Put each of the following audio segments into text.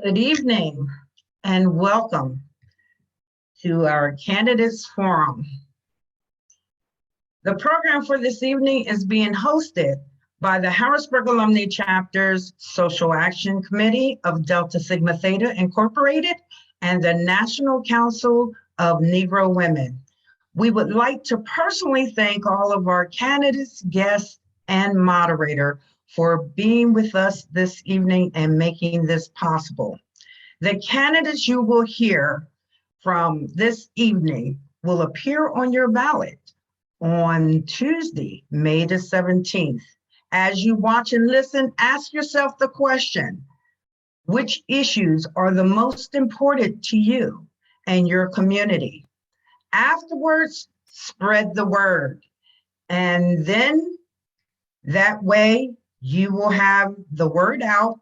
Good evening and welcome to our Candidates Forum. The program for this evening is being hosted by the Harrisburg Alumni Chapter's Social Action Committee of Delta Sigma Theta Incorporated and the National Council of Negro Women. We would like to personally thank all of our candidates, guests, and moderator for being with us this evening and making this possible. The candidates you will hear from this evening will appear on your ballot on Tuesday, May the 17th. As you watch and listen, ask yourself the question, which issues are the most important to you and your community? Afterwards, spread the word. And then that way you will have the word out.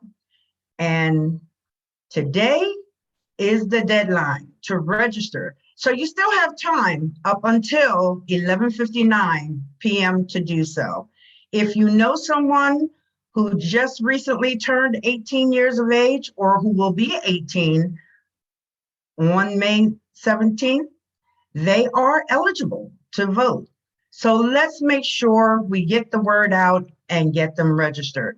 And today is the deadline to register. So you still have time up until 11:59 p.m. to do so. If you know someone who just recently turned 18 years of age or who will be 18 on May 17th, they are eligible to vote. So let's make sure we get the word out and get them registered.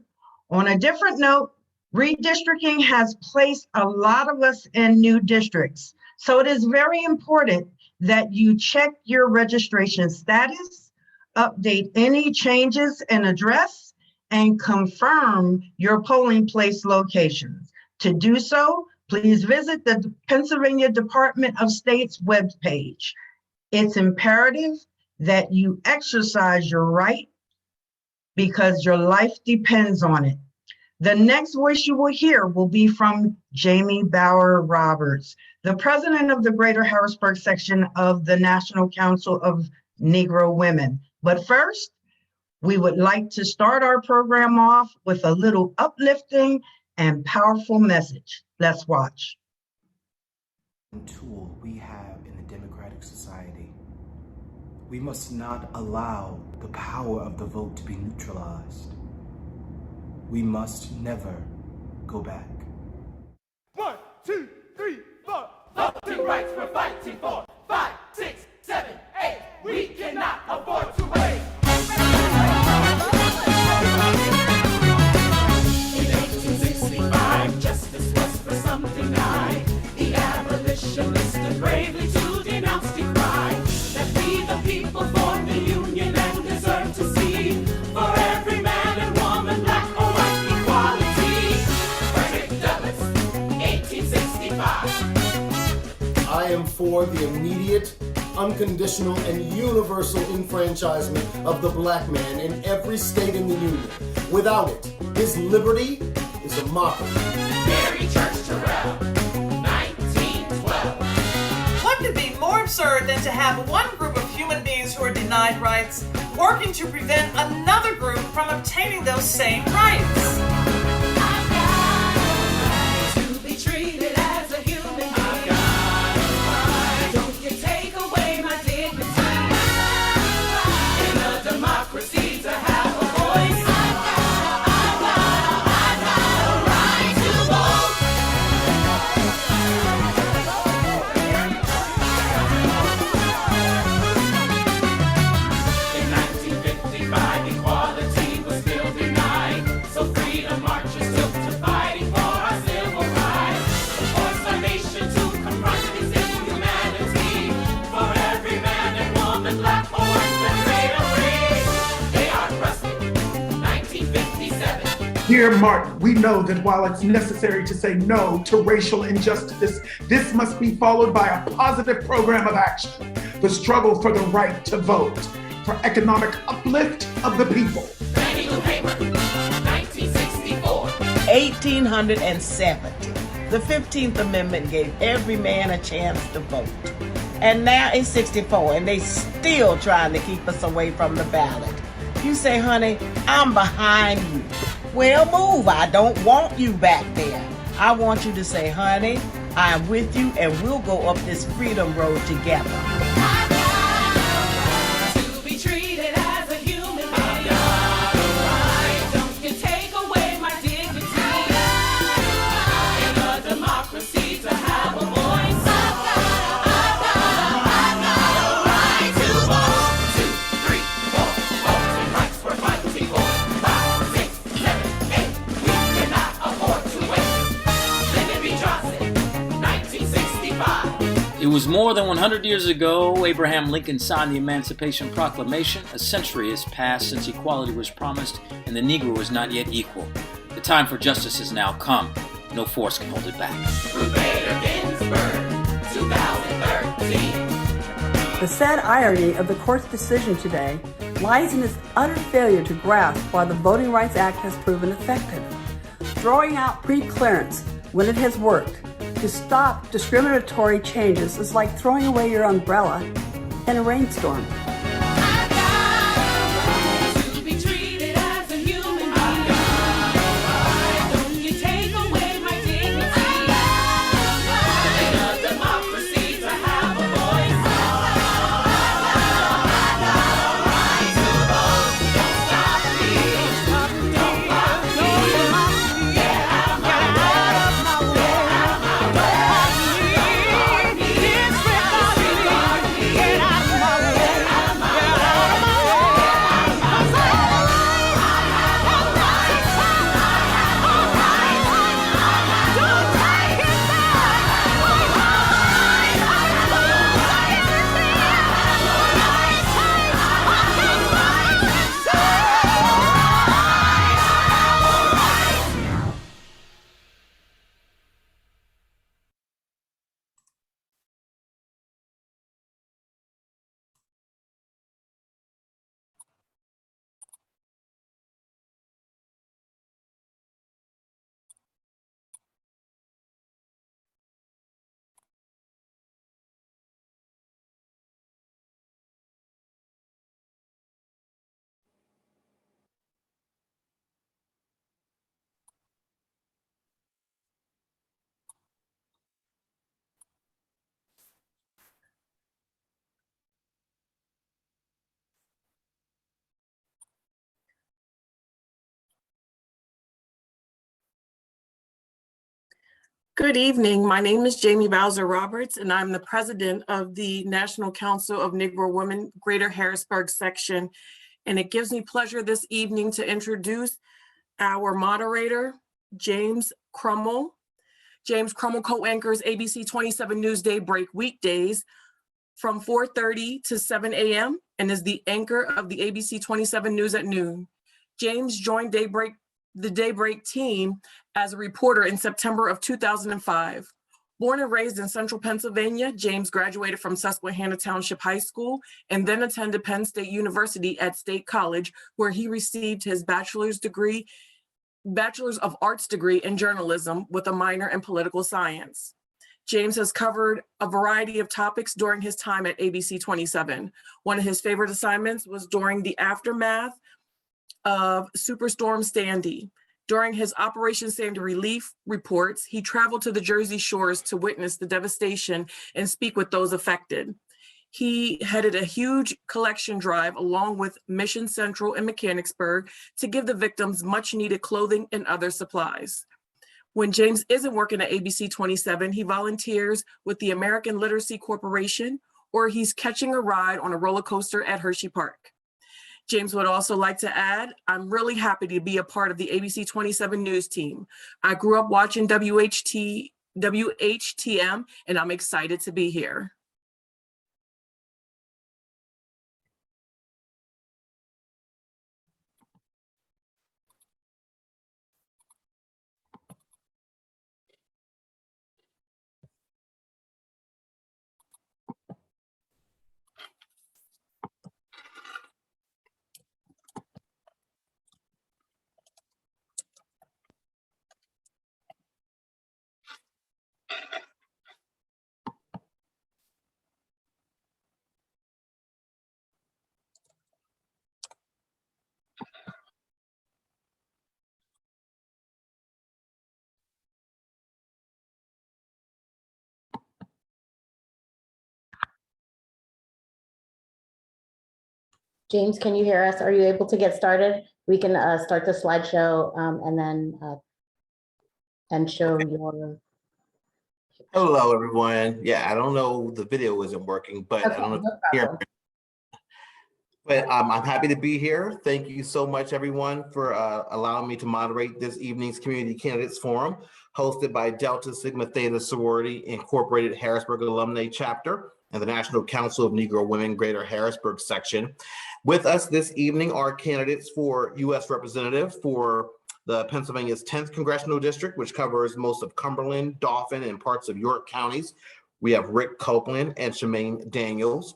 On a different note, redistricting has placed a lot of us in new districts. So it is very important that you check your registration status, update any changes in address, and confirm your polling place locations. To do so, please visit the Pennsylvania Department of State's webpage. It's imperative that you exercise your right because your life depends on it. The next voice you will hear will be from Jamie Bauer Roberts, the president of the Greater Harrisburg section of the National Council of Negro Women. But first, we would like to start our program off with a little uplifting and powerful message. Let's watch. Tool we have in the democratic society. We must not allow the power of the vote to be neutralized. We must never go back. 1, 2, 3, 4. Voting rights we're fighting for. 5, 6, 7, 8. We cannot afford to wait. In 1865, justice was for something nigh. The abolitionists stood bravely to denounce the cry that we the people form the union and deserve to see for every man and woman, black or white, equality. Frederick Douglass, 1865. I am for the immediate, unconditional, and universal enfranchisement of the black man in every state in the Union. Without it, his liberty is a mockery. Mary Church Terrell, 1912. What could be more absurd than to have one group of human beings who are denied rights working to prevent another group from obtaining those same rights? To be treated as a human being. Don't you take away my dignity. In a democracy to have a voice. I got a right to vote. In 1955, equality was still denied. So freedom marches took to fighting for our civil rights. Forced our nation to confront its inhumanity. For every man and woman, black or white, let's say a phrase. They are trusted. 1957. Dear Martin, we know that while it's necessary to say no to racial injustice, this must be followed by a positive program of action. The struggle for the right to vote, for economic uplift of the people. Fannie Lou Hamer, 1964. 1870. The 15th Amendment gave every man a chance to vote. And now it's 64, and they still trying to keep us away from the ballot. You say, honey, I'm behind you. Well, move. I don't want you back there. I want you to say, honey, I'm with you, and we'll go up this freedom road together. To be treated as a human being. Don't you take away my dignity. In a was more than 100 years ago Abraham Lincoln signed the Emancipation Proclamation. A century has passed since equality was promised and the Negro was not yet equal. The time for justice has now come. No force can hold it back. Ruth Bader Ginsburg, 2013. The sad irony of the court's decision today lies in its utter failure to grasp why the Voting Rights Act has proven effective. Throwing out pre-clearance when it has worked to stop discriminatory changes is like throwing away your umbrella in a rainstorm. To be treated as a human being. Don't you take away my dignity. In a democracy to have a voice. Right to vote. Don't stop me. Don't block me. Get out of my way. Get out of my way. Disregard me. Get out of my way. Get out of my Good evening. My name is Jamie Bowser Roberts, and I'm the president of the National Council of Negro Women, Greater Harrisburg section. And it gives me pleasure this evening to introduce our moderator, James Crummell. James Crummell co-anchors ABC 27 News Daybreak weekdays from 4:30 to 7 a.m. and is the anchor of the ABC 27 News at noon. James joined the Daybreak team as a reporter in September of 2005. Born and raised in central Pennsylvania, James graduated from Susquehanna Township High School and then attended Penn State University at State College, where he received his Bachelor's of Arts degree in journalism with a minor in political science. James has covered a variety of topics during his time at ABC 27. One of his favorite assignments was during the aftermath of Superstorm Sandy. During his Operation Sandy relief reports, he traveled to the Jersey shores to witness the devastation and speak with those affected. He headed a huge collection drive along with Mission Central in Mechanicsburg to give the victims much needed clothing and other supplies. When James isn't working at ABC 27, he volunteers with the American Literacy Corporation, or he's catching a ride on a roller coaster at Hershey Park. James would also like to add, I'm really happy to be a part of the ABC 27 News team. I grew up watching WHTM, and I'm excited to be here. James, can you hear us? Are you able to get started? We can start the slideshow and show your. Hello, everyone. Yeah, I don't know, the video isn't working, but Okay, I don't know if no you can hear problem. me. But I'm happy to be here. Thank you so much, everyone, for allowing me to moderate this evening's Community Candidates Forum, hosted by Delta Sigma Theta Sorority Incorporated Harrisburg Alumni Chapter and the National Council of Negro Women Greater Harrisburg Section. With us this evening are candidates for U.S. Representative for the Pennsylvania's 10th Congressional District, which covers most of Cumberland, Dauphin, and parts of York counties. We have Rick Copeland and Shemaine Daniels.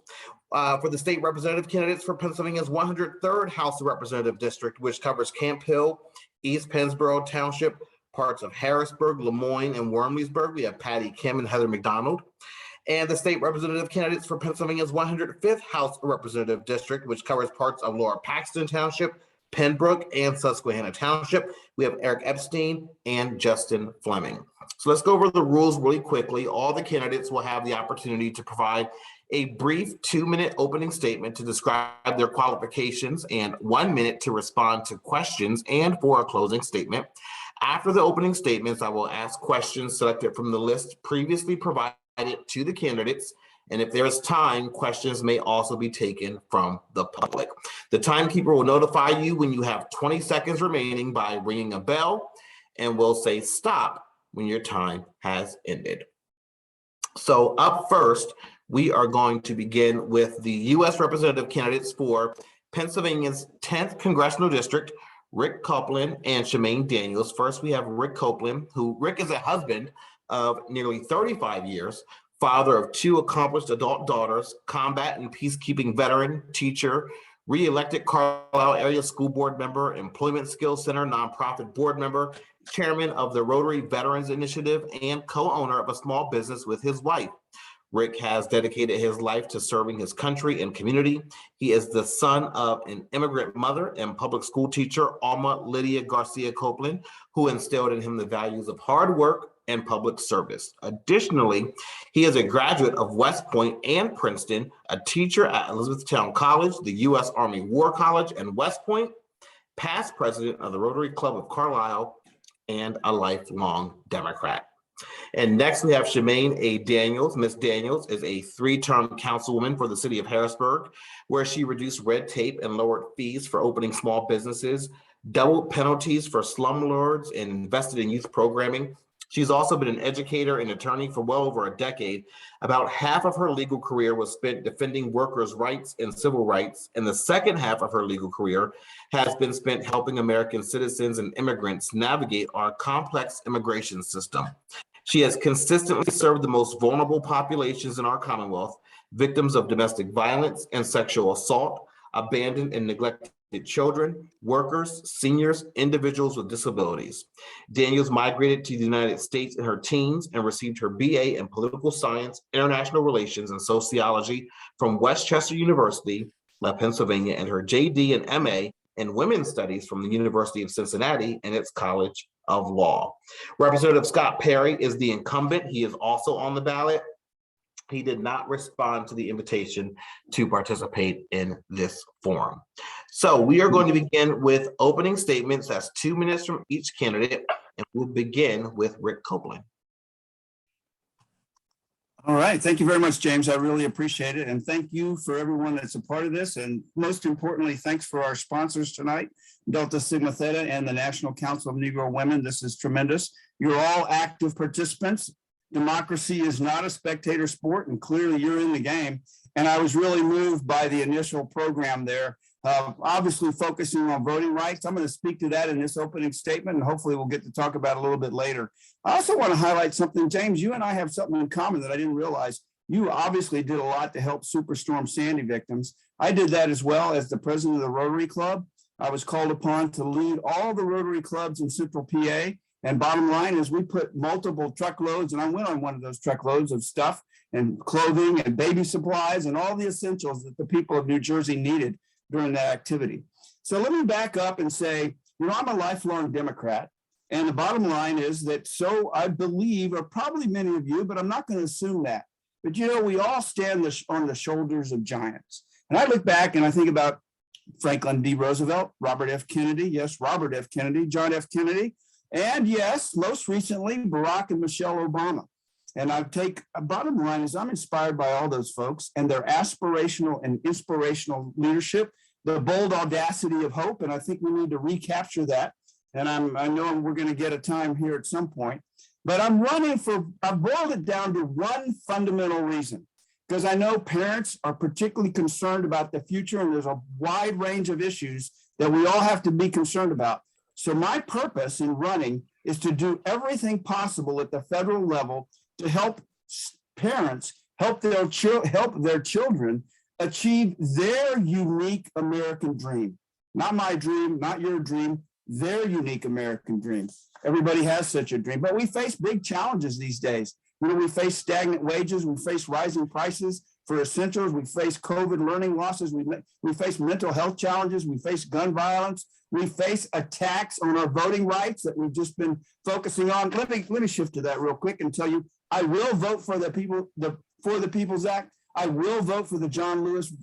For the state representative candidates for Pennsylvania's 103rd House of Representative District, which covers Camp Hill, East Pennsboro Township, parts of Harrisburg, Lemoyne, and Wormleysburg. We have Patty Kim and Heather McDonald. And the state representative candidates for Pennsylvania's 105th House of Representative District, which covers parts of Laura Paxton Township, Pembroke, and Susquehanna Township. We have Eric Epstein and Justin Fleming. So let's go over the rules really quickly. All the candidates will have the opportunity to provide a brief 2-minute opening statement to describe their qualifications and 1 minute to respond to questions and for a closing statement. After the opening statements, I will ask questions selected from the list previously provided to the candidates. And if there is time, questions may also be taken from the public. The timekeeper will notify you when you have 20 seconds remaining by ringing a bell, and will say stop when your time has ended. So up first, we are going to begin with the U.S. representative candidates for Pennsylvania's 10th Congressional District, Rick Copeland and Shemaine Daniels. First, we have Rick Copeland, who Rick is a husband of nearly 35 years, father of 2 accomplished adult daughters, combat and peacekeeping veteran, teacher, re-elected Carlisle Area School Board member, Employment Skills Center nonprofit board member, chairman of the Rotary Veterans Initiative, and co-owner of a small business with his wife. Rick has dedicated his life to serving his country and community. He is the son of an immigrant mother and public school teacher, Alma Lydia Garcia Copeland, who instilled in him the values of hard work and public service. Additionally, he is a graduate of West Point and Princeton, a teacher at Elizabethtown College, the U.S. Army War College, and West Point, past president of the Rotary Club of Carlisle, and a lifelong Democrat. And next we have Shemaine A. Daniels. Ms. Daniels is a 3-term councilwoman for the city of Harrisburg, where she reduced red tape and lowered fees for opening small businesses, doubled penalties for slumlords, and invested in youth programming. She's also been an educator and attorney for well over a decade. About half of her legal career was spent defending workers' rights and civil rights, and the second half of her legal career has been spent helping American citizens and immigrants navigate our complex immigration system. She has consistently served the most vulnerable populations in our Commonwealth, victims of domestic violence and sexual assault, abandoned and neglected children, workers, seniors, individuals with disabilities. Daniels migrated to the United States in her teens and received her BA in Political Science, International Relations, and Sociology from West Chester University, Pennsylvania, and her JD and MA in Women's Studies from the University of Cincinnati and its College of Law. Representative Scott Perry is the incumbent. He is also on the ballot. He did not respond to the invitation to participate in this forum. So we are going to begin with opening statements. That's 2 minutes from each candidate, and we'll begin with Rick Copeland. All right, thank you very much, James. I really appreciate it. And thank you for everyone that's a part of this. And most importantly, thanks for our sponsors tonight, Delta Sigma Theta and the National Council of Negro Women. This is tremendous. You're all active participants. Democracy is not a spectator sport, and clearly you're in the game. And I was really moved by the initial program there, obviously focusing on voting rights. I'm going to speak to that in this opening statement, and hopefully we'll get to talk about it a little bit later. I also want to highlight something, James, you and I have something in common that I didn't realize. You obviously did a lot to help Superstorm Sandy victims. I did that as well as the president of the Rotary Club. I was called upon to lead all the Rotary clubs in Central PA. And bottom line is we put multiple truckloads, and I went on one of those truckloads of stuff and clothing and baby supplies and all the essentials that the people of New Jersey needed during that activity. So let me back up and say, you know, I'm a lifelong Democrat. And the bottom line is that so I believe, or probably many of you, but I'm not going to assume that. But, you know, we all stand on the shoulders of giants. And I look back and I think about Franklin D. Roosevelt, Robert F. Kennedy. Yes, Robert F. Kennedy, John F. Kennedy. And yes, most recently, Barack and Michelle Obama. And I take a bottom line is I'm inspired by all those folks and their aspirational and inspirational leadership the bold audacity of hope, and I think we need to recapture that. And I know we're going to get a time here at some point, but I've boiled it down to one fundamental reason, because I know parents are particularly concerned about the future, and there's a wide range of issues that we all have to be concerned about. So my purpose in running is to do everything possible at the federal level to help parents help their children achieve their unique American dream. Not my dream, not your dream, their unique American dream. Everybody has such a dream, but we face big challenges these days. We face stagnant wages, we face rising prices for essentials, we face COVID learning losses, we face mental health challenges, we face gun violence, we face attacks on our voting rights that we've just been focusing on. Let me shift to that real quick and tell you, I will vote for the People's Act. I will vote for the John Lewis,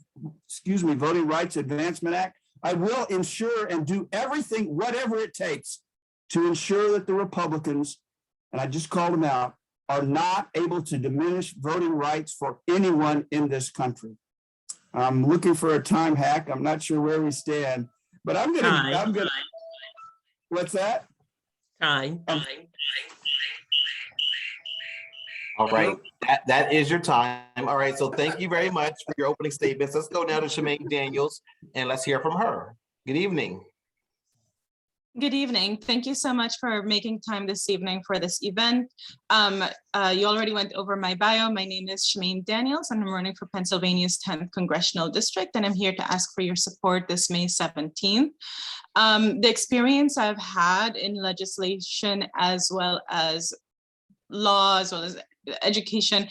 Voting Rights Advancement Act. I will ensure and do everything, whatever it takes, to ensure that the Republicans, and I just called them out, are not able to diminish voting rights for anyone in this country. I'm looking for a time hack. I'm not sure where we stand, but I'm gonna. What's that? Time. All right, that is your time. All right, so thank you very much for your opening statements. Let's go now to Shemaine Daniels and let's hear from her. Good evening. Good evening. Thank you so much for making time this evening for this event. You already went over my bio. My name is Shemaine Daniels, and I'm running for Pennsylvania's 10th Congressional District, and I'm here to ask for your support this May 17th. The experience I've had in legislation as well as law, as well as education,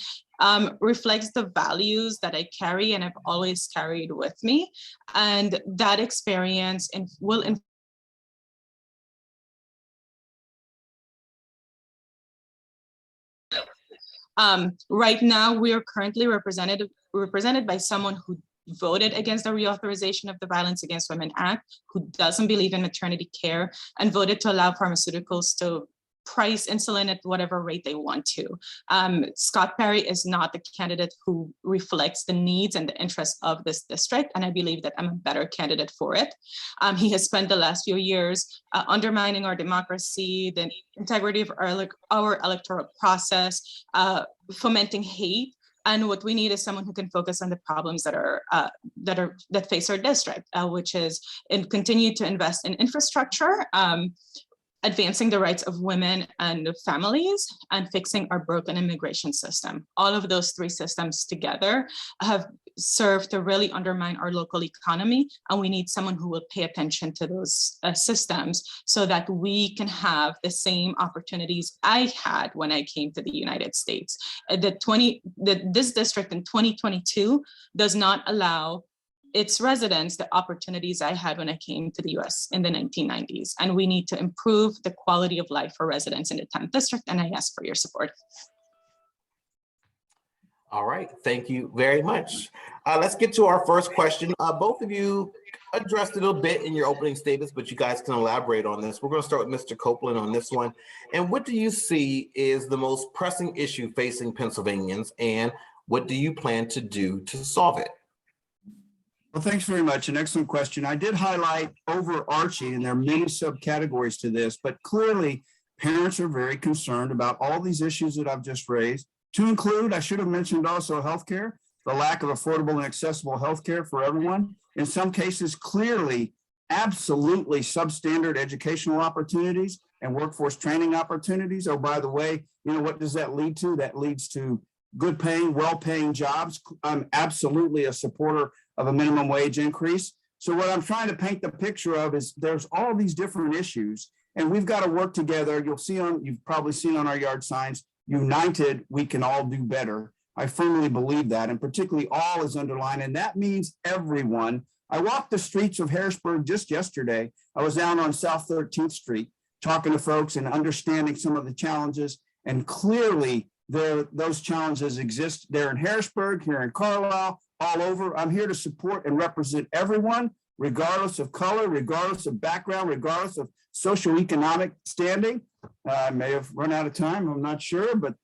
reflects the values that I carry and I've always carried with me. And that experience will right now, we are currently represented by someone who voted against the reauthorization of the Violence Against Women Act, who doesn't believe in maternity care, and voted to allow pharmaceuticals to price insulin at whatever rate they want to. Scott Perry is not the candidate who reflects the needs and the interests of this district, and I believe that I'm a better candidate for it. He has spent the last few years undermining our democracy, the integrity of our electoral process, fomenting hate. And what we need is someone who can focus on the problems that face our district, which is continue to invest in infrastructure, advancing the rights of women and families, and fixing our broken immigration system. All of those three systems together have served to really undermine our local economy, and we need someone who will pay attention to those systems so that we can have the same opportunities I had when I came to the United States. This district in 2022 does not allow its residents the opportunities I had when I came to the US in the 1990s. And we need to improve the quality of life for residents in the 10th district, and I ask for your support. All right, thank you very much. Let's get to our first question. Both of you addressed it a bit in your opening statements, but you guys can elaborate on this. We're going to start with Mr. Copeland on this one. And what do you see is the most pressing issue facing Pennsylvanians, and what do you plan to do to solve it? Well, thanks very much. An excellent question. I did highlight overarching, and there are many subcategories to this, but clearly parents are very concerned about all these issues that I've just raised. To include, I should have mentioned also healthcare, the lack of affordable and accessible healthcare for everyone. In some cases, clearly, absolutely substandard educational opportunities and workforce training opportunities. Oh, by the way, what does that lead to? That leads to good paying, well-paying jobs. I'm absolutely a supporter of a minimum wage increase. So what I'm trying to paint the picture of is there's all these different issues, and we've got to work together. You've probably seen on our yard signs, united, we can all do better. I firmly believe that, and particularly all is underlined, and that means everyone. I walked the streets of Harrisburg just yesterday. I was down on South 13th Street talking to folks and understanding some of the challenges, and clearly those challenges exist there in Harrisburg, here in Carlisle, all over. I'm here to support and represent everyone, regardless of color, regardless of background, regardless of socioeconomic standing. I may have run out of time, I'm not sure, but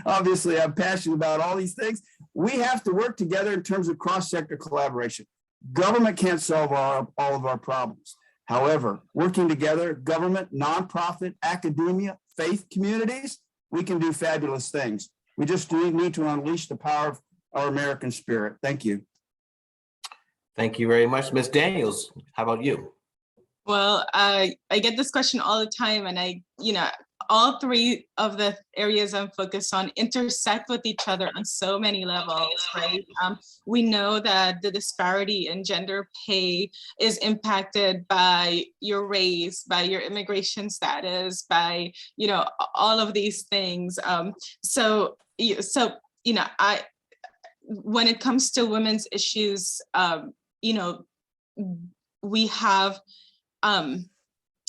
obviously I'm passionate about all these things. We have to work together in terms of cross-sector collaboration. Government can't solve all of our problems. However, working together, government, nonprofit, academia, faith communities, we can do fabulous things. We just need to unleash the power of our American spirit. Thank you. Thank you very much. Ms. Daniels, how about you? Well, I get this question all the time, and all three of the areas I'm focused on intersect with each other on so many levels, right? We know that the disparity in gender pay is impacted by your race, by your immigration status, by, all of these things. When it comes to women's issues, we have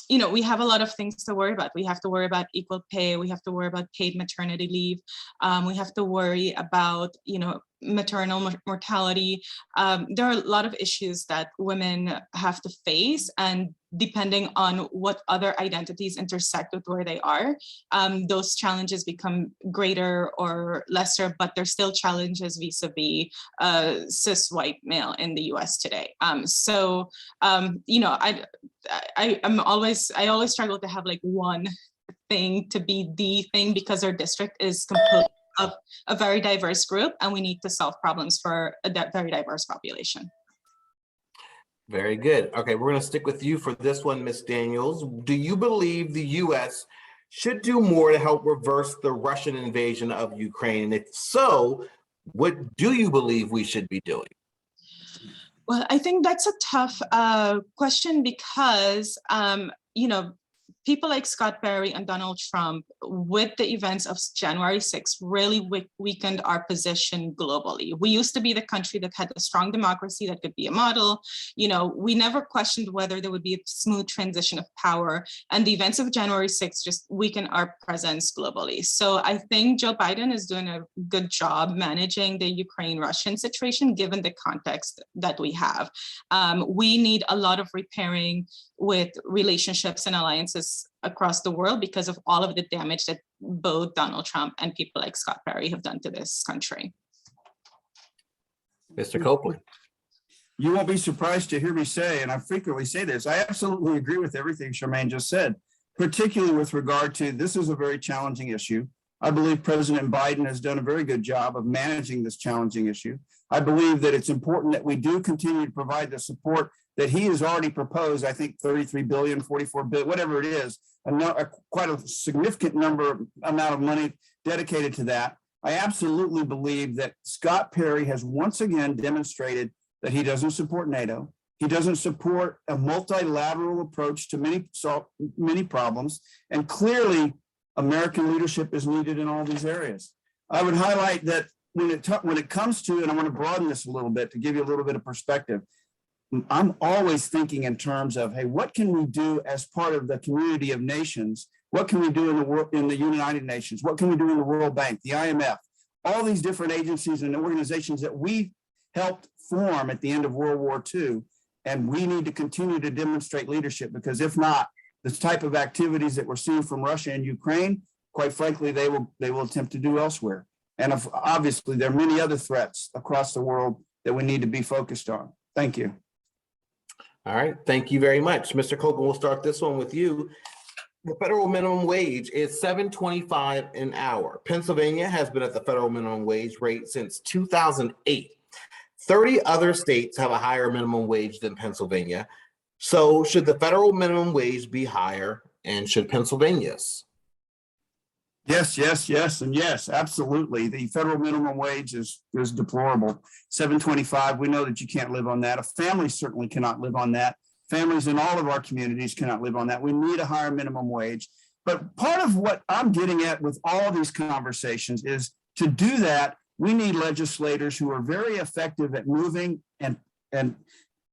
we have a lot of things to worry about. We have to worry about equal pay. We have to worry about paid maternity leave. We have to worry about, maternal mortality. There are a lot of issues that women have to face, and depending on what other identities intersect with where they are, those challenges become greater or lesser, but they're still challenges vis-a-vis cis white male in the US today. I always struggle to have like one thing to be the thing, because our district is composed of a very diverse group, and we need to solve problems for a very diverse population. Very good. Okay, we're going to stick with you for this one, Ms. Daniels. Do you believe the U.S. should do more to help reverse the Russian invasion of Ukraine? And if so, what do you believe we should be doing? Well, I think that's a tough question, because, people like Scott Perry and Donald Trump, with the events of January 6th, really weakened our position globally. We used to be the country that had a strong democracy that could be a model. We never questioned whether there would be a smooth transition of power, and the events of January 6th just weakened our presence globally. So I think Joe Biden is doing a good job managing the Ukraine-Russian situation, given the context that we have. We need a lot of repairing with relationships and alliances across the world because of all of the damage that both Donald Trump and people like Scott Perry have done to this country. Mr. Copeland. You won't be surprised to hear me say, and I frequently say this, I absolutely agree with everything Charmaine just said, particularly with regard to this is a very challenging issue. I believe President Biden has done a very good job of managing this challenging issue. I believe that it's important that we do continue to provide the support that he has already proposed. I think 33 billion, 44 billion, whatever it is, quite a significant amount of money dedicated to that. I absolutely believe that Scott Perry has once again demonstrated that he doesn't support NATO. He doesn't support a multilateral approach to many problems. And clearly, American leadership is needed in all these areas. I would highlight that when it comes to, and I want to broaden this a little bit to give you a little bit of perspective, I'm always thinking in terms of, hey, what can we do as part of the community of nations? What can we do in the United Nations? What can we do in the World Bank, the IMF, all these different agencies and organizations that we helped form at the end of World War II? And we need to continue to demonstrate leadership, because if not, this type of activities that we're seeing from Russia and Ukraine, quite frankly, they will attempt to do elsewhere. And obviously, there are many other threats across the world that we need to be focused on. Thank you. All right, thank you very much. Mr. Copeland, we'll start this one with you. The federal minimum wage is $7.25 an hour. Pennsylvania has been at the federal minimum wage rate since 2008. 30 other states have a higher minimum wage than Pennsylvania. So should the federal minimum wage be higher, and should Pennsylvania's? Yes, and yes, absolutely. The federal minimum wage is deplorable. $7.25, we know that you can't live on that. A family certainly cannot live on that. Families in all of our communities cannot live on that. We need a higher minimum wage. But part of what I'm getting at with all these conversations is, to do that, we need legislators who are very effective at moving and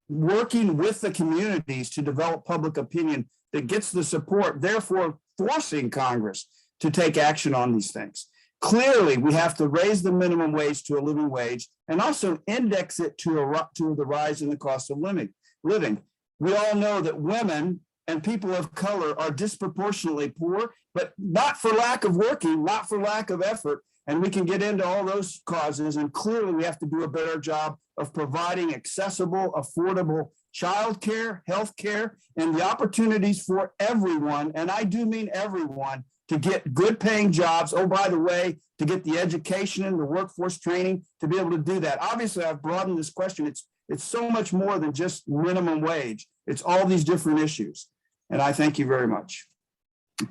working with the communities to develop public opinion that gets the support, therefore forcing Congress to take action on these things. Clearly, we have to raise the minimum wage to a living wage and also index it to the rise in the cost of living. We all know that women and people of color are disproportionately poor, but not for lack of working, not for lack of effort, And we can get into all those causes. And clearly we have to do a better job of providing accessible, affordable childcare, healthcare, and the opportunities for everyone, and I do mean everyone, to get good paying jobs. Oh, by the way, to get the education and the workforce training to be able to do that. Obviously, I've broadened this question. It's so much more than just minimum wage. It's all these different issues. And I thank you very much. All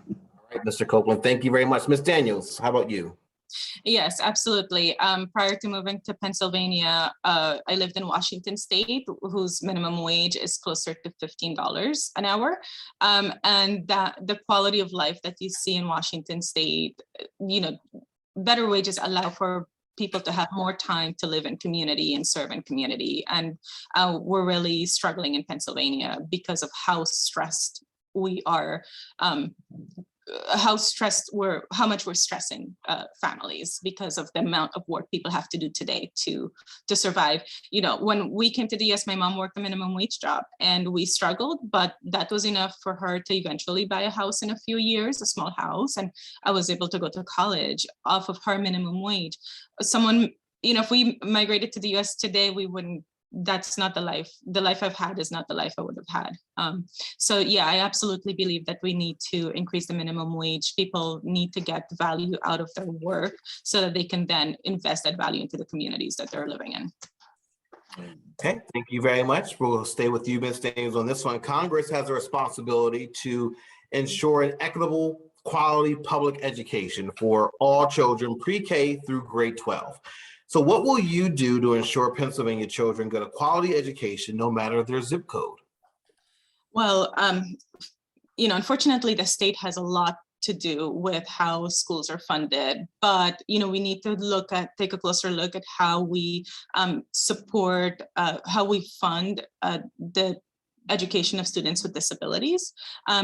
right, Mr. Copeland, thank you very much. Ms. Daniels, how about you? Yes, absolutely. Prior to moving to Pennsylvania, I lived in Washington State, whose minimum wage is closer to $15 an hour. And that the quality of life that you see in Washington State, better wages allow for people to have more time to live in community and serve in community. And we're really struggling in Pennsylvania because of how stressed we are, how much we're stressing families because of the amount of work people have to do today to survive. When we came to the US, my mom worked a minimum wage job and we struggled, but that was enough for her to eventually buy a house in a few years, a small house. And I was able to go to college off of her minimum wage. If we migrated to the US today, we wouldn't. That's not the life. The life I've had is not the life I would have had. So yeah, I absolutely believe that we need to increase the minimum wage. People need to get value out of their work so that they can then invest that value into the communities that they're living in. Okay, thank you very much. We'll stay with you, Ms. Daniels, on this one. Congress has a responsibility to ensure an equitable, quality public education for all children pre-K through grade 12. So what will you do to ensure Pennsylvania children get a quality education no matter their zip code? Well, unfortunately, the state has a lot to do with how schools are funded, but we need to take a closer look at how we support, how we fund the education of students with disabilities,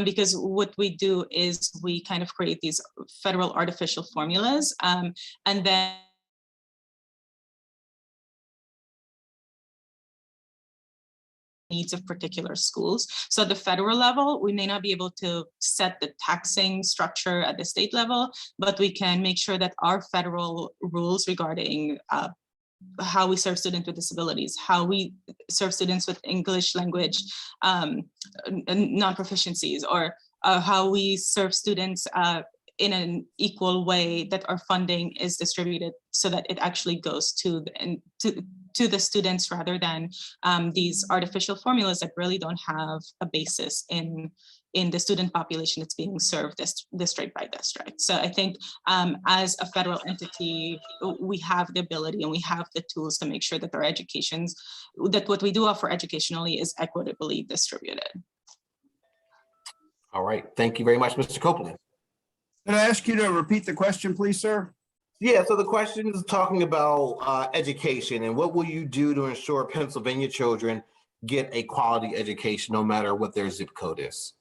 because what we do is we kind of create these federal artificial formulas, and then needs of particular schools. So at the federal level, we may not be able to set the taxing structure at the state level, but we can make sure that our federal rules regarding how we serve students with disabilities, how we serve students with English language non-proficiencies, or how we serve students in an equal way, that our funding is distributed so that it actually goes to the students rather than these artificial formulas that really don't have a basis in the student population that's being served district by district. So I think as a federal entity, we have the ability and we have the tools to make sure that that what we do offer educationally is equitably distributed. All right, thank you very much, Mr. Copeland. Can I ask you to repeat the question, please, sir? Yeah, so the question is talking about education and what will you do to ensure Pennsylvania children get a quality education no matter what their zip code is?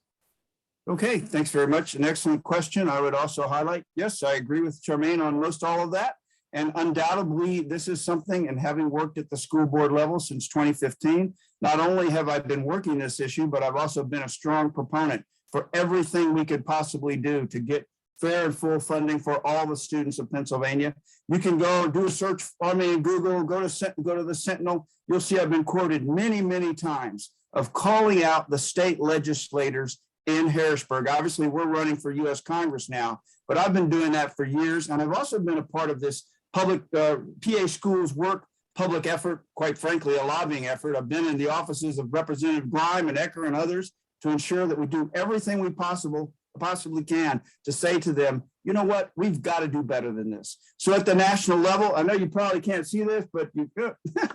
Okay, thanks very much. An excellent question. I would also highlight, yes, I agree with Charmaine on most all of that. And undoubtedly, this is something, and having worked at the school board level since 2015, not only have I been working this issue, but I've also been a strong proponent for everything we could possibly do to get fair and full funding for all the students of Pennsylvania. You can go do a search on me in Google, go to the Sentinel. You'll see I've been quoted many, many times of calling out the state legislators in Harrisburg. Obviously, we're running for US Congress now, but I've been doing that for years. And I've also been a part of this public PA schools work, public effort, quite frankly, a lobbying effort. I've been in the offices of Representative Grime and Ecker and others to ensure that we do everything we possibly can to say to them, you know what, we've got to do better than this. So at the national level, I know you probably can't see this, but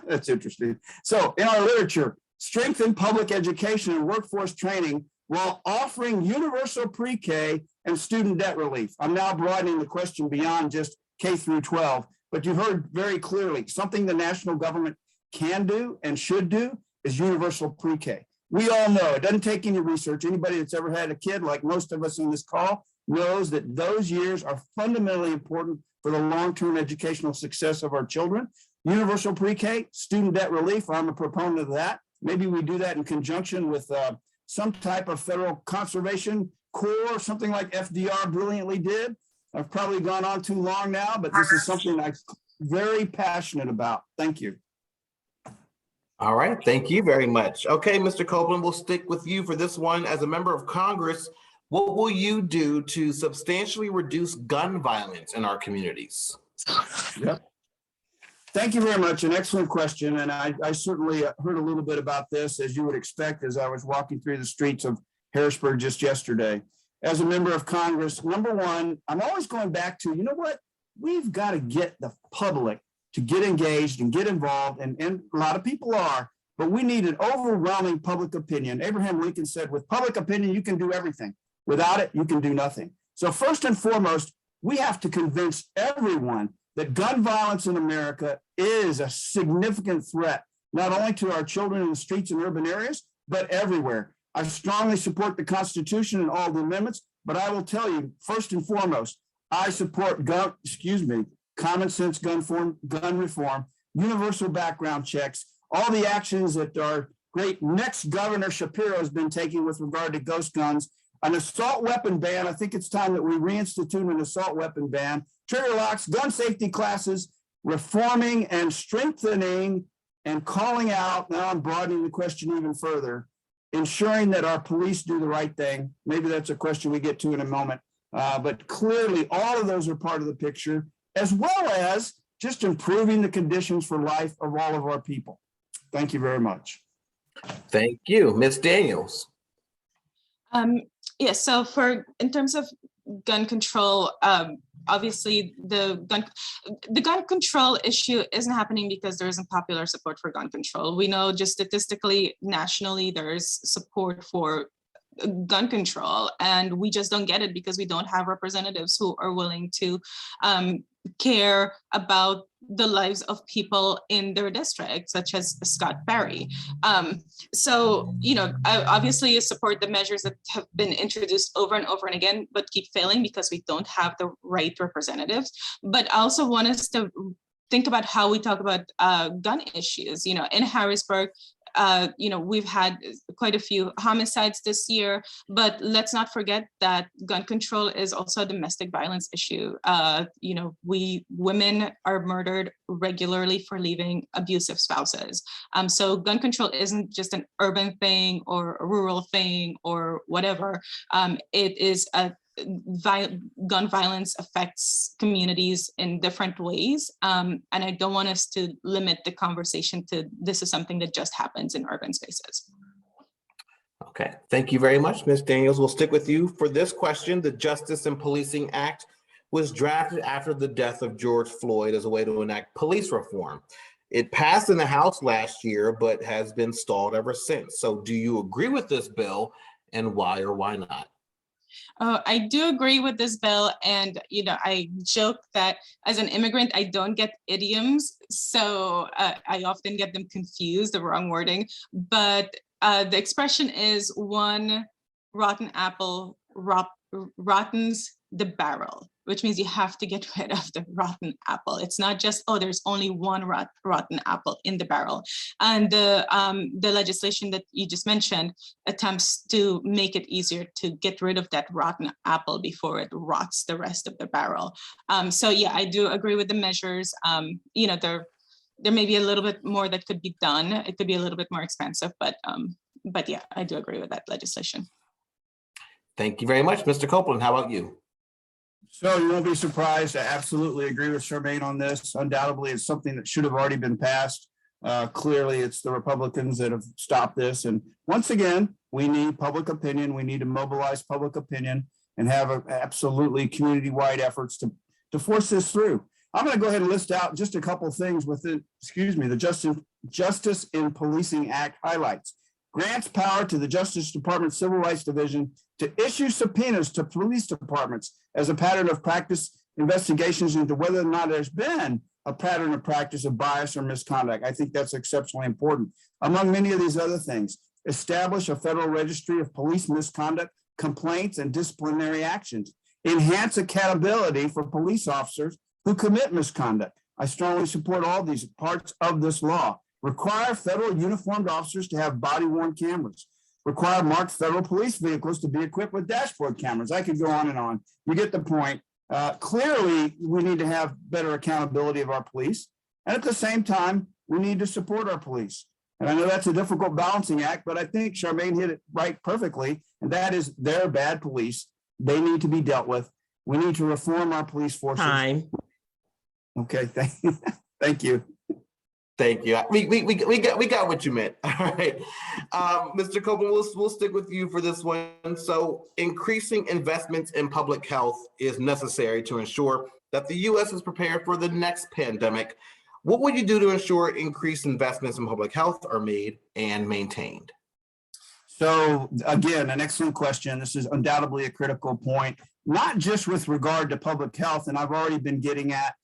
that's interesting. So in our literature, strengthen public education and workforce training while offering universal pre-K and student debt relief. I'm now broadening the question beyond just K through 12, but you heard very clearly something the national government can do and should do is universal pre-K. We all know, it doesn't take any research. Anybody that's ever had a kid, like most of us in this call, knows that those years are fundamentally important for the long-term educational success of our children. Universal pre-K, student debt relief, I'm a proponent of that. Maybe we do that in conjunction with some type of federal conservation corps, something like FDR brilliantly did. I've probably gone on too long now, but this is something I'm very passionate about. Thank you. All right, thank you very much. Okay, Mr. Copeland, we'll stick with you for this one. As a member of Congress, what will you do to substantially reduce gun violence in our communities? Yep. Thank you very much. An excellent question. And I certainly heard a little bit about this, as you would expect, as I was walking through the streets of Harrisburg just yesterday. As a member of Congress, number one, I'm always going back to, you know what? We've got to get the public to get engaged and get involved. And a lot of people are, but we need an overwhelming public opinion. Abraham Lincoln said, with public opinion, you can do everything. Without it, you can do nothing. So first and foremost, we have to convince everyone that gun violence in America is a significant threat, not only to our children in the streets and urban areas, but everywhere. I strongly support the Constitution and all the amendments, but I will tell you, first and foremost, I support common sense gun reform, universal background checks, all the actions that our great next Governor Shapiro has been taking with regard to ghost guns, an assault weapon ban. I think it's time that we reinstitute an assault weapon ban, trigger locks, gun safety classes, reforming and strengthening and calling out. Now I'm broadening the question even further, ensuring that our police do the right thing. Maybe that's a question we get to in a moment. But clearly all of those are part of the picture, as well as just improving the conditions for life of all of our people. Thank you very much. Thank you. Ms. Daniels. Yeah, so in terms of gun control, obviously the gun control issue isn't happening because there isn't popular support for gun control. We know just statistically, nationally, there's support for gun control, and we just don't get it because we don't have representatives who are willing to care about the lives of people in their district, such as Scott Perry. So, you know, I obviously support the measures that have been introduced over and over and again, but keep failing because we don't have the right representatives. But I also want us to think about how we talk about gun issues. You know, in Harrisburg, you know, we've had quite a few homicides this year, but let's not forget that gun control is also a domestic violence issue. You know, women are murdered regularly for leaving abusive spouses. So gun control isn't just an urban thing or a rural thing or whatever. It is gun violence affects communities in different ways. And I don't want us to limit the conversation to this is something that just happens in urban spaces. Okay, thank you very much, Ms. Daniels. We'll stick with you for this question. The Justice and Policing Act was drafted after the death of George Floyd as a way to enact police reform. It passed in the House last year, but has been stalled ever since. So do you agree with this bill, and why or why not? I do agree with this bill, and you know, I joke that as an immigrant, I don't get idioms, so I often get them confused, the wrong wording. But the expression is one rotten apple rottens the barrel, which means you have to get rid of the rotten apple. It's not just, oh, there's only one rotten apple in the barrel. And the legislation that you just mentioned attempts to make it easier to get rid of that rotten apple before it rots the rest of the barrel. So yeah, I do agree with the measures. You know, there may be a little bit more that could be done. It could be a little bit more expensive, but yeah, I do agree with that legislation. Thank you very much, Mr. Copeland. How about you? So you won't be surprised. I absolutely agree with Charmaine on this. Undoubtedly, it's something that should have already been passed. Clearly, it's the Republicans that have stopped this. And once again, we need public opinion. We need to mobilize public opinion and have absolutely community-wide efforts to force this through. I'm going to go ahead and list out just a couple of things within, the Justice in Policing Act highlights. Grants power to the Justice Department Civil Rights Division to issue subpoenas to police departments as a pattern of practice investigations into whether or not there's been a pattern of practice of bias or misconduct. I think that's exceptionally important. Among many of these other things, establish a federal registry of police misconduct, complaints, and disciplinary actions. Enhance accountability for police officers who commit misconduct. I strongly support all these parts of this law. Require federal uniformed officers to have body-worn cameras. Require marked federal police vehicles to be equipped with dashboard cameras. I could go on and on. You get the point. Clearly, we need to have better accountability of our police. And at the same time, we need to support our police. And I know that's a difficult balancing act, but I think Charmaine hit it right perfectly. And that is, they're bad police. They need to be dealt with. We need to reform our police forces. Time. Okay, thank you. Thank you. Thank you. We got what you meant. All right. Mr. Copeland, we'll stick with you for this one. So increasing investments in public health is necessary to ensure that the U.S. is prepared for the next pandemic. What would you do to ensure increased investments in public health are made and maintained? So again, an excellent question. This is undoubtedly a critical point, not just with regard to public health. And I've already been getting at,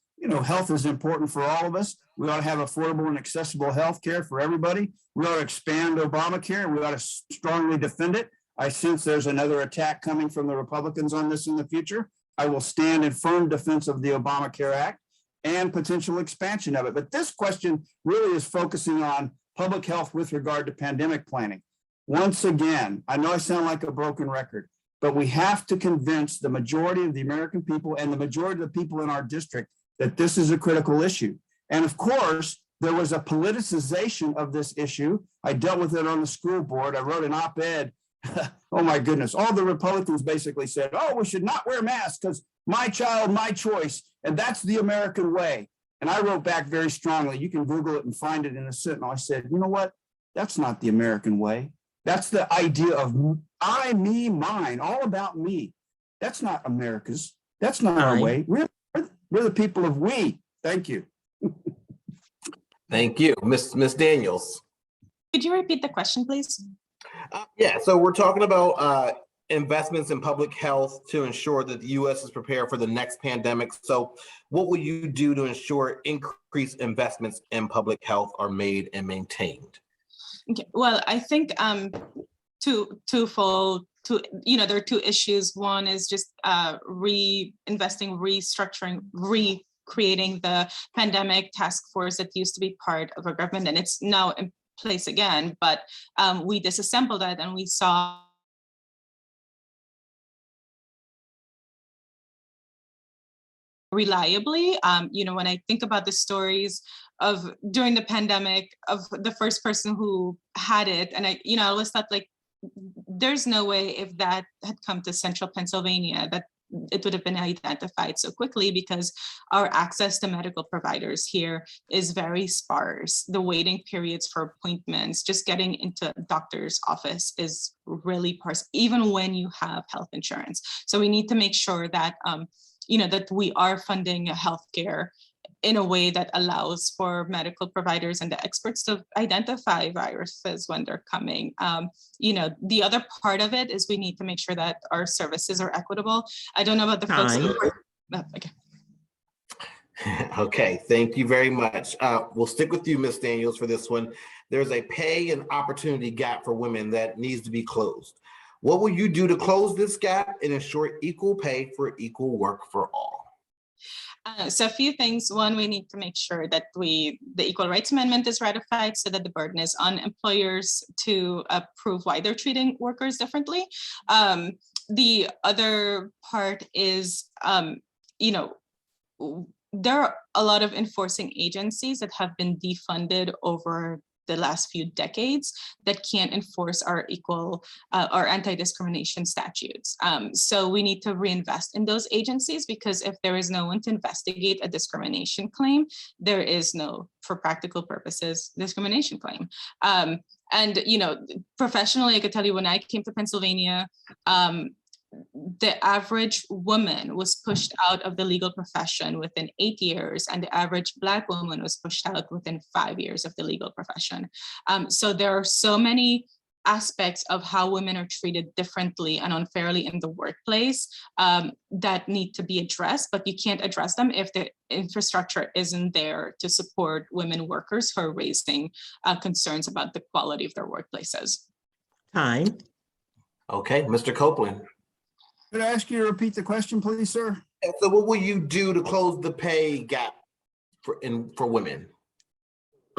health is important for all of us. We ought to have affordable and accessible health care for everybody. We ought to expand Obamacare. We ought to strongly defend it. I sense there's another attack coming from the Republicans on this in the future. I will stand in firm defense of the Obamacare Act and potential expansion of it. But this question really is focusing on public health with regard to pandemic planning. Once again, I know I sound like a broken record, but we have to convince the majority of the American people and the majority of the people in our district that this is a critical issue. And of course, there was a politicization of this issue. I dealt with it on the school board. I wrote an op-ed. Oh my goodness. All the Republicans basically said, oh, we should not wear masks because my child, my choice. And that's the American way. And I wrote back very strongly. You can Google it and find it in a Sentinel. I said, you know what? That's not the American way. That's the idea of I, me, mine, all about me. That's not America's. That's not our way. We're the people of we. Thank you. Thank you. Miss Daniels. Could you repeat the question, please? Yeah, so we're talking about investments in public health to ensure that the U.S. is prepared for the next pandemic. So what will you do to ensure increased investments in public health are made and maintained? Okay. Well, I think twofold. There are two issues. One is just reinvesting, restructuring, recreating the pandemic task force that used to be part of our government, and it's now in place again. But we disassembled that, and we saw reliably. When I think about the stories of during the pandemic of the first person who had it, and I always thought, like, there's no way if that had come to central Pennsylvania that it would have been identified so quickly, because our access to medical providers here is very sparse. The waiting periods for appointments, just getting into a doctor's office is really sparse, even when you have health insurance. So we need to make sure that that we are funding healthcare in a way that allows for medical providers and the experts to identify viruses when they're coming. The other part of it is we need to make sure that our services are equitable. I don't know about the folks. Okay. Okay, thank you very much. We'll stick with you, Ms. Daniels, for this one. There's a pay and opportunity gap for women that needs to be closed. What will you do to close this gap and ensure equal pay for equal work for all? So a few things. One, we need to make sure that the Equal Rights Amendment is ratified so that the burden is on employers to prove why they're treating workers differently. The other part is, there are a lot of enforcing agencies that have been defunded over the last few decades that can't enforce our our anti-discrimination statutes. So we need to reinvest in those agencies, because if there is no one to investigate a discrimination claim, there is no, for practical purposes, discrimination claim. And professionally, I could tell you, when I came to Pennsylvania, the average woman was pushed out of the legal profession within 8 years, and the average Black woman was pushed out within 5 years of the legal profession. So there are so many aspects of how women are treated differently and unfairly in the workplace that need to be addressed, but you can't address them if the infrastructure isn't there to support women workers who are raising concerns about the quality of their workplaces. Time. Okay, Mr. Copeland. Could I ask you to repeat the question, please, sir? So what will you do to close the pay gap for women?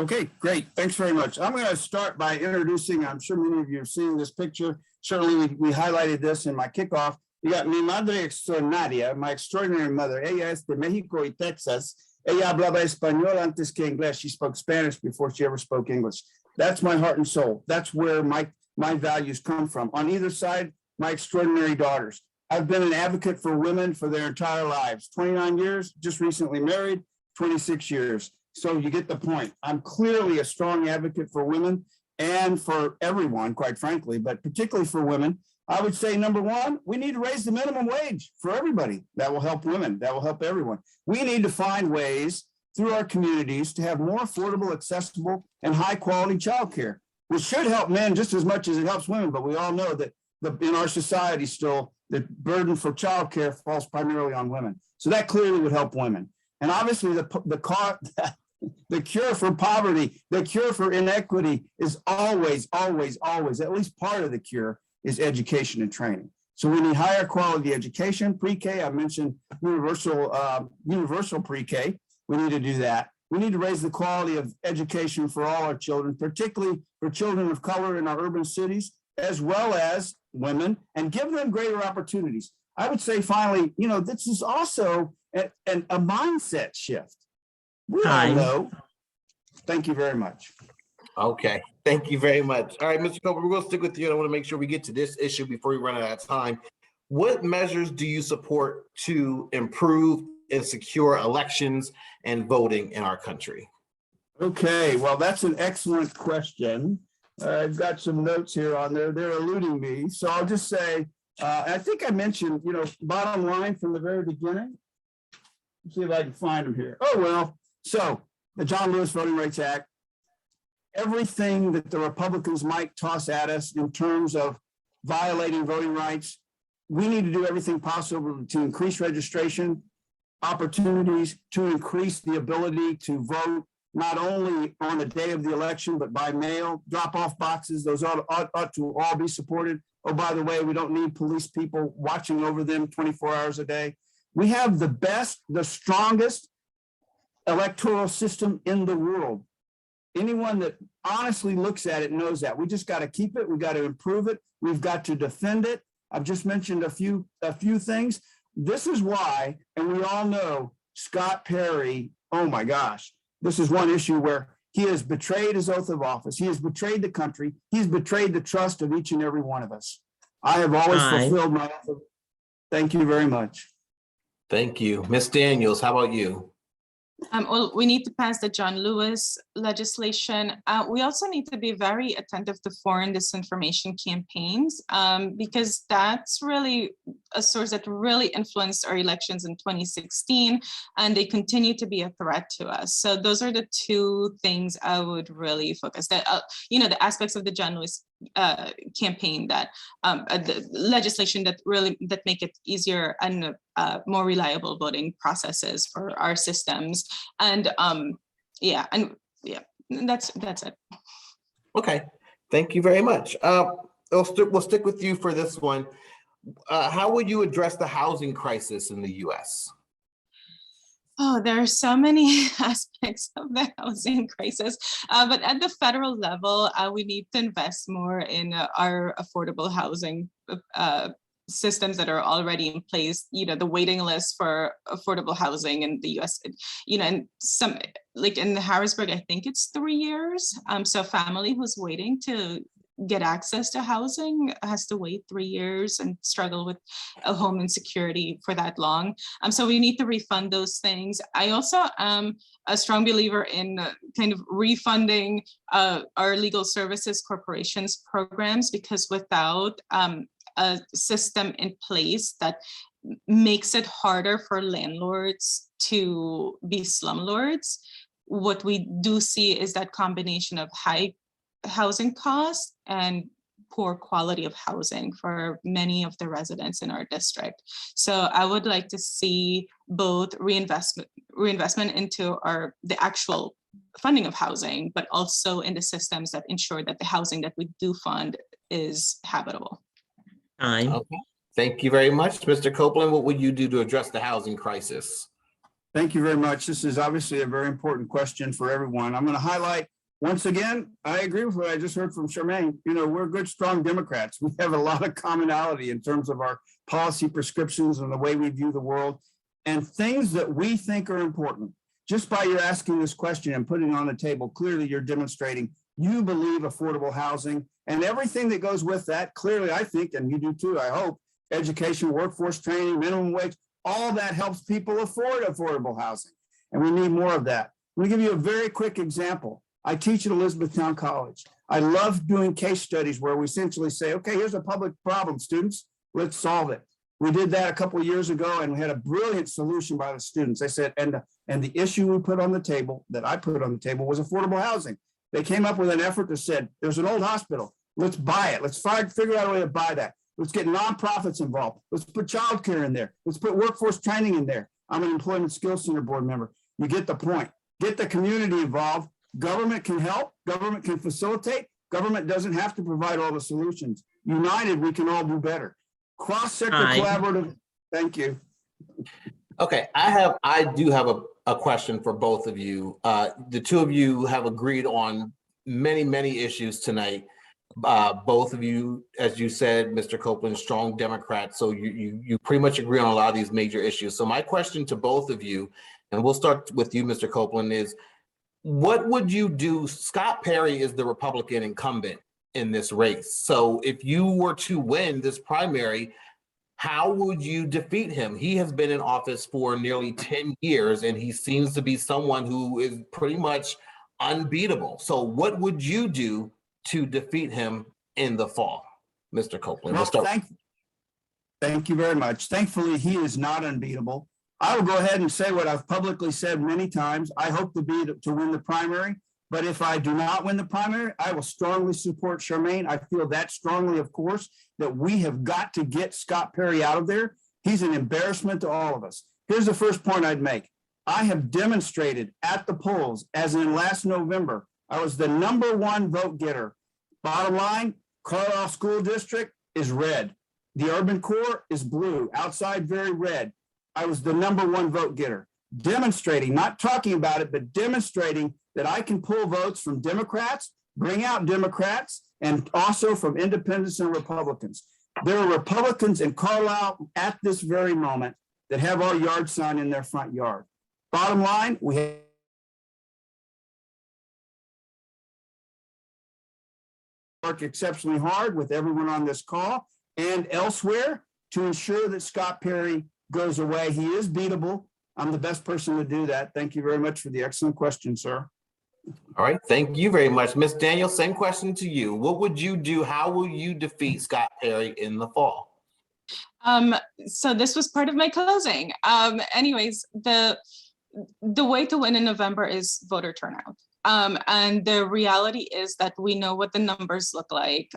Okay, great. Thanks very much. I'm going to start by introducing, I'm sure many of you have seen this picture. Certainly we highlighted this in my kickoff. You got mi madre extraordinaria, my extraordinary mother. Ella es de Mexico y Texas. Ella hablaba español antes que inglés. She spoke Spanish before she ever spoke English. That's my heart and soul. That's where my values come from. On either side, my extraordinary daughters. I've been an advocate for women for their entire lives. 29 years, just recently married, 26 years. So you get the point. I'm clearly a strong advocate for women and for everyone, quite frankly, but particularly for women. I would say, number one, we need to raise the minimum wage for everybody. That will help women. That will help everyone. We need to find ways through our communities to have more affordable, accessible, and high-quality childcare, which should help men just as much as it helps women. But we all know that in our society still, the burden for childcare falls primarily on women. So that clearly would help women. And obviously, the cure for poverty, the cure for inequity is always, always, always, at least part of the cure is education and training. So we need higher quality education, pre-K. I mentioned universal pre-K. We need to do that. We need to raise the quality of education for all our children, particularly for children of color in our urban cities, as well as women, and give them greater opportunities. I would say finally, this is also a mindset shift. We all know. Thank you very much. Okay, thank you very much. All right, Mr. Copeland, we're going to stick with you. I want to make sure we get to this issue before we run out of time. What measures do you support to improve and secure elections and voting in our country? Okay, well, that's an excellent question. I've got some notes here on there. They're eluding me. So I'll just say, I think I mentioned, bottom line from the very beginning. Let's see if I can find them here. Oh, well, so the John Lewis Voting Rights Act, everything that the Republicans might toss at us in terms of violating voting rights, we need to do everything possible to increase registration opportunities, to increase the ability to vote not only on the day of the election, but by mail, drop-off boxes. Those ought to all be supported. Oh, by the way, we don't need police people watching over them 24 hours a day. We have the best, the strongest electoral system in the world. Anyone that honestly looks at it knows that. We just got to keep it. We got to improve it. We've got to defend it. I've just mentioned a few things. This is why, and we all know Scott Perry, oh my gosh, this is one issue where he has betrayed his oath of office. He has betrayed the country. He's betrayed the trust of each and every one of us. I have always fulfilled my oath. Thank you very much. Thank you. Ms. Daniels, how about you? Well, we need to pass the John Lewis legislation. We also need to be very attentive to foreign disinformation campaigns because that's really a source that really influenced our elections in 2016, and they continue to be a threat to us. So those are the two things I would really focus. That the aspects of the John Lewis campaign, that the legislation that make it easier and more reliable voting processes for our systems, and that's it. Okay, thank you very much. We'll stick with you for this one. How would you address the housing crisis in the U.S.? Oh, there are so many aspects of the housing crisis, but at the federal level, we need to invest more in our affordable housing systems that are already in place. The waiting list for affordable housing in the U.S., and some, like in Harrisburg, I think it's 3 years. So a family who's waiting to get access to housing has to wait 3 years and struggle with a home insecurity for that long. So we need to refund those things. I also am a strong believer in kind of refunding our legal services corporations programs, because without a system in place that makes it harder for landlords to be slumlords, what we do see is that combination of high housing costs and poor quality of housing for many of the residents in our district. So I would like to see both reinvestment into the actual funding of housing, but also in the systems that ensure that the housing that we do fund is habitable. Okay. Thank you very much. Mr. Copeland, what would you do to address the housing crisis? Thank you very much. This is obviously a very important question for everyone. I'm going to highlight Once again, I agree with what I just heard from Charmaine. You know, we're good, strong Democrats. We have a lot of commonality in terms of our policy prescriptions and the way we view the world and things that we think are important. Just by your asking this question and putting it on the table, clearly you're demonstrating you believe affordable housing and everything that goes with that. Clearly, I think, and you do too, I hope, education, workforce training, minimum wage, all that helps people afford affordable housing. And we need more of that. Let me give you a very quick example. I teach at Elizabethtown College. I love doing case studies where we essentially say, okay, here's a public problem, students, let's solve it. We did that a couple of years ago and we had a brilliant solution by the students. They said, and the issue we put on the table, that I put on the table, was affordable housing. They came up with an effort that said, there's an old hospital, let's buy it. Let's figure out a way to buy that. Let's get nonprofits involved. Let's put childcare in there. Let's put workforce training in there. I'm an Employment Skills Center board member. You get the point. Get the community involved. Government can help, government can facilitate, government doesn't have to provide all the solutions. United, we can all do better. Cross-sector collaborative, thank you. Okay, I do have a question for both of you. The two of you have agreed on many issues tonight. Both of you, as you said, Mr. Copeland, strong Democrats, so you pretty much agree on a lot of these major issues. So my question to both of you, and we'll start with you, Mr. Copeland, is what would you do? Scott Perry is the Republican incumbent in this race. So if you were to win this primary, how would you defeat him? He has been in office for nearly 10 years, and he seems to be someone who is pretty much unbeatable. So what would you do to defeat him in the fall? Mr. Copeland, well, thank you very much. Thankfully, he is not unbeatable. I will go ahead and say what I've publicly said many times. I hope to win the primary, but if I do not win the primary, I will strongly support Charmaine. I feel that strongly, of course, that we have got to get Scott Perry out of there. He's an embarrassment to all of us. Here's the first point I'd make. I have demonstrated at the polls, as in last November, I was the #1 vote getter. Bottom line, Carlisle School District is red. The urban core is blue, outside very red. I was the #1 vote getter, demonstrating, not talking about it, but demonstrating that I can pull votes from Democrats, bring out Democrats, and also from independents and Republicans. There are Republicans in Carlisle at this very moment that have our yard sign in their front yard. Bottom line, we work exceptionally hard with everyone on this call and elsewhere to ensure that Scott Perry goes away. He is beatable. I'm the best person to do that. Thank you very much for the excellent question, sir. All right, thank you very much. Ms. Daniel, same question to you. What would you do? How will you defeat Scott Perry in the fall? So this was part of my closing. Anyways, the way to win in November is voter turnout. And the reality is that we know what the numbers look like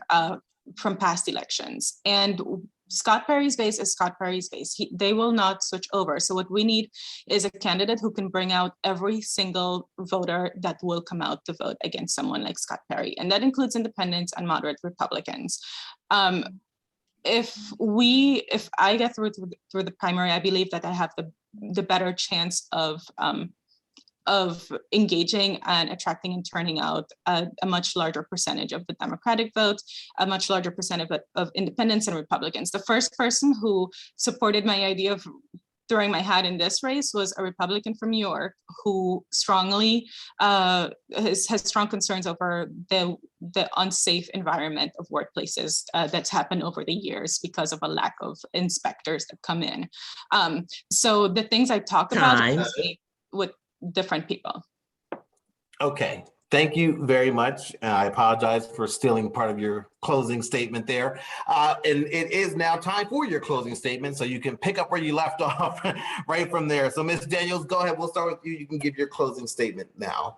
from past elections. And Scott Perry's base is Scott Perry's base. They will not switch over. So what we need is a candidate who can bring out every single voter that will come out to vote against someone like Scott Perry. And that includes independents and moderate Republicans. If I get through the primary, I believe that I have the better chance of engaging and attracting and turning out a much larger percentage of the Democratic vote, a much larger percentage of independents and Republicans. The first person who supported my idea of throwing my hat in this race was a Republican from New York who strongly has strong concerns over the unsafe environment of workplaces that's happened over the years because of a lack of inspectors that come in. So the things I talk about with different people. Okay, thank you very much. I apologize for stealing part of your closing statement there. And it is now time for your closing statement, so you can pick up where you left off right from there. So Ms. Daniels, go ahead. We'll start with you. You can give your closing statement now.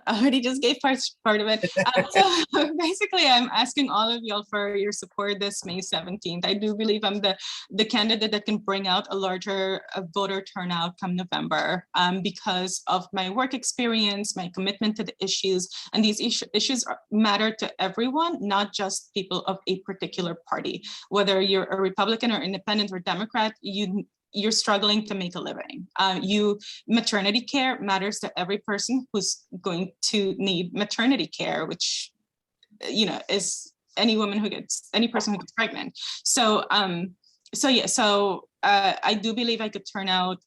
I already just gave part of it. So basically, I'm asking all of y'all for your support this May 17th. I do believe I'm the candidate that can bring out a larger voter turnout come November because of my work experience, my commitment to the issues, and these issues matter to everyone, not just people of a particular party. Whether you're a Republican or independent or Democrat, you're struggling to make a living. Maternity care matters to every person who's going to need maternity care, which, is any person who gets pregnant. So I do believe I could turn out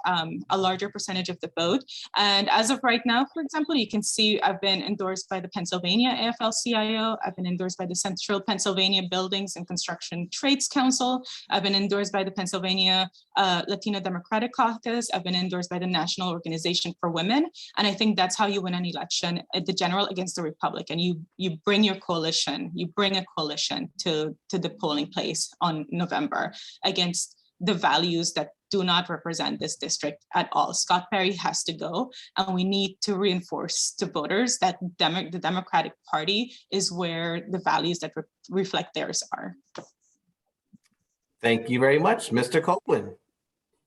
a larger percentage of the vote. And as of right now, for example, you can see I've been endorsed by the Pennsylvania AFL-CIO. I've been endorsed by the Central Pennsylvania Buildings and Construction Trades Council. I've been endorsed by the Pennsylvania Latino Democratic Caucus. I've been endorsed by the National Organization for Women. And I think that's how you win an election at the general against the Republican. You bring your coalition, you bring a coalition to the polling place on November against the values that do not represent this district at all. Scott Perry has to go, and we need to reinforce to voters that the Democratic Party is where the values that reflect theirs are. Thank you very much, Mr. Copeland.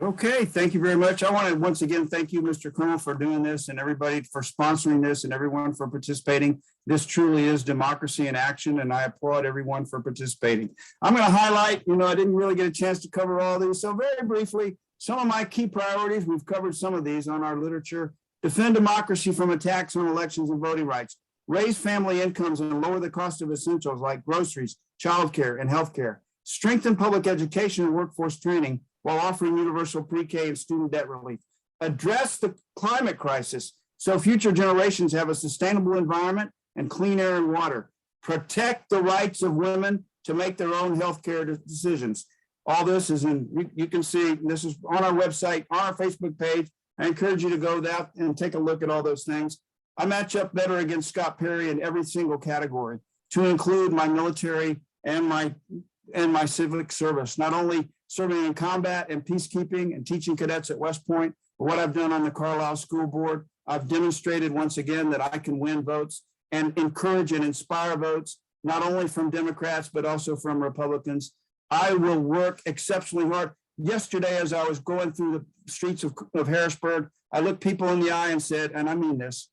Okay, thank you very much. I want to once again thank you, Mr. Como, for doing this, and everybody for sponsoring this, and everyone for participating. This truly is democracy in action, and I applaud everyone for participating. I'm going to highlight, I didn't really get a chance to cover all these, so very briefly, some of my key priorities. We've covered some of these on our literature. Defend democracy from attacks on elections and voting rights. Raise family incomes and lower the cost of essentials like groceries, childcare, and healthcare. Strengthen public education and workforce training while offering universal pre-K and student debt relief. Address the climate crisis so future generations have a sustainable environment and clean air and water. Protect the rights of women to make their own healthcare decisions. All this is you can see, this is on our website, on our Facebook page. I encourage you to go there and take a look at all those things. I match up better against Scott Perry in every single category, to include my military and my civic service, not only serving in combat and peacekeeping and teaching cadets at West Point, but what I've done on the Carlisle School Board. I've demonstrated once again that I can win votes and encourage and inspire votes, not only from Democrats, but also from Republicans. I will work exceptionally hard. Yesterday, as I was going through the streets of Harrisburg, I looked people in the eye and said, and I mean this,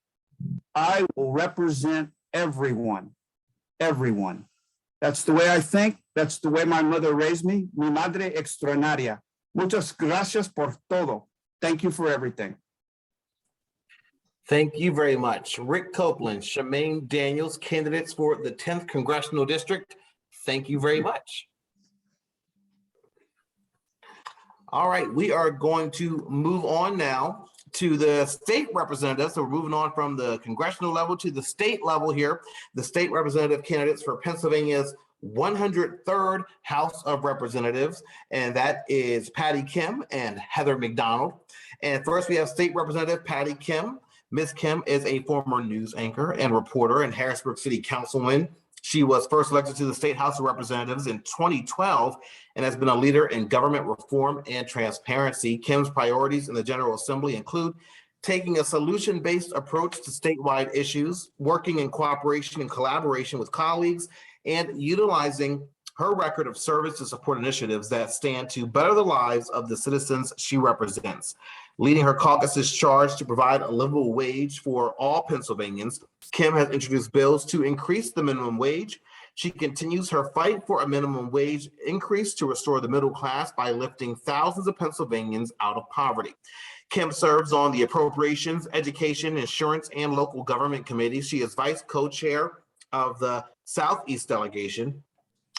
I will represent everyone, everyone. That's the way I think. That's the way my mother raised me. Mi madre extraordinaria. Muchas gracias por todo. Thank you for everything. Thank you very much. Rick Copeland, Shemaine Daniels, candidates for the 10th Congressional District. Thank you very much. All right, we are going to move on now to the state representatives. So we're moving on from the congressional level to the state level here. The state representative candidates for Pennsylvania's 103rd House of Representatives, and that is Patty Kim and Heather McDonald. And first we have State Representative Patty Kim. Ms. Kim is a former news anchor and reporter and Harrisburg City Councilman. She was first elected to the State House of Representatives in 2012 and has been a leader in government reform and transparency. Kim's priorities in the General Assembly include taking a solution-based approach to statewide issues, working in cooperation and collaboration with colleagues, and utilizing her record of service to support initiatives that stand to better the lives of the citizens she represents. Leading her caucus's charge to provide a livable wage for all Pennsylvanians, Kim has introduced bills to increase the minimum wage. She continues her fight for a minimum wage increase to restore the middle class by lifting thousands of Pennsylvanians out of poverty. Kim serves on the Appropriations, Education, Insurance, and Local Government Committees. She is vice co-chair of the Southeast Delegation.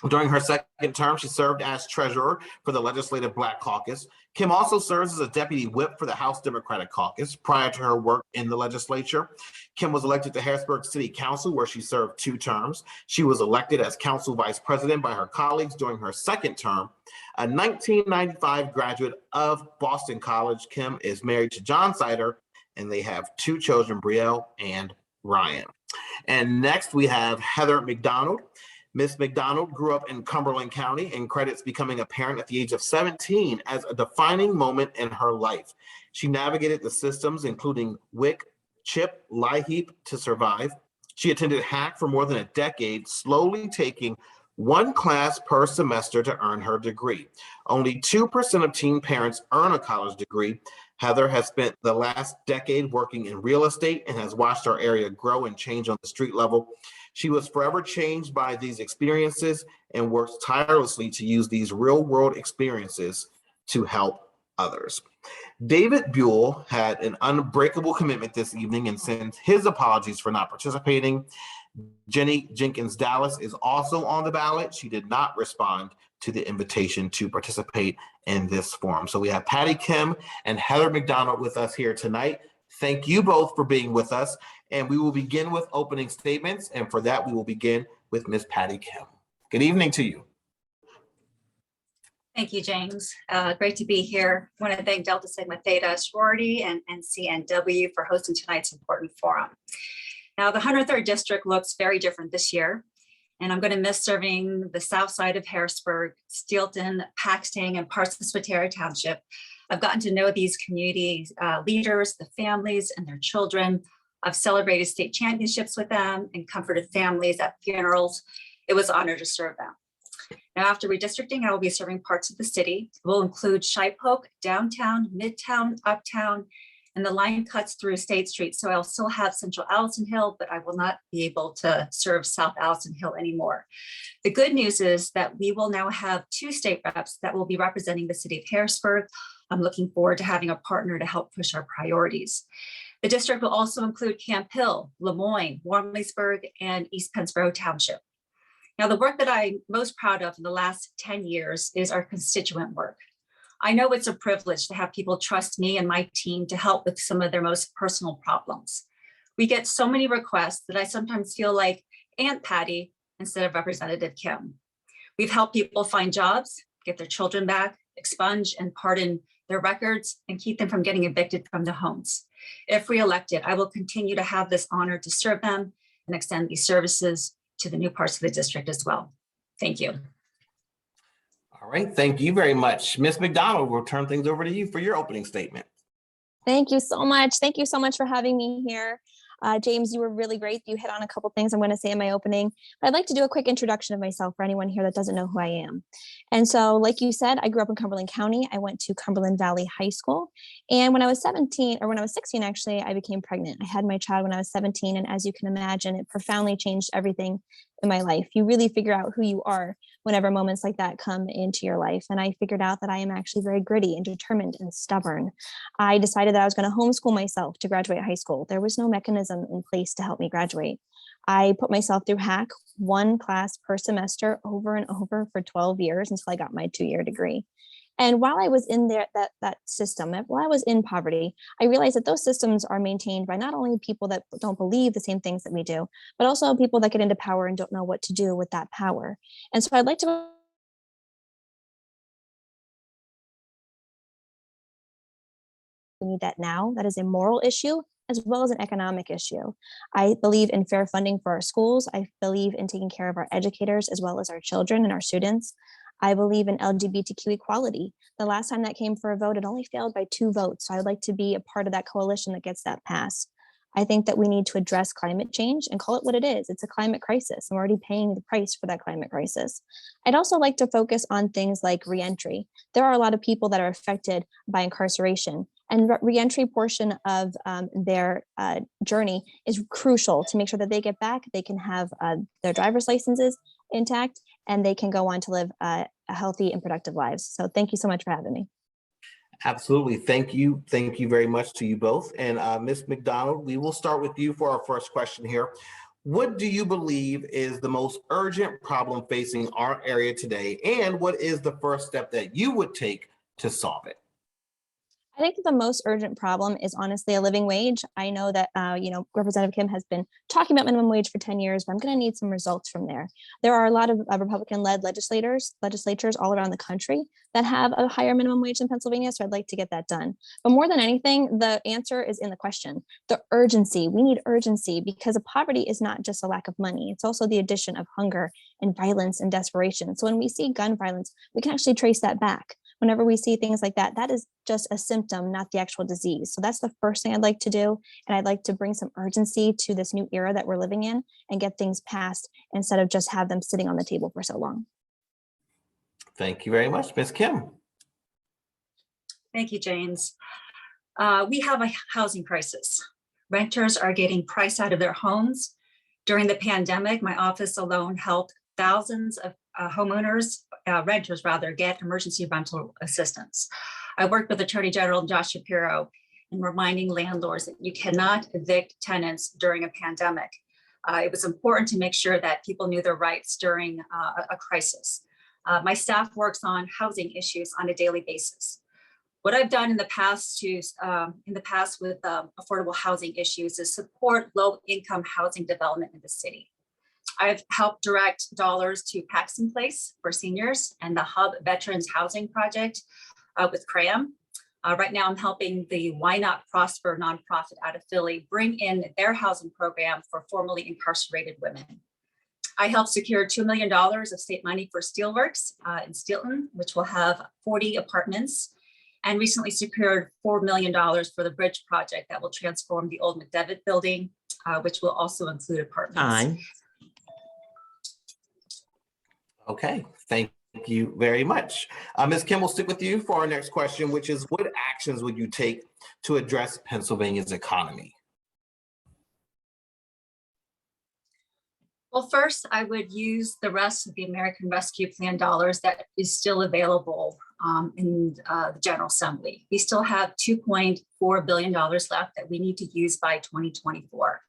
During her second term, she served as treasurer for the Legislative Black Caucus. Kim also serves as a deputy whip for the House Democratic Caucus prior to her work in the legislature. Kim was elected to Harrisburg City Council, where she served 2 terms. She was elected as council vice president by her colleagues during her second term. A 1995 graduate of Boston College, Kim is married to John Sider, and they have 2 children, Brielle and Ryan. And next we have Heather McDonald. Ms. McDonald grew up in Cumberland County and credits becoming a parent at the age of 17 as a defining moment in her life. She navigated the systems, including WIC, CHIP, LIHEAP to survive. She attended HAC for more than a decade, slowly taking 1 class per semester to earn her degree. Only 2% of teen parents earn a college degree. Heather has spent the last decade working in real estate and has watched our area grow and change on the street level. She was forever changed by these experiences and works tirelessly to use these real-world experiences to help others. David Buell had an unbreakable commitment this evening and sends his apologies for not participating. Jenny Jenkins Dallas is also on the ballot. She did not respond to the invitation to participate in this forum. So we have Patty Kim and Heather McDonald with us here tonight. Thank you both for being with us. And we will begin with opening statements. And for that, we will begin with Ms. Patty Kim. Good evening to you. Thank you, James. Great to be here. I want to thank Delta Sigma Theta sorority and NCNW for hosting tonight's important forum. Now, the 103rd District looks very different this year, and I'm going to miss serving the south side of Harrisburg, Steelton, Paxton, and parts of Spatara Township. I've gotten to know these community leaders, the families, and their children. I've celebrated state championships with them and comforted families at funerals. It was an honor to serve them. Now, after redistricting, I will be serving parts of the city. It will include Shipoke, downtown, midtown, uptown, and the line cuts through State Street. So I'll still have Central Allison Hill, but I will not be able to serve South Allison Hill anymore. The good news is that we will now have 2 state reps that will be representing the city of Harrisburg. I'm looking forward to having a partner to help push our priorities. The district will also include Camp Hill, Lemoyne, Warmleysburg, and East Pennsboro Township. Now, the work that I'm most proud of in the last 10 years is our constituent work. I know it's a privilege to have people trust me and my team to help with some of their most personal problems. We get so many requests that I sometimes feel like Aunt Patty instead of Representative Kim. We've helped people find jobs, get their children back, expunge and pardon their records, and keep them from getting evicted from their homes. If reelected, I will continue to have this honor to serve them and extend these services to the new parts of the district as well. Thank you. All right, thank you very much. Ms. McDonald, we'll turn things over to you for your opening statement. Thank you so much. Thank you so much for having me here. James, you were really great. You hit on a couple things I'm going to say in my opening, but I'd like to do a quick introduction of myself for anyone here that doesn't know who I am. And so, like you said, I grew up in Cumberland County. I went to Cumberland Valley High School. And when I was 16, actually, I became pregnant. I had my child when I was 17. And as you can imagine, it profoundly changed everything in my life. You really figure out who you are whenever moments like that come into your life. And I figured out that I am actually very gritty and determined and stubborn. I decided that I was going to homeschool myself to graduate high school. There was no mechanism in place to help me graduate. I put myself through HACC, 1 class per semester over and over for 12 years until I got my 2-year degree. And while I was in there, that system, while I was in poverty, I realized that those systems are maintained by not only people that don't believe the same things that we do, but also people that get into power and don't know what to do with that power. And so I'd like to we need that now. That is a moral issue as well as an economic issue. I believe in fair funding for our schools. I believe in taking care of our educators as well as our children and our students. I believe in LGBTQ equality. The last time that came for a vote, it only failed by 2 votes. So I'd like to be a part of that coalition that gets that passed. I think that we need to address climate change and call it what it is. It's a climate crisis. I'm already paying the price for that climate crisis. I'd also like to focus on things like reentry. There are a lot of people that are affected by incarceration, and reentry portion of their journey is crucial to make sure that they get back, they can have their driver's licenses intact, and they can go on to live a healthy and productive lives. So thank you so much for having me. Absolutely. Thank you. Thank you very much to you both. And Ms. McDonald, we will start with you for our first question here. What do you believe is the most urgent problem facing our area today? And what is the first step that you would take to solve it? I think that the most urgent problem is honestly a living wage. I know that, Representative Kim has been talking about minimum wage for 10 years, but I'm going to need some results from there. There are a lot of Republican-led legislatures all around the country that have a higher minimum wage in Pennsylvania, so I'd like to get that done. But more than anything, the answer is in the question. The urgency. We need urgency because poverty is not just a lack of money. It's also the addition of hunger and violence and desperation. So when we see gun violence, we can actually trace that back. Whenever we see things like that, that is just a symptom, not the actual disease. So that's the first thing I'd like to do. And I'd like to bring some urgency to this new era that we're living in and get things passed instead of just have them sitting on the table for so long. Thank you very much. Ms. Kim. Thank you, James. We have a housing crisis. Renters are getting priced out of their homes. During the pandemic, my office alone helped thousands of renters get emergency rental assistance. I worked with Attorney General Josh Shapiro in reminding landlords that you cannot evict tenants during a pandemic. It was important to make sure that people knew their rights during a crisis. My staff works on housing issues on a daily basis. What I've done in the past with affordable housing issues is support low-income housing development in the city. I've helped direct dollars to Paxton Place for seniors and the Hub Veterans Housing Project with CRAM. Right now, I'm helping the Why Not Prosper nonprofit out of Philly bring in their housing program for formerly incarcerated women. I helped secure $2 million of state money for Steelworks in Steelton, which will have 40 apartments, and recently secured $4 million for the bridge project that will transform the old McDevitt building, which will also include apartments. Time. Okay, thank you very much. Ms. Kim, we'll stick with you for our next question, which is what actions would you take to address Pennsylvania's economy? Well, first, I would use the rest of the American Rescue Plan dollars that is still available in the General Assembly. We still have $2.4 billion left that we need to use by 2024.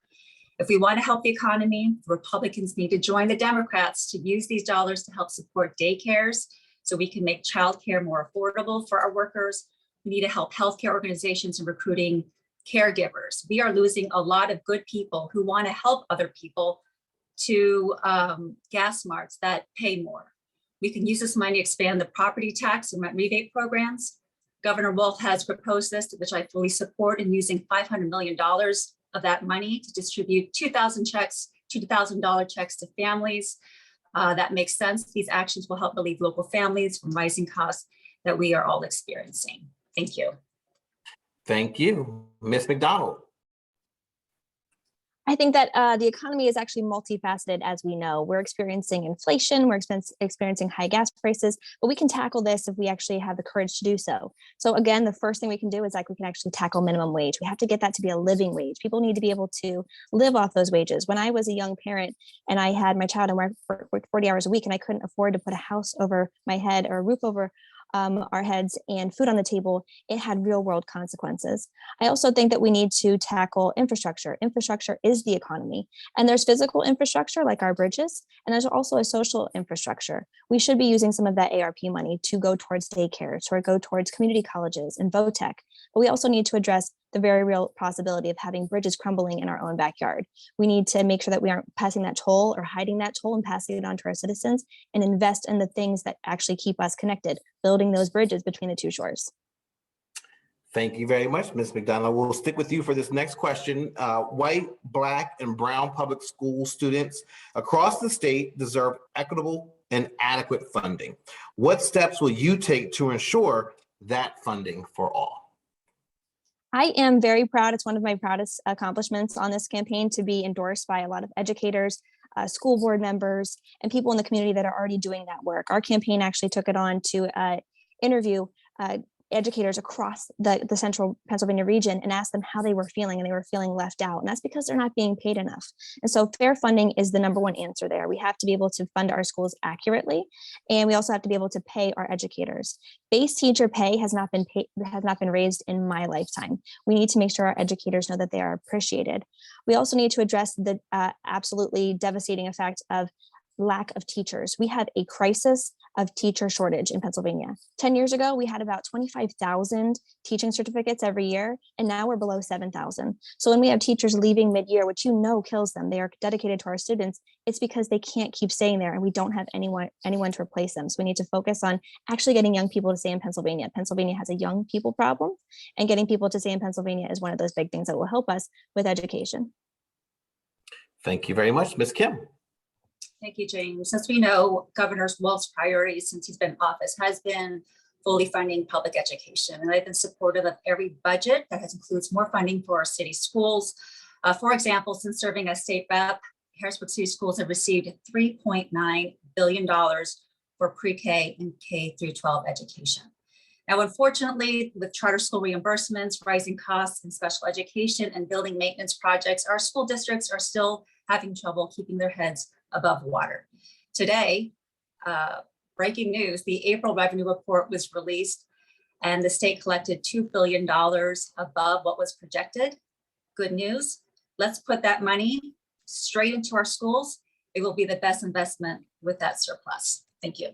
If we want to help the economy, Republicans need to join the Democrats to use these dollars to help support daycares so we can make childcare more affordable for our workers. We need to help healthcare organizations in recruiting caregivers. We are losing a lot of good people who want to help other people to gas marts that pay more. We can use this money to expand the property tax and rent rebate programs. Governor Wolf has proposed this, which I fully support, in using $500 million of that money to distribute $2,000 checks to families. That makes sense. These actions will help relieve local families from rising costs that we are all experiencing. Thank you. Thank you. Ms. McDonald. I think that the economy is actually multifaceted, as we know. We're experiencing inflation, we're experiencing high gas prices, but we can tackle this if we actually have the courage to do so. So again, the first thing we can do is we can actually tackle minimum wage. We have to get that to be a living wage. People need to be able to live off those wages. When I was a young parent and I had my child and worked 40 hours a week and I couldn't afford to put a house over my head or a roof over our heads and food on the table, it had real world consequences. I also think that we need to tackle infrastructure. Infrastructure is the economy. And there's physical infrastructure like our bridges, and there's also a social infrastructure. We should be using some of that ARP money to go towards daycare, to go towards community colleges and VOTEC. But we also need to address the very real possibility of having bridges crumbling in our own backyard. We need to make sure that we aren't passing that toll or hiding that toll and passing it on to our citizens, and invest in the things that actually keep us connected, building those bridges between the two shores. Thank you very much, Ms. McDonald. We'll stick with you for this next question. White, Black, and brown public school students across the state deserve equitable and adequate funding. What steps will you take to ensure that funding for all? I am very proud. It's one of my proudest accomplishments on this campaign to be endorsed by a lot of educators, school board members, and people in the community that are already doing that work. Our campaign actually took it on to interview educators across the central Pennsylvania region and asked them how they were feeling, and they were feeling left out. And that's because they're not being paid enough. And so fair funding is the number one answer there. We have to be able to fund our schools accurately, and we also have to be able to pay our educators. Base teacher pay has not been raised in my lifetime. We need to make sure our educators know that they are appreciated. We also need to address the absolutely devastating effect of lack of teachers. We have a crisis of teacher shortage in Pennsylvania. 10 years ago, we had about 25,000 teaching certificates every year, and now we're below 7,000. So when we have teachers leaving mid-year, which kills them, they are dedicated to our students, it's because they can't keep staying there and we don't have anyone to replace them. So we need to focus on actually getting young people to stay in Pennsylvania. Pennsylvania has a young people problem, and getting people to stay in Pennsylvania is one of those big things that will help us with education. Thank you very much, Ms. Kim. Thank you, James. As we know, Governor Wolf's priority since he's been in office has been fully funding public education. And I've been supportive of every budget that includes more funding for our city schools. For example, since serving as state rep, Harrisburg City Schools have received $3.9 billion for pre-K and K through 12 education. Now, unfortunately, with charter school reimbursements, rising costs in special education and building maintenance projects, our school districts are still having trouble keeping their heads above water. Today, breaking news, the April revenue report was released. and the state collected $2 billion above what was projected. Good news. Let's put that money straight into our schools. It will be the best investment with that surplus. Thank you.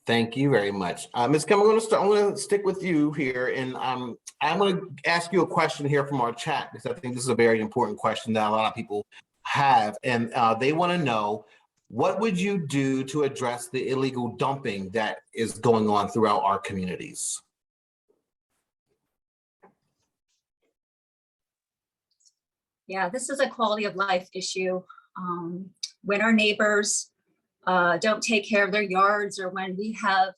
Thank you very much. Ms. Kim, I'm going to stick with you here, and I'm going to ask you a question here from our chat, because I think this is a very important question that a lot of people have, and they want to know, what would you do to address the illegal dumping that is going on throughout our communities? Yeah, this is a quality of life issue. When our neighbors don't take care of their yards, or when we have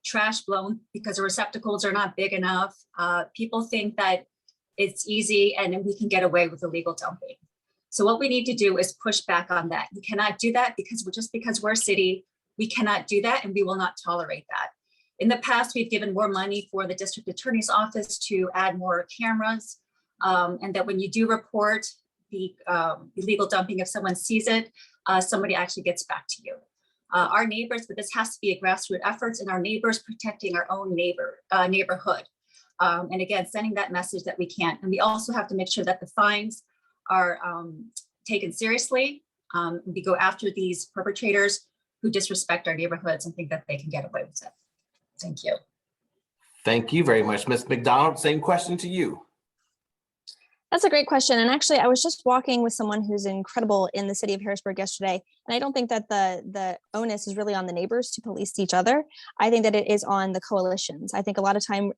trash blown because the receptacles are not big enough, people think that it's easy and we can get away with illegal dumping. So what we need to do is push back on that. We cannot do that because we're a city, we cannot do that, and we will not tolerate that. In the past, we've given more money for the district attorney's office to add more cameras, and that when you do report the illegal dumping, if someone sees it, somebody actually gets back to you. Our neighbors, but this has to be a grassroots effort, and our neighbors protecting our own neighborhood. And again, sending that message that we can't. And we also have to make sure that the fines are taken seriously. We go after these perpetrators who disrespect our neighborhoods and think that they can get away with it. Thank you. Thank you very much. Ms. McDonald, same question to you. That's a great question. And actually, I was just walking with someone who's incredible in the city of Harrisburg yesterday. And I don't think that the onus is really on the neighbors to police each other. I think that it is on the coalitions. I think a lot of time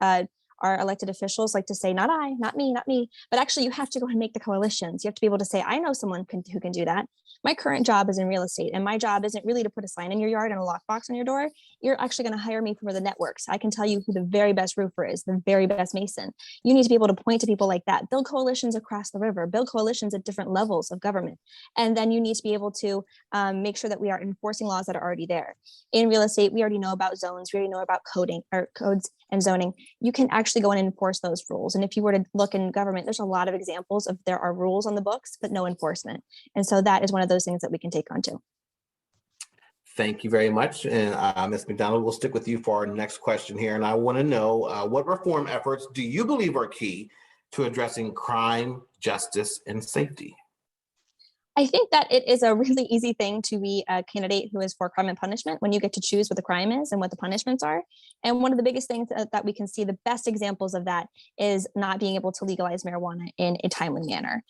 our elected officials like to say, not I, not me, not me. But actually, you have to go and make the coalitions. You have to be able to say, I know someone who can do that. My current job is in real estate, and my job isn't really to put a sign in your yard and a lockbox on your door. You're actually going to hire me for the networks. I can tell you who the very best roofer is, the very best mason. You need to be able to point to people like that, build coalitions across the river, build coalitions at different levels of government. And then you need to be able to make sure that we are enforcing laws that are already there. In real estate, we already know about zones, we already know about codes and zoning. You can actually go in and enforce those rules. And if you were to look in government, there's a lot of examples of there are rules on the books, but no enforcement. And so that is one of those things that we can take on too. Thank you very much. And Ms. McDonald, we'll stick with you for our next question here. And I want to know, what reform efforts do you believe are key to addressing crime, justice, and safety? I think that it is a really easy thing to be a candidate who is for crime and punishment when you get to choose what the crime is and what the punishments are. And one of the biggest things that we can see, the best examples of that, is not being able to legalize marijuana in a timely manner.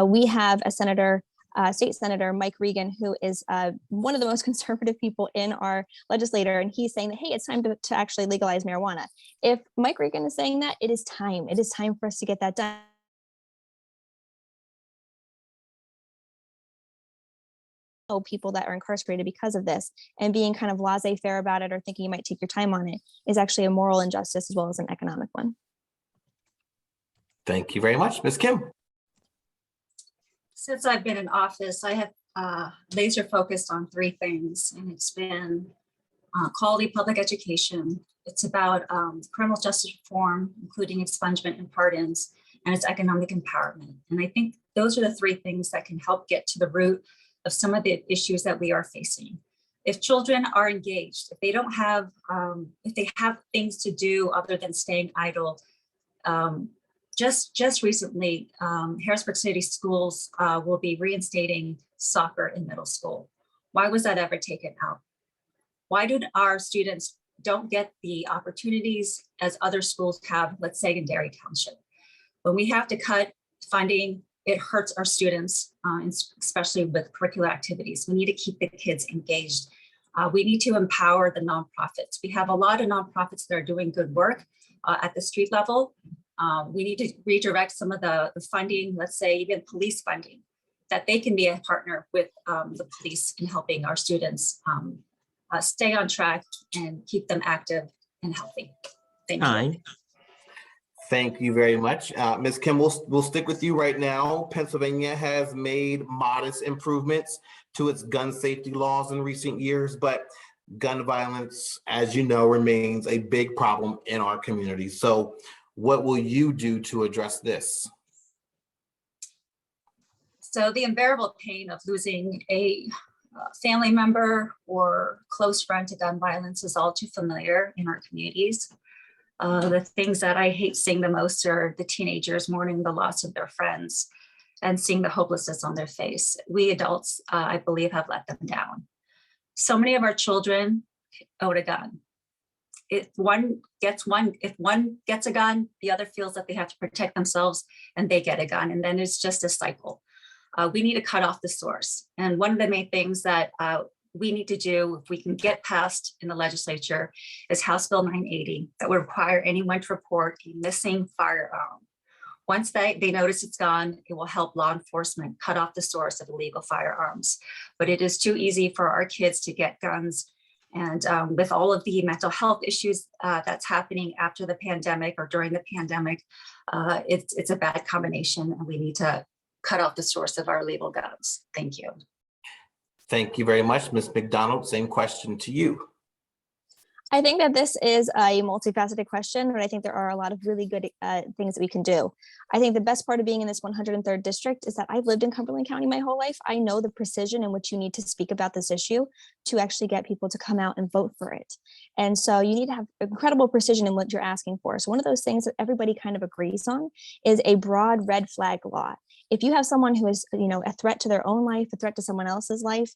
We have a state senator, Mike Regan, who is one of the most conservative people in our legislature, and he's saying that, hey, it's time to actually legalize marijuana. If Mike Regan is saying that, it is time. It is time for us to get that done. People that are incarcerated because of this, and being kind of laissez-faire about it or thinking you might take your time on it is actually a moral injustice as well as an economic one. Thank you very much. Ms. Kim. Since I've been in office, I have laser focused on three things, and it's been quality public education. It's about criminal justice reform, including expungement and pardons, and it's economic empowerment. And I think those are the three things that can help get to the root of some of the issues that we are facing. If children are engaged, if they don't have, if they have things to do other than staying idle, just recently, Harrisburg City Schools will be reinstating soccer in middle school. Why was that ever taken out? Why do our students don't get the opportunities as other schools have, let's say in Derry Township? When we have to cut funding, it hurts our students, especially with curricular activities. We need to keep the kids engaged. We need to empower the nonprofits. We have a lot of nonprofits that are doing good work at the street level. We need to redirect some of the funding, let's say even police funding, that they can be a partner with the police in helping our students stay on track and keep them active and healthy. Thank you. Thank you very much. Ms. Kim, we'll stick with you right now. Pennsylvania has made modest improvements to its gun safety laws in recent years, but gun violence, as you know, remains a big problem in our community. So what will you do to address this? So the unbearable pain of losing a family member or close friend to gun violence is all too familiar in our communities. The things that I hate seeing the most are the teenagers mourning the loss of their friends and seeing the hopelessness on their face. We adults, I believe, have let them down. So many of our children own a gun. If one gets a gun, the other feels that they have to protect themselves and they get a gun. And then it's just a cycle. We need to cut off the source. And one of the main things that we need to do, if we can get passed in the legislature, is House Bill 980 that would require anyone to report a missing firearm. Once they notice it's gone, it will help law enforcement cut off the source of illegal firearms. But it is too easy for our kids to get guns. And with all of the mental health issues that's happening after the pandemic or during the pandemic, it's a bad combination, and we need to cut off the source of our illegal guns. Thank you. Thank you very much, Ms. McDonald. Same question to you. I think that this is a multifaceted question, but I think there are a lot of really good things that we can do. I think the best part of being in this 103rd district is that I've lived in Cumberland County my whole life. I know the precision in which you need to speak about this issue to actually get people to come out and vote for it. And so you need to have incredible precision in what you're asking for. So one of those things that everybody kind of agrees on is a broad red flag law. If you have someone who is, a threat to their own life, a threat to someone else's life,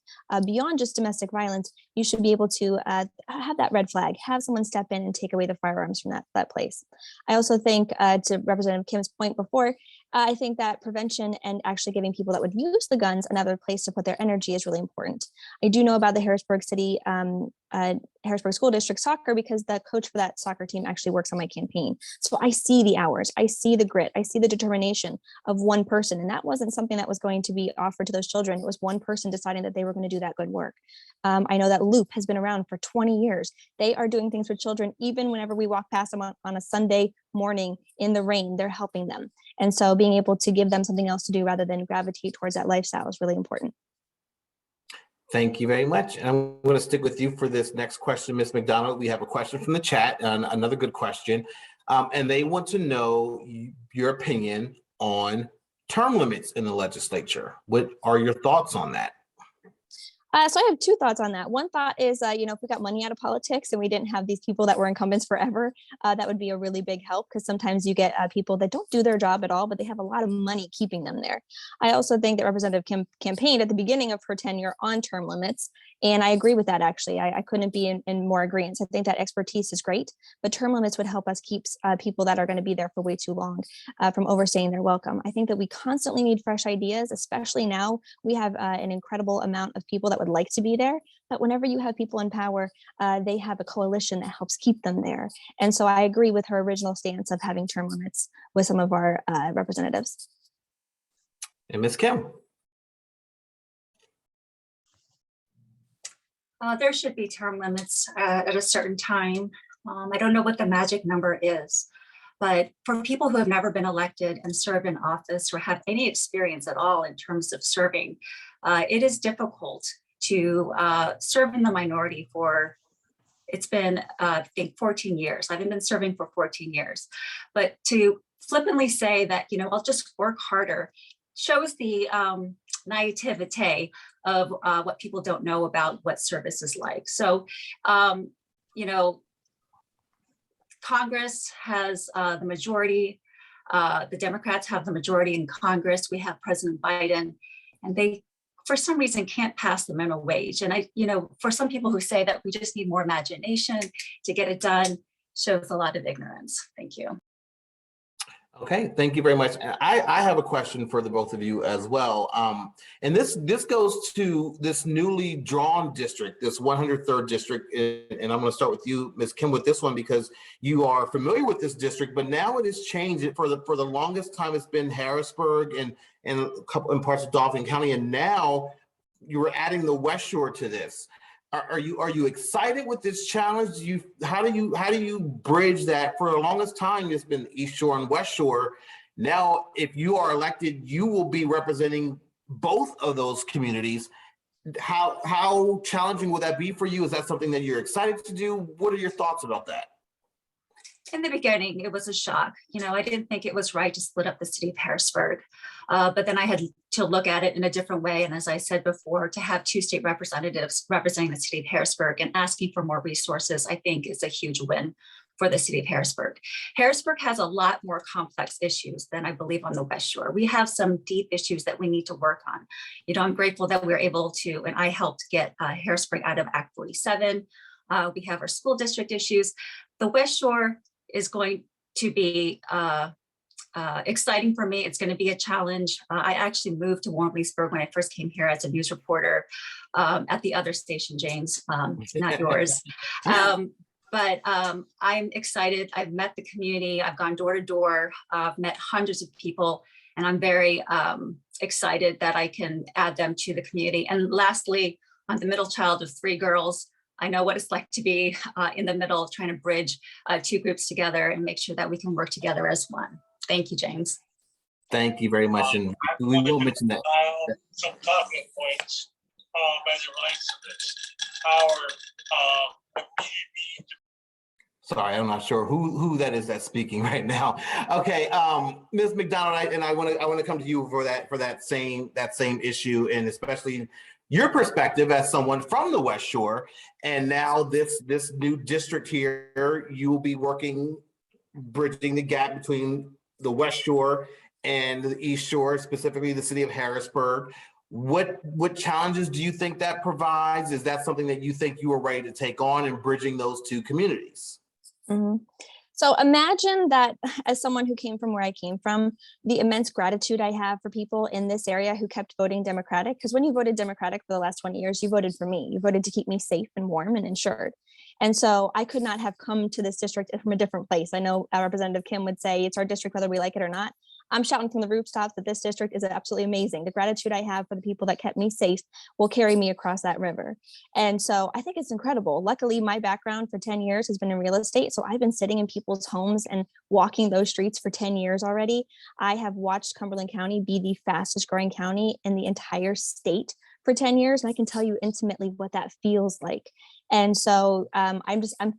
beyond just domestic violence, you should be able to have that red flag, have someone step in and take away the firearms from that place. I also think, to Representative Kim's point before, I think that prevention and actually giving people that would use the guns another place to put their energy is really important. I do know about the Harrisburg School District soccer because the coach for that soccer team actually works on my campaign. So I see the hours, I see the grit, I see the determination of one person. And that wasn't something that was going to be offered to those children. It was one person deciding that they were going to do that good work. I know that Loop has been around for 20 years. They are doing things for children. Even whenever we walk past them on a Sunday morning in the rain, they're helping them. And so being able to give them something else to do rather than gravitate towards that lifestyle is really important. Thank you very much. And I'm going to stick with you for this next question, Ms. McDonald. We have a question from the chat, and another good question. And they want to know your opinion on term limits in the legislature. What are your thoughts on that? So I have two thoughts on that. One thought is, if we got money out of politics and we didn't have these people that were incumbents forever, that would be a really big help, because sometimes you get people that don't do their job at all, but they have a lot of money keeping them there. I also think that Representative Kim campaigned at the beginning of her tenure on term limits, and I agree with that, actually. I couldn't be in more agreement. I think that expertise is great, but term limits would help us keep people that are going to be there for way too long from overstaying their welcome. I think that we constantly need fresh ideas, especially now. We have an incredible amount of people that would like to be there, but whenever you have people in power, they have a coalition that helps keep them there. And so I agree with her original stance of having term limits with some of our representatives. And Ms. Kim. There should be term limits at a certain time. I don't know what the magic number is, but for people who have never been elected and served in office or have any experience at all in terms of serving, it is difficult to serve in the minority for, it's been, I think, 14 years. I haven't been serving for 14 years. But to flippantly say that, I'll just work harder shows the naivete of what people don't know about what service is like. So, Congress has the majority, the Democrats have the majority in Congress. We have President Biden, and they, for some reason, can't pass the minimum wage. And for some people who say that we just need more imagination to get it done, shows a lot of ignorance. Thank you. Okay, thank you very much. I have a question for the both of you as well. And this goes to this newly drawn district, this 103rd district. And I'm going to start with you, Ms. Kim, with this one, because you are familiar with this district, but now it has changed. For the longest time, it's been Harrisburg and a couple in parts of Dauphin County, and now you are adding the West Shore to this. Are you excited with this challenge? How do you bridge that? For the longest time, it's been East Shore and West Shore. Now, if you are elected, you will be representing both of those communities. How challenging will that be for you? Is that something that you're excited to do? What are your thoughts about that? in the beginning, it was a shock. You know, I didn't think it was right to split up the city of Harrisburg. But then I had to look at it in a different way. And as I said before, to have 2 state representatives representing the city of Harrisburg and asking for more resources, I think is a huge win for the city of Harrisburg. Harrisburg has a lot more complex issues than I believe on the West Shore. We have some deep issues that we need to work on. You know, I'm grateful that we're able to, and I helped get Harrisburg out of Act 47. We have our school district issues. The West Shore is going to be exciting for me. It's going to be a challenge. I actually moved to Warren Leesburg when I first came here as a news reporter at the other station, James, not yours. But I'm excited. I've met the community. I've gone door to door. I've met hundreds of people, and I'm very excited that I can add them to the community. And lastly, I'm the middle child of 3 girls. I know what it's like to be in the middle, trying to bridge 2 groups together and make sure that we can work together as one. Thank you, James. Thank you very much. And we will mention that. Some talking points as it relates to this. Our Sorry, I'm not sure who that is that's speaking right now. Okay, Ms. McDonald, I want to come to you for that same issue, and especially your perspective as someone from the West Shore, and now this new district here, you will be bridging the gap between the West Shore and the East Shore, specifically the city of Harrisburg. What challenges do you think that provides? Is that something that you think you are ready to take on in bridging those 2 communities? Mm-hmm. So imagine that as someone who came from where I came from, the immense gratitude I have for people in this area who kept voting Democratic, because when you voted Democratic for the last 20 years, you voted for me. You voted to keep me safe and warm and insured. And so I could not have come to this district from a different place. I know Representative Kim would say it's our district, whether we like it or not. I'm shouting from the rooftops that this district is absolutely amazing. The gratitude I have for the people that kept me safe will carry me across that river. And so I think it's incredible. Luckily, my background for 10 years has been in real estate. So I've been sitting in people's homes and walking those streets for 10 years already. I have watched Cumberland County be the fastest growing county in the entire state for 10 years. And I can tell you intimately what that feels like. And so I'm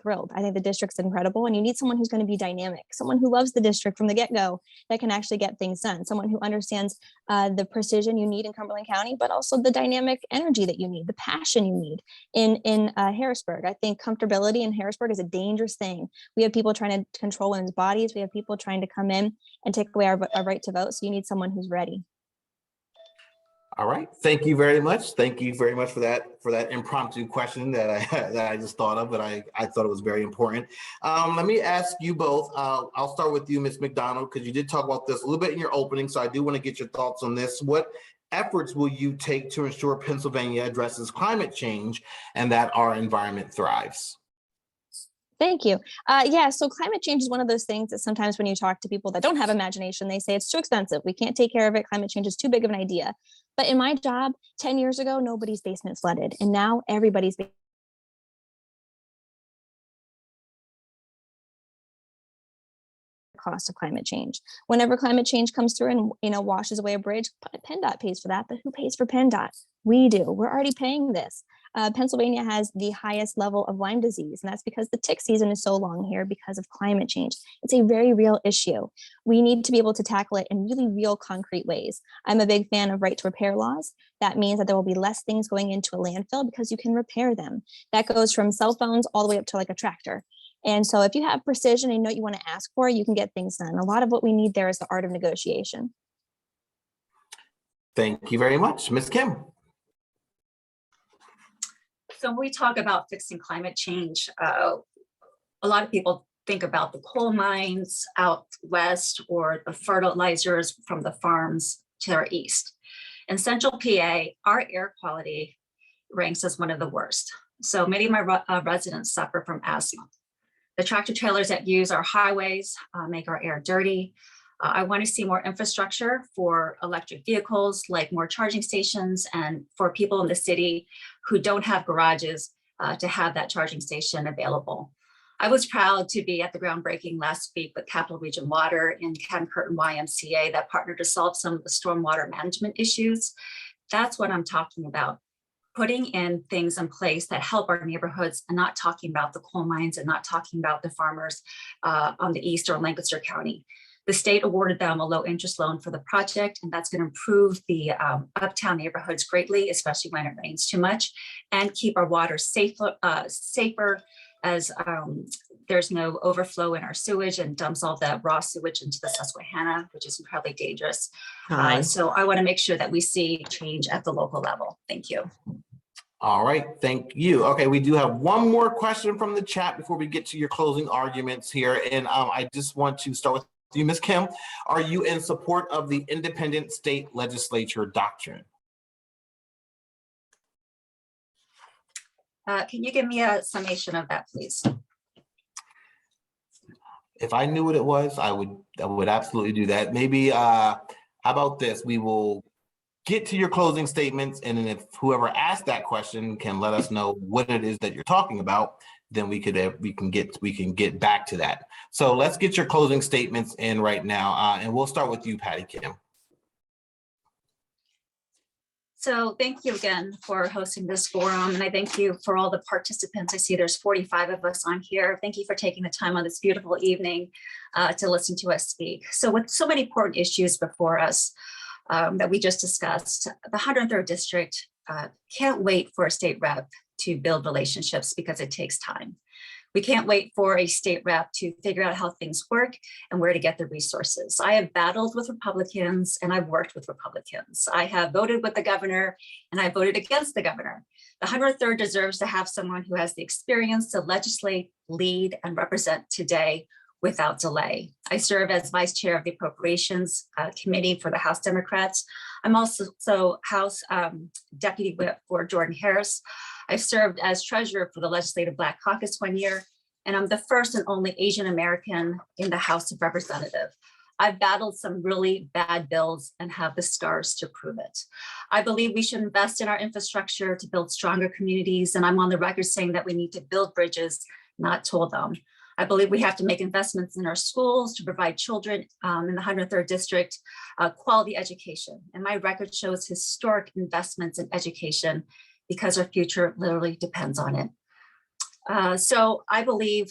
thrilled. I think the district's incredible, and you need someone who's going to be dynamic, someone who loves the district from the get-go that can actually get things done, someone who understands the precision you need in Cumberland County, but also the dynamic energy that you need, the passion you need in Harrisburg. I think comfortability in Harrisburg is a dangerous thing. We have people trying to control women's bodies. We have people trying to come in and take away our right to vote. So you need someone who's ready. All right. Thank you very much. Thank you very much for that impromptu question that I just thought of, but I thought it was very important. Let me ask you both. I'll start with you, Ms. McDonald, because you did talk about this a little bit in your opening, so I do want to get your thoughts on this. What efforts will you take to ensure Pennsylvania addresses climate change and that our environment thrives? Thank you. So climate change is one of those things that sometimes when you talk to people that don't have imagination, they say it's too expensive. We can't take care of it. Climate change is too big of an idea. But in my job 10 years ago, nobody's basement flooded. And now everybody's cost of climate change. Whenever climate change comes through and washes away a bridge, PennDOT pays for that. But who pays for PennDOT? We do. We're already paying this. Pennsylvania has the highest level of Lyme disease, and that's because the tick season is so long here because of climate change. It's a very real issue. We need to be able to tackle it in really real, concrete ways. I'm a big fan of right to repair laws. That means that there will be less things going into a landfill because you can repair them. That goes from cell phones all the way up to like a tractor. And so if you have precision and you know what you want to ask for, you can get things done. A lot of what we need there is the art of negotiation. Thank you very much. Ms. Kim. So when we talk about fixing climate change, a lot of people think about the coal mines out west or the fertilizers from the farms to our east. In Central PA, our air quality ranks as one of the worst. So many of my residents suffer from asthma. The tractor trailers that use our highways make our air dirty. I want to see more infrastructure for electric vehicles, like more charging stations, and for people in the city who don't have garages to have that charging station available. I was proud to be at the groundbreaking last week with Capital Region Water and Cadden Curtin YMCA that partnered to solve some of the stormwater management issues. That's what I'm talking about. putting in things in place that help our neighborhoods, and not talking about the coal mines and not talking about the farmers on the east or Lancaster County. The state awarded them a low interest loan for the project, and that's going to improve the uptown neighborhoods greatly, especially when it rains too much, and keep our water safer as there's no overflow in our sewage and dumps all that raw sewage into the Susquehanna, which is incredibly dangerous. So I want to make sure that we see change at the local level. Thank you. All right, thank you. Okay, we do have one more question from the chat before we get to your closing arguments here. And I just want to start with you, Ms. Kim. Are you in support of the independent state legislature doctrine? Can you give me a summation of that, please? If I knew what it was, I would absolutely do that. Maybe, how about this? We will get to your closing statements, and then if whoever asked that question can let us know what it is that you're talking about, then we can get back to that. So let's get your closing statements in right now, and we'll start with you, Patty Kim. So thank you again for hosting this forum, and I thank you for all the participants. I see there's 45 of us on here. Thank you for taking the time on this beautiful evening to listen to us speak. So with so many important issues before us that we just discussed, the 103rd District can't wait for a state rep to build relationships because it takes time. We can't wait for a state rep to figure out how things work and where to get the resources. I have battled with Republicans and I've worked with Republicans. I have voted with the governor and I voted against the governor. The 103rd deserves to have someone who has the experience to legislate, lead, and represent today without delay. I serve as vice chair of the Appropriations Committee for the House Democrats. I'm also House Deputy Whip for Jordan Harris. I've served as treasurer for the Legislative Black Caucus 1 year, and I'm the first and only Asian American in the House of Representatives. I've battled some really bad bills and have the scars to prove it. I believe we should invest in our infrastructure to build stronger communities, and I'm on the record saying that we need to build bridges, not toll them. I believe we have to make investments in our schools to provide children in the 103rd District quality education. And my record shows historic investments in education because our future literally depends on it. So I believe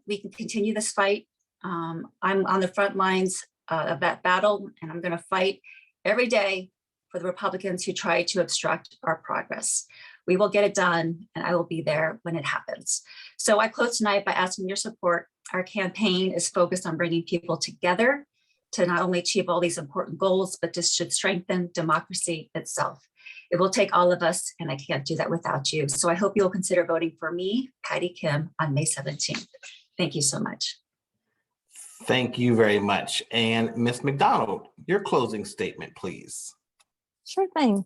we can continue this fight. I'm on the front lines of that battle, and I'm going to fight every day for the Republicans who try to obstruct our progress. We will get it done, and I will be there when it happens. So I close tonight by asking your support. Our campaign is focused on bringing people together to not only achieve all these important goals, but this should strengthen democracy itself. It will take all of us, and I can't do that without you. So I hope you'll consider voting for me, Patty Kim, on May 17th. Thank you so much. Thank you very much. And Ms. McDonald, your closing statement, please. Sure thing.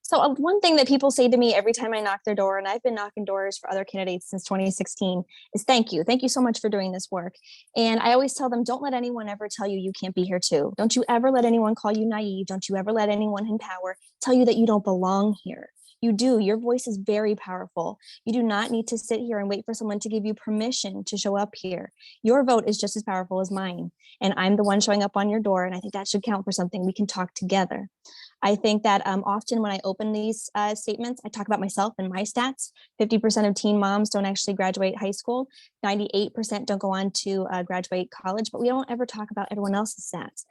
So one thing that people say to me every time I knock their door, and I've been knocking doors for other candidates since 2016, is thank you. Thank you so much for doing this work. And I always tell them, don't let anyone ever tell you you can't be here too. Don't you ever let anyone call you naive. Don't you ever let anyone in power tell you that you don't belong here. You do. Your voice is very powerful. You do not need to sit here and wait for someone to give you permission to show up here. Your vote is just as powerful as mine. And I'm the one showing up on your door. And I think that should count for something. We can talk together. I think that often when I open these statements, I talk about myself and my stats. 50% of teen moms don't actually graduate high school. 98% don't go on to graduate college, but we don't ever talk about everyone else's stats.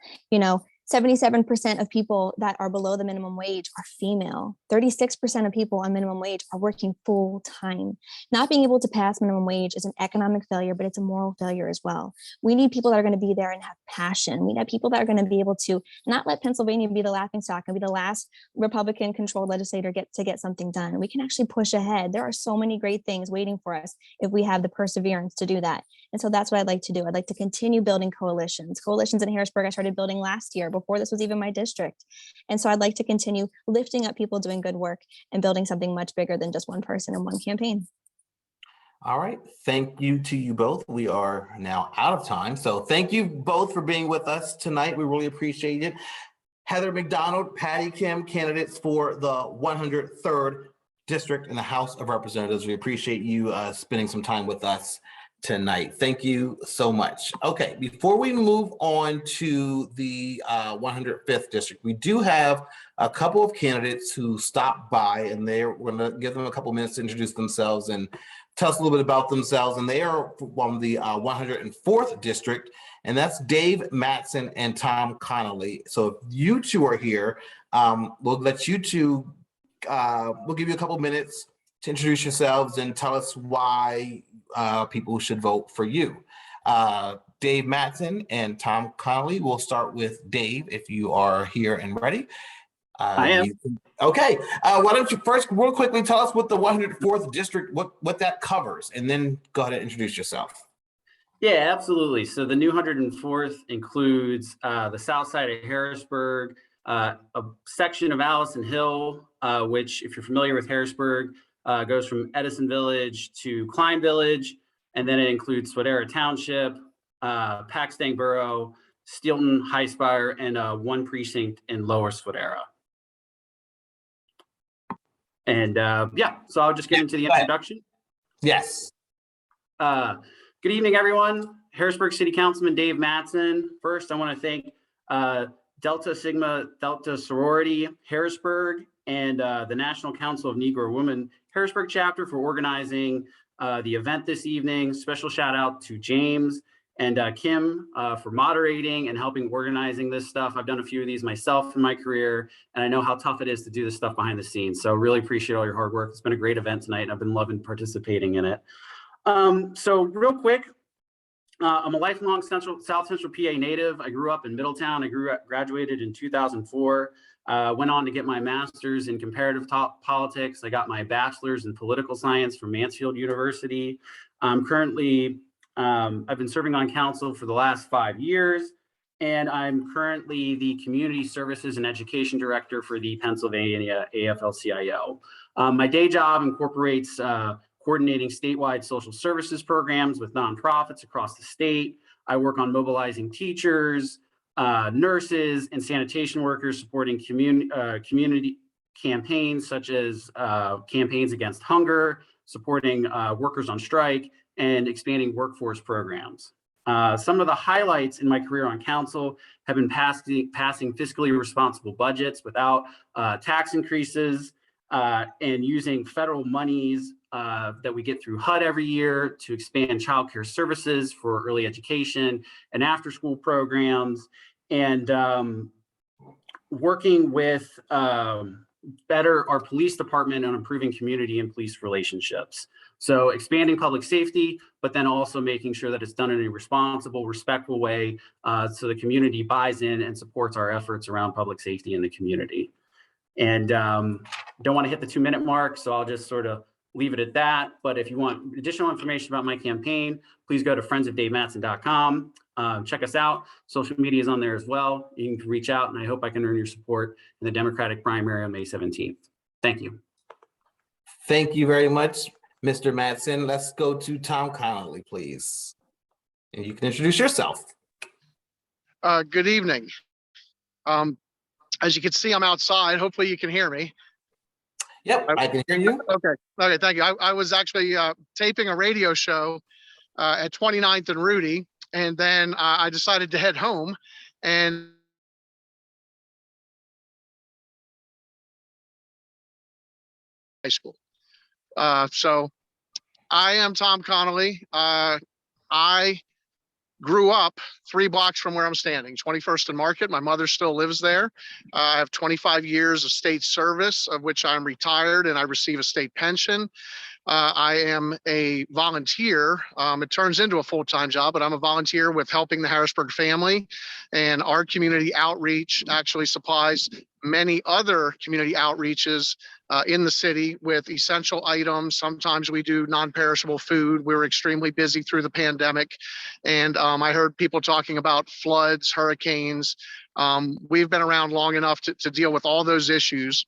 77% of people that are below the minimum wage are female. 36% of people on minimum wage are working full time. Not being able to pass minimum wage is an economic failure, but it's a moral failure as well. We need people that are going to be there and have passion. We need people that are going to be able to not let Pennsylvania be the laughingstock and be the last Republican controlled legislator to get something done. We can actually push ahead. There are so many great things waiting for us if we have the perseverance to do that. And so that's what I'd like to do. I'd like to continue building coalitions. Coalitions in Harrisburg I started building last year before this was even my district. And so I'd like to continue lifting up people doing good work and building something much bigger than just one person and one campaign. All right. Thank you to you both. We are now out of time. So thank you both for being with us tonight. We really appreciate it. Heather McDonald, Patty Kim, candidates for the 103rd District in the House of Representatives. We appreciate you spending some time with us tonight. Thank you so much. Okay, before we move on to the 105th district, we do have a couple of candidates who stopped by, and we're going to give them a couple minutes to introduce themselves and tell us a little bit about themselves. And they are from the 104th district, and that's Dave Matson and Tom Connolly. So if you two are here, we'll let you two, we'll give you a couple minutes to introduce yourselves and tell us why people should vote for you. Dave Matson and Tom Connolly. We'll start with Dave if you are here and ready. I am. Okay. Why don't you first real quickly tell us what the 104th district, what that covers, and then go ahead and introduce yourself. Yeah, absolutely. So the new 104th includes the south side of Harrisburg, a section of Allison Hill, which, if you're familiar with Harrisburg, goes from Edison Village to Klein Village, and then it includes Swadera Township, Paxton Borough, Steelton, Highspire, and one precinct in Lower Swadera. And yeah, so I'll just get into the introduction. Yes. Good evening, everyone. Harrisburg City Councilman Dave Matson. First, I want to thank Delta Sigma Delta Sorority Harrisburg and the National Council of Negro Women Harrisburg chapter for organizing the event this evening. Special shout out to James and Kim for moderating and helping organizing this stuff. I've done a few of these myself in my career, and I know how tough it is to do this stuff behind the scenes. So really appreciate all your hard work. It's been a great event tonight, and I've been loving participating in it. So real quick, I'm a lifelong South Central PA native. I grew up in Middletown. I graduated in 2004. Went on to get my master's in comparative politics. I got my bachelor's in political science from Mansfield University. Currently, I've been serving on council for the last 5 years, and I'm currently the Community Services and Education Director for the Pennsylvania AFL-CIO. My day job incorporates coordinating statewide social services programs with nonprofits across the state. I work on mobilizing teachers, nurses, and sanitation workers, supporting community campaigns such as campaigns against hunger, supporting workers on strike, and expanding workforce programs. Some of the highlights in my career on council have been passing fiscally responsible budgets without tax increases, and using federal monies that we get through HUD every year to expand childcare services for early education and after-school programs, and working with better our police department on improving community and police relationships. So expanding public safety, but then also making sure that it's done in a responsible, respectful way, so the community buys in and supports our efforts around public safety in the community. And don't want to hit the 2-minute mark, so I'll just sort of leave it at that. But if you want additional information about my campaign, please go to friendsofdavematson.com. Check us out. Social media is on there as well. You can reach out, and I hope I can earn your support in the Democratic primary on May 17th. Thank you. Thank you very much, Mr. Matson. Let's go to Tom Connolly, please. And you can introduce yourself. Good evening. As you can see, I'm outside. Hopefully you can hear me. Yep, I can hear you. Okay, thank you. I was actually taping a radio show at 29th and Rudy, and then I decided to head home, and high school. So I am Tom Connolly. I grew up 3 blocks from where I'm standing, 21st and Market. My mother still lives there. I have 25 years of state service, of which I'm retired, and I receive a state pension. I am a volunteer. It turns into a full-time job, but I'm a volunteer with Helping the Harrisburg Family, and our community outreach actually supplies many other community outreaches in the city with essential items. Sometimes we do non-perishable food. We were extremely busy through the pandemic, and I heard people talking about floods, hurricanes. We've been around long enough to deal with all those issues.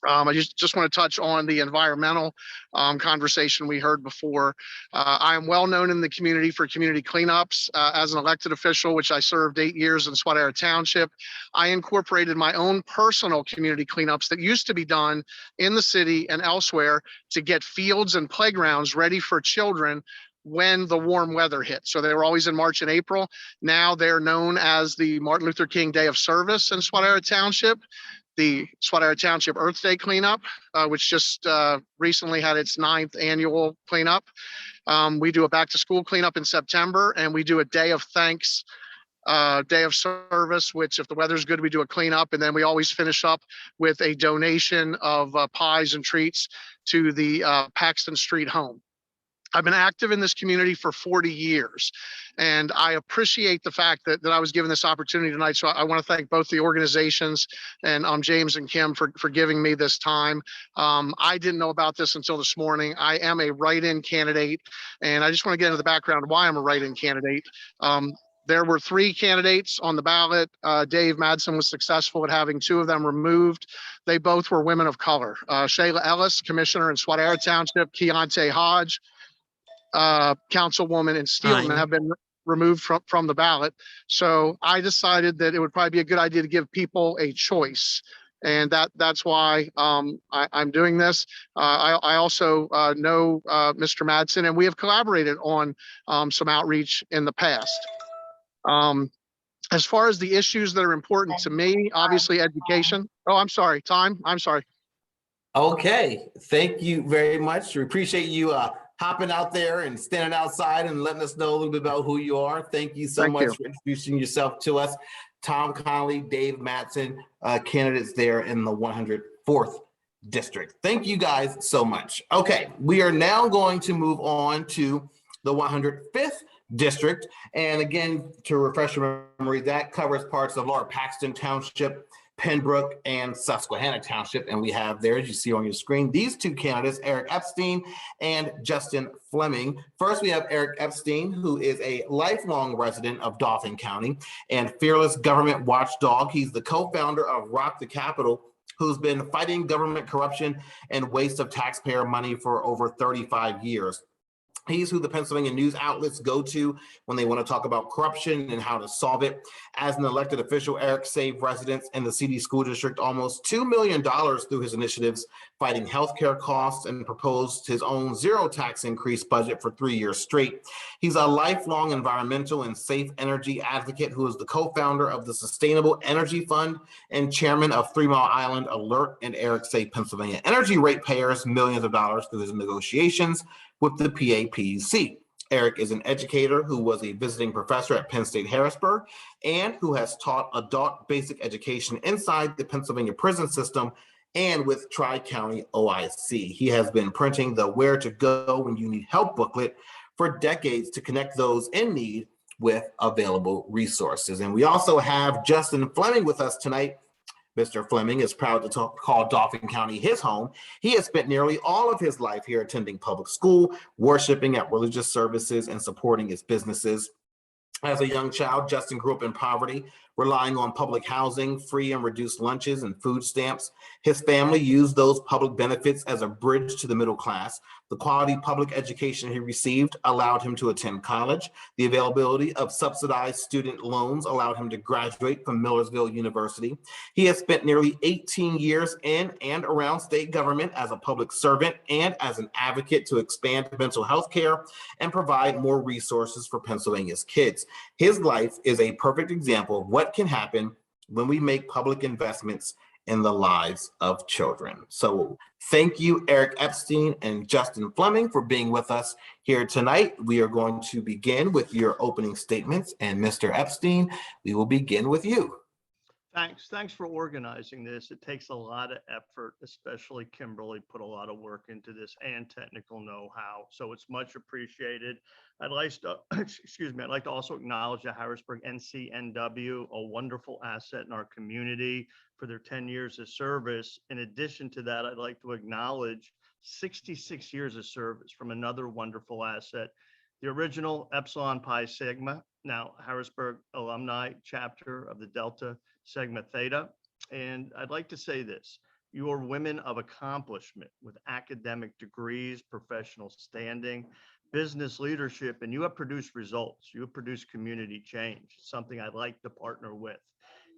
I just want to touch on the environmental conversation we heard before. I am well known in the community for community cleanups. As an elected official, which I served 8 years in Swadera Township, I incorporated my own personal community cleanups that used to be done in the city and elsewhere to get fields and playgrounds ready for children when the warm weather hit. So they were always in March and April. Now they're known as the Martin Luther King Day of Service in Swadera Township, the Swadera Township Earth Day cleanup, which just recently had its 9th annual cleanup. We do a back to school cleanup in September, and we do a day of thanks, day of service, which if the weather's good, we do a cleanup. And then we always finish up with a donation of pies and treats to the Paxton Street home. I've been active in this community for 40 years, and I appreciate the fact that I was given this opportunity tonight. So I want to thank both the organizations and James and Kim for giving me this time. I didn't know about this until this morning. I am a write-in candidate, and I just want to get into the background of why I'm a write-in candidate. There were 3 candidates on the ballot. Dave Madsen was successful at having 2 of them removed. They both were women of color. Shayla Ellis, commissioner in Swadera Township, Keontae Hodge, councilwoman in Steelman, have been removed from the ballot. So I decided that it would probably be a good idea to give people a choice. And that's why I'm doing this. I also know Mr. Madsen, and we have collaborated on some outreach in the past. As far as the issues that are important to me, obviously education. Oh, I'm sorry, time. I'm sorry. Okay, thank you very much. We appreciate you hopping out there and standing outside and letting us know a little bit about who you are. Thank you so much for introducing yourself to us. Tom Connolly, Dave Madsen, candidates there in the 104th district. Thank you guys so much. Okay, we are now going to move on to the 105th district. And again, to refresh your memory, that covers parts of Lower Paxton Township, Pembroke, and Susquehanna Township. And we have there, as you see on your screen, these 2 candidates, Eric Epstein and Justin Fleming. First, we have Eric Epstein, who is a lifelong resident of Dauphin County and fearless government watchdog. He's the co-founder of Rock the Capitol, who's been fighting government corruption and waste of taxpayer money for over 35 years. He's who the Pennsylvania news outlets go to when they want to talk about corruption and how to solve it. As an elected official, Eric saved residents in the CD School District almost $2 million through his initiatives fighting healthcare costs, and proposed his own zero tax increase budget for 3 years straight. He's a lifelong environmental and safe energy advocate who is the co-founder of the Sustainable Energy Fund and chairman of 3 Mile Island Alert and Eric Save Pennsylvania Energy ratepayers millions of dollars through his negotiations with the PAPC. Eric is an educator who was a visiting professor at Penn State Harrisburg and who has taught adult basic education inside the Pennsylvania prison system and with Tri-County OIC. He has been printing the Where to Go When You Need Help booklet for decades to connect those in need with available resources. And we also have Justin Fleming with us tonight. Mr. Fleming is proud to call Dauphin County his home. He has spent nearly all of his life here attending public school, worshiping at religious services, and supporting his businesses. As a young child, Justin grew up in poverty, relying on public housing, free and reduced lunches, and food stamps. His family used those public benefits as a bridge to the middle class. The quality public education he received allowed him to attend college. The availability of subsidized student loans allowed him to graduate from Millersville University. He has spent nearly 18 years in and around state government as a public servant and as an advocate to expand mental health care and provide more resources for Pennsylvania's kids. His life is a perfect example of what can happen when we make public investments in the lives of children. So thank you, Eric Epstein and Justin Fleming, for being with us here tonight. We are going to begin with your opening statements. And Mr. Epstein, we will begin with you. Thanks for organizing this. It takes a lot of effort, especially Kimberly put a lot of work into this and technical know-how. So it's much appreciated. I'd like to, I'd like to also acknowledge the Harrisburg NCNW, a wonderful asset in our community for their 10 years of service. In addition to that, I'd like to acknowledge 66 years of service from another wonderful asset, the original Epsilon Pi Sigma, now Harrisburg alumni chapter of the Delta Sigma Theta. And I'd like to say this: you are women of accomplishment with academic degrees, professional standing, business leadership, and you have produced results. You have produced community change, something I'd like to partner with.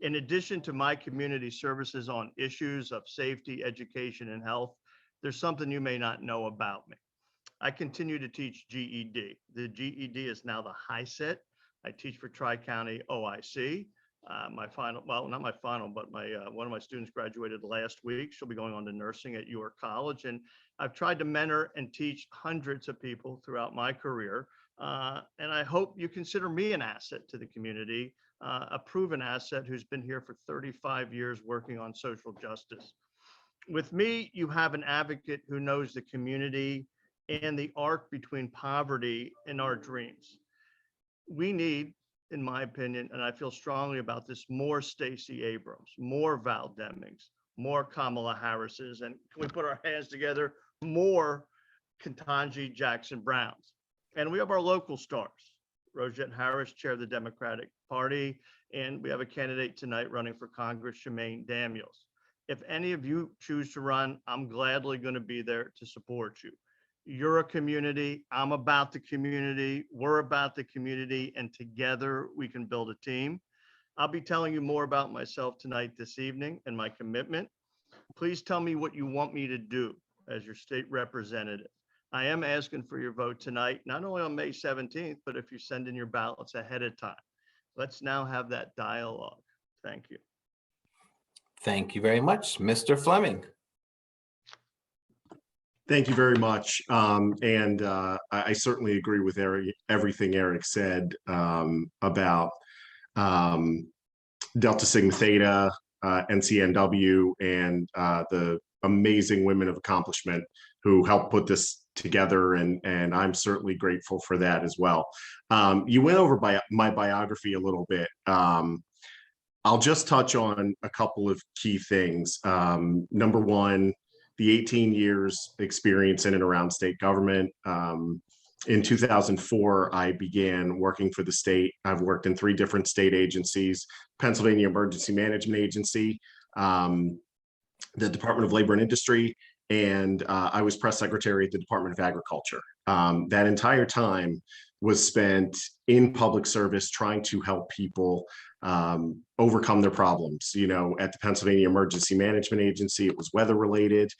In addition to my community services on issues of safety, education, and health, there's something you may not know about me. I continue to teach GED. The GED is now the HiSET. I teach for Tri-County OIC. My final, well, not my final, but my one of my students graduated last week. She'll be going on to nursing at York College. And I've tried to mentor and teach hundreds of people throughout my career. And I hope you consider me an asset to the community, a proven asset who's been here for 35 years working on social justice. With me, you have an advocate who knows the community and the arc between poverty and our dreams. We need, in my opinion, and I feel strongly about this, more Stacey Abrams, more Val Demings, more Kamala Harrises, and can we put our hands together, more Ketanji Jackson Browns. And we have our local stars, Rosette Harris, chair of the Democratic Party, and we have a candidate tonight running for Congress, Shemaine Daniels. If any of you choose to run, I'm gladly going to be there to support you. You're a community, I'm about the community, we're about the community, and together we can build a team. I'll be telling you more about myself tonight, this evening, and my commitment. Please tell me what you want me to do as your state representative. I am asking for your vote tonight, not only on May 17th, but if you send in your ballots ahead of time. Let's now have that dialogue. Thank you. Thank you very much. Mr. Fleming. Thank you very much. I certainly agree with everything Eric said about Delta Sigma Theta, NCNW, and the amazing women of accomplishment who helped put this together, and I'm certainly grateful for that as well. You went over my biography a little bit. I'll just touch on a couple of key things. Number one, the 18 years experience in and around state government. In 2004, I began working for the state. I've worked in 3 different state agencies: Pennsylvania Emergency Management Agency, the Department of Labor and Industry, and I was press secretary at the Department of Agriculture. That entire time was spent in public service trying to help people overcome their problems. You know, at the Pennsylvania Emergency Management Agency, it was weather related.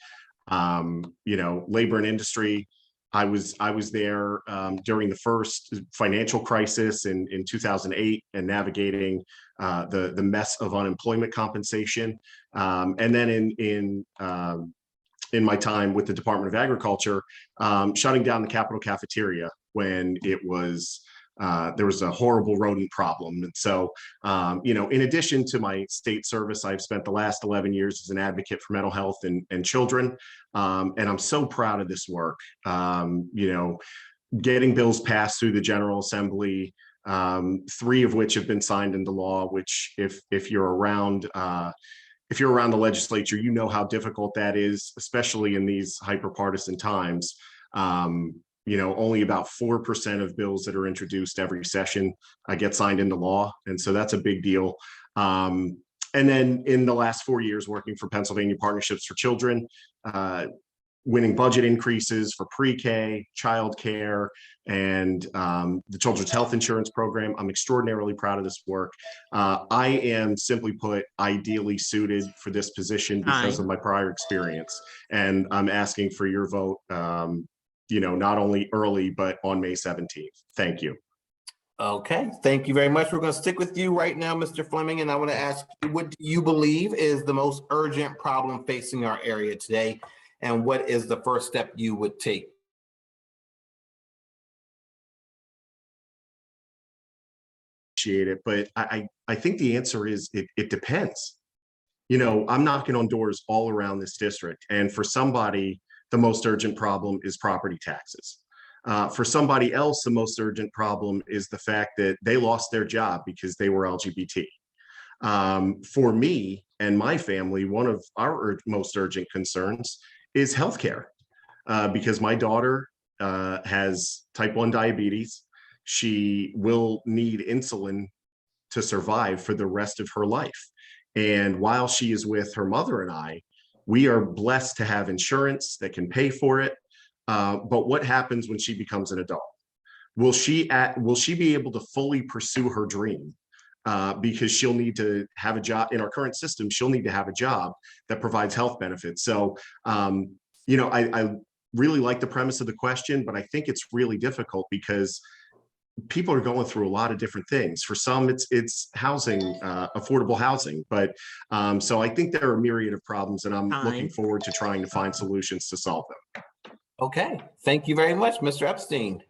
You know, labor and industry, I was there during the first financial crisis in 2008 and navigating the mess of unemployment compensation. And then in my time with the Department of Agriculture, shutting down the Capitol cafeteria when it was there was a horrible rodent problem. And so, you know, in addition to my state service, I've spent the last 11 years as an advocate for mental health and children. And I'm so proud of this work. You know, getting bills passed through the General Assembly, 3 of which have been signed into law, which if you're around the legislature, you know how difficult that is, especially in these hyper-partisan times. You know, only about 4% of bills that are introduced every session get signed into law. And so that's a big deal. And then in the last 4 years, working for Pennsylvania Partnerships for Children, winning budget increases for pre-K, childcare, and the Children's Health Insurance Program. I'm extraordinarily proud of this work. I am, simply put, ideally suited for this position because of my prior experience. And I'm asking for your vote, you know, not only early, but on May 17th. Thank you. Okay, thank you very much. We're going to stick with you right now, Mr. Fleming, and I want to ask you, what do you believe is the most urgent problem facing our area today, and what is the first step you would take? It, but I think the answer is it depends. You know, I'm knocking on doors all around this district, and for somebody, the most urgent problem is property taxes. For somebody else, the most urgent problem is the fact that they lost their job because they were LGBT. For me and my family, one of our most urgent concerns is healthcare, because my daughter has type 1 diabetes. She will need insulin to survive for the rest of her life. And while she is with her mother and I, we are blessed to have insurance that can pay for it. But what happens when she becomes an adult? Will she be able to fully pursue her dream? Because she'll need to have a job in our current system. She'll need to have a job that provides health benefits. So, you know, really like the premise of the question, but I think it's really difficult because people are going through a lot of different things. For some, it's housing, affordable housing, but so I think there are a myriad of problems, and I'm looking forward to trying to find solutions to solve them. Okay, thank you very much, Mr. Epstein.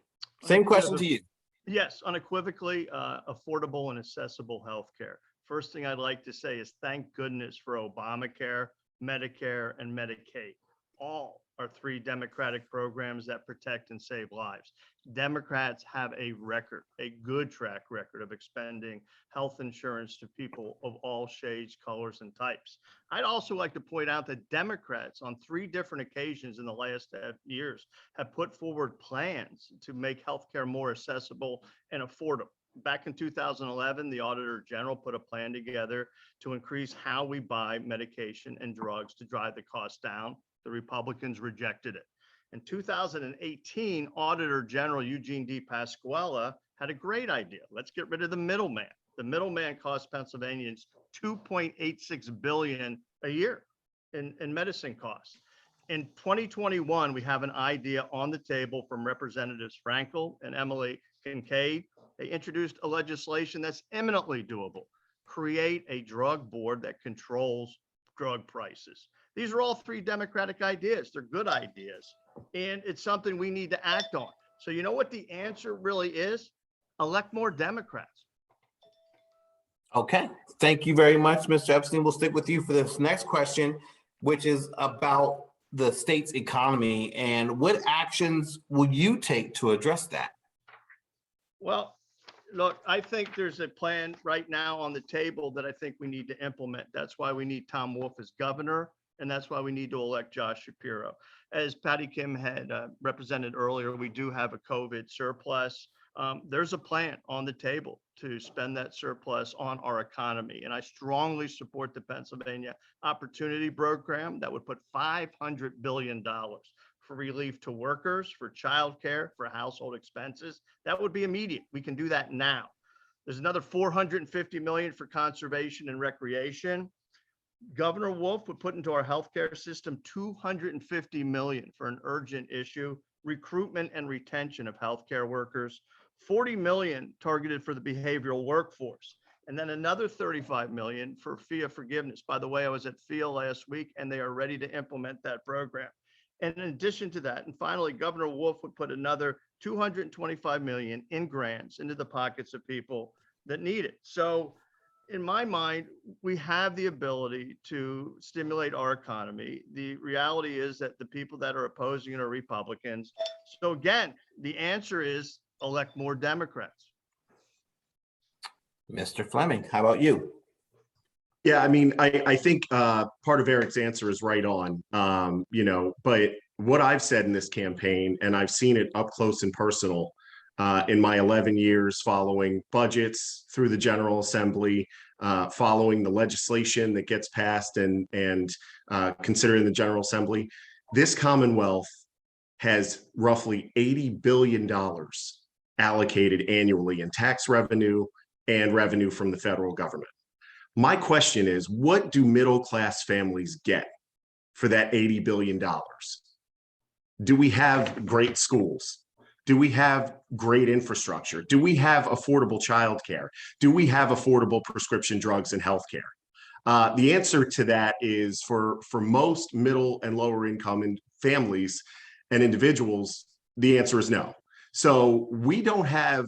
Same question to you. Yes, unequivocally, affordable and accessible healthcare. First thing I'd like to say is thank goodness for Obamacare, Medicare, and Medicaid. All are 3 Democratic programs that protect and save lives. Democrats have a record, a good track record of expanding health insurance to people of all shades, colors, and types. I'd also like to point out that Democrats on 3 different occasions in the last years have put forward plans to make healthcare more accessible and affordable. Back in 2011, the Auditor General put a plan together to increase how we buy medication and drugs to drive the cost down. The Republicans rejected it. In 2018, Auditor General Eugene D. Pasquella had a great idea. Let's get rid of the middleman. The middleman costs Pennsylvanians $2.86 billion a year in medicine costs. In 2021, we have an idea on the table from Representatives Frankel and Emily Kincaid. They introduced a legislation that's eminently doable. Create a drug board that controls drug prices. These are all 3 Democratic ideas. They're good ideas. And it's something we need to act on. So you know what the answer really is? Elect more Democrats. Okay, thank you very much, Mr. Epstein. We'll stick with you for this next question, which is about the state's economy and what actions will you take to address that? Well, look, I think there's a plan right now on the table that I think we need to implement. That's why we need Tom Wolf as governor, and that's why we need to elect Josh Shapiro. As Patty Kim had represented earlier, we do have a COVID surplus. There's a plan on the table to spend that surplus on our economy. And I strongly support the Pennsylvania Opportunity Program that would put $500 billion for relief to workers, for childcare, for household expenses. That would be immediate. We can do that now. There's another $450 million for conservation and recreation. Governor Wolf would put into our healthcare system $250 million for an urgent issue, recruitment and retention of healthcare workers, $40 million targeted for the behavioral workforce, and then another $35 million for FIA forgiveness. By the way, I was at FIA last week and they are ready to implement that program. And in addition to that, and finally, Governor Wolf would put another $225 million in grants into the pockets of people that need it. So in my mind, we have the ability to stimulate our economy. The reality is that the people that are opposing it are Republicans. So again, the answer is elect more Democrats. Mr. Fleming, how about you? Yeah, I mean, I think part of Eric's answer is right on, but what I've said in this campaign, and I've seen it up close and personal in my 11 years following budgets through the General Assembly, following the legislation that gets passed and considering the General Assembly, this Commonwealth has roughly $80 billion allocated annually in tax revenue and revenue from the federal government. My question is, what do middle-class families get for that $80 billion? Do we have great schools? Do we have great infrastructure? Do we have affordable childcare? Do we have affordable prescription drugs and healthcare? The answer to that is for most middle and lower income families and individuals, the answer is no. So we don't have,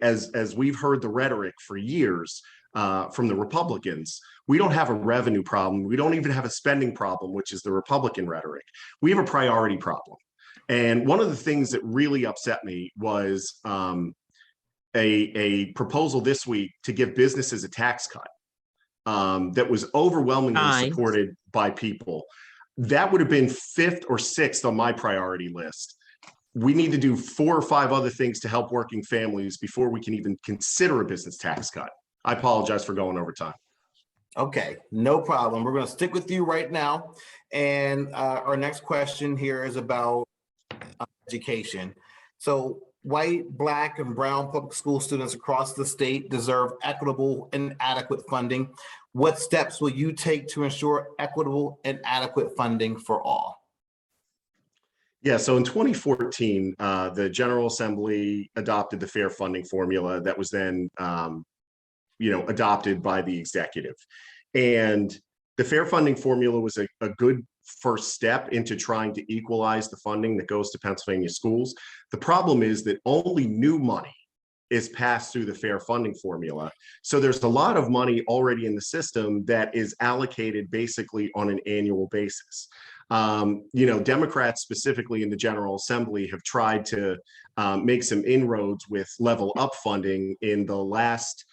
as we've heard the rhetoric for years from the Republicans, we don't have a revenue problem. We don't even have a spending problem, which is the Republican rhetoric. We have a priority problem. And one of the things that really upset me was a proposal this week to give businesses a tax cut that was overwhelmingly supported by people. That would have been 5th or 6th on my priority list. We need to do 4 or 5 other things to help working families before we can even consider a business tax cut. I apologize for going over time. Okay, no problem. We're going to stick with you right now. And our next question here is about education. So white, Black, and brown public school students across the state deserve equitable and adequate funding. What steps will you take to ensure equitable and adequate funding for all? Yeah, so in 2014, the General Assembly adopted the fair funding formula that was then, adopted by the executive. And the fair funding formula was a good first step into trying to equalize the funding that goes to Pennsylvania schools. The problem is that only new money is passed through the fair funding formula. So there's a lot of money already in the system that is allocated basically on an annual basis. Democrats specifically in the General Assembly have tried to make some inroads with level up funding. In the last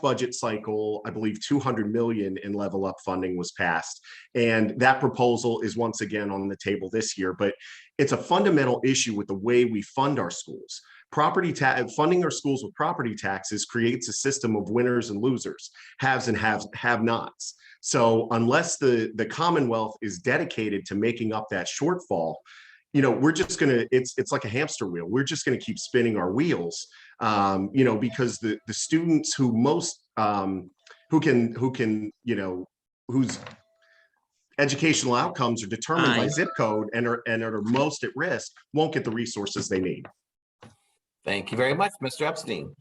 budget cycle, I believe 200 million in level up funding was passed. And that proposal is once again on the table this year, but it's a fundamental issue with the way we fund our schools. Funding our schools with property taxes creates a system of winners and losers, haves and have-nots. So unless the Commonwealth is dedicated to making up that shortfall, we're just gonna, it's like a hamster wheel. We're just gonna keep spinning our wheels, because the students who most, whose educational outcomes are determined by zip code and are most at risk won't get the resources they need. Thank you very much, Mr. Epstein.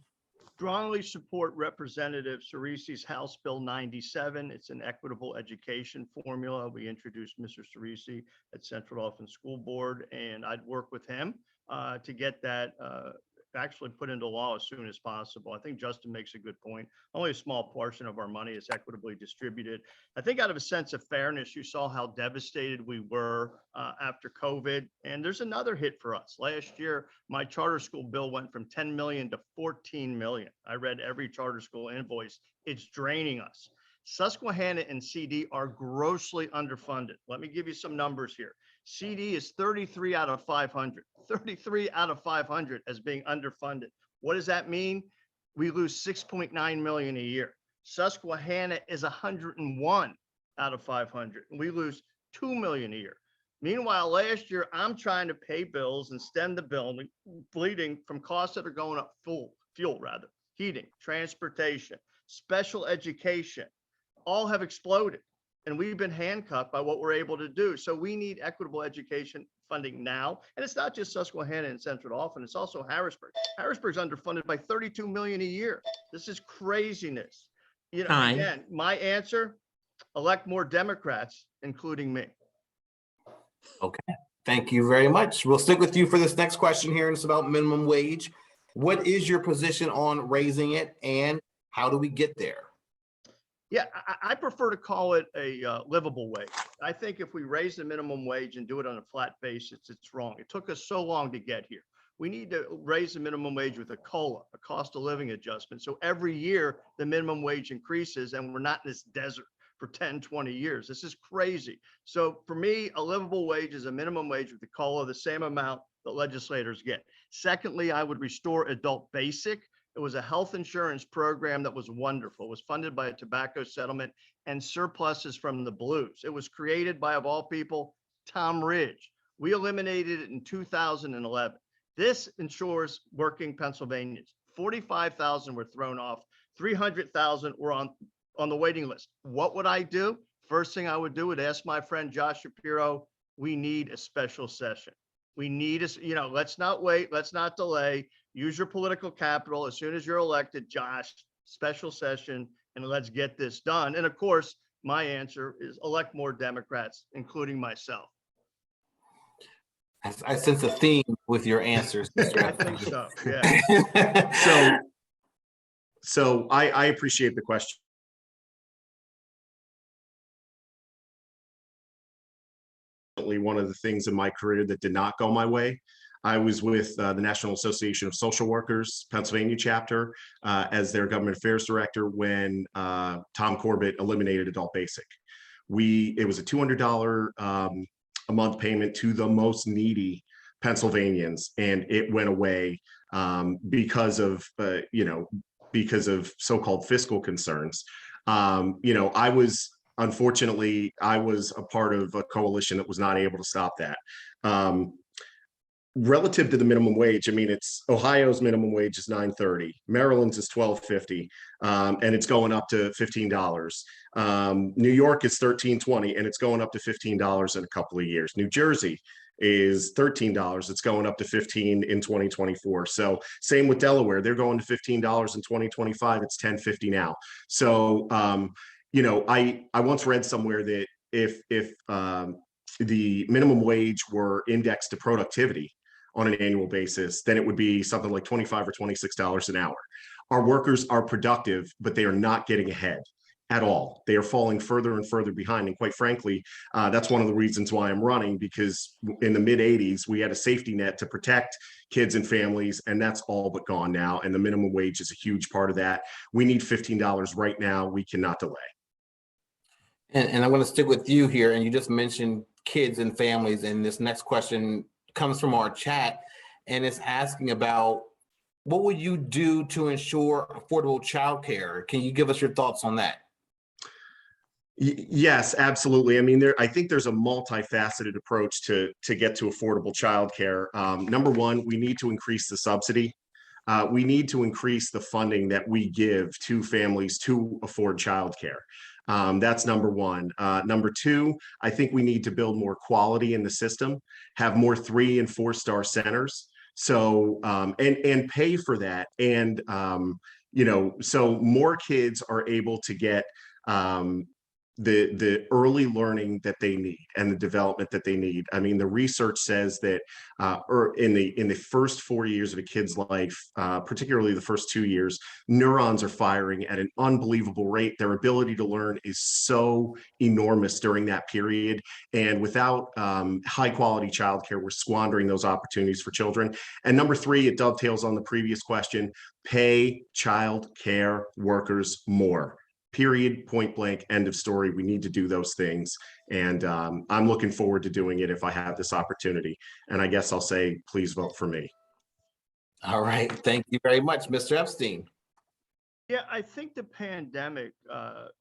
Strongly support Representative Cerisi's House Bill 97. It's an equitable education formula. We introduced Mr. Cerisi at Central Dauphin School Board, and I'd work with him to get that actually put into law as soon as possible. I think Justin makes a good point. Only a small portion of our money is equitably distributed. I think out of a sense of fairness, you saw how devastated we were after COVID. And there's another hit for us. Last year, my charter school bill went from 10 million to 14 million. I read every charter school invoice. It's draining us. Susquehanna and CD are grossly underfunded. Let me give you some numbers here. CD is 33 out of 500, 33 out of 500 as being underfunded. What does that mean? We lose 6.9 million a year. Susquehanna is 101 out of 500, and we lose 2 million a year. Meanwhile, last year, I'm trying to pay bills and stem the bleeding from costs that are going up, fuel rather, heating, transportation, special education, all have exploded. And we've been handcuffed by what we're able to do. So we need equitable education funding now. And it's not just Susquehanna and Central Dauphin, it's also Harrisburg. Harrisburg's underfunded by 32 million a year. This is craziness. Again, my answer, elect more Democrats, including me. Okay, thank you very much. We'll stick with you for this next question here, and it's about minimum wage. What is your position on raising it, and how do we get there? Yeah, I prefer to call it a livable wage. I think if we raise the minimum wage and do it on a flat basis, it's wrong. It took us so long to get here. We need to raise the minimum wage with a COLA, a cost of living adjustment. So every year the minimum wage increases and we're not in this desert for 10, 20 years. This is crazy. So for me, a livable wage is a minimum wage with the COLA, the same amount that legislators get. Secondly, I would restore adult basic. It was a health insurance program that was wonderful. It was funded by a tobacco settlement and surpluses from the Blues. It was created by, of all people, Tom Ridge. We eliminated it in 2011. This ensures working Pennsylvanians. 45,000 were thrown off. 300,000 were on the waiting list. What would I do? First thing I would do would ask my friend Josh Shapiro, we need a special session. We need let's not wait. Let's not delay. Use your political capital. As soon as you're elected, Josh, special session, and let's get this done. And of course, my answer is elect more Democrats, including myself. I sense a theme with your answers. I think so, yeah. So I appreciate the question. One of the things in my career that did not go my way. I was with the National Association of Social Workers, Pennsylvania chapter, as their government affairs director when Tom Corbett eliminated adult basic. It was a $200 a month payment to the most needy Pennsylvanians, and it went away because of so-called fiscal concerns. Unfortunately, I was a part of a coalition that was not able to stop that. Relative to the minimum wage, I mean, Ohio's minimum wage is $9.30, Maryland's is $12.50, and it's going up to $15. New York is $13.20, and it's going up to $15 in a couple of years. New Jersey is $13. It's going up to $15 in 2024. So same with Delaware, they're going to $15 in 2025. It's $10.50 now. So you know, I once read somewhere that if the minimum wage were indexed to productivity on an annual basis, then it would be something like $25 or $26 an hour. Our workers are productive, but they are not getting ahead at all. They are falling further and further behind. And quite frankly, that's one of the reasons why I'm running, because in the mid 80s, we had a safety net to protect kids and families, and that's all but gone now. And the minimum wage is a huge part of that. We need $15 right now. We cannot delay. And I'm going to stick with you here. And you just mentioned kids and families. And this next question comes from our chat, and it's asking about, what would you do to ensure affordable childcare? Can you give us your thoughts on that? Yes, absolutely. I mean, I think there's a multifaceted approach to get to affordable childcare. Number one, we need to increase the subsidy. We need to increase the funding that we give to families to afford childcare. That's number one. Number two, I think we need to build more quality in the system, have more 3- and 4-star centers. So and pay for that, and you know, so more kids are able to get the early learning that they need and the development that they need. I mean, the research says that in the first 4 years of a kid's life, particularly the first 2 years, neurons are firing at an unbelievable rate. Their ability to learn is so enormous during that period. And without high quality childcare, we're squandering those opportunities for children. And number three, it dovetails on the previous question, pay child care workers more. Period, point blank, end of story. We need to do those things. And I'm looking forward to doing it if I have this opportunity. And I guess I'll say, please vote for me. All right. Thank you very much, Mr. Epstein. Yeah, I think the pandemic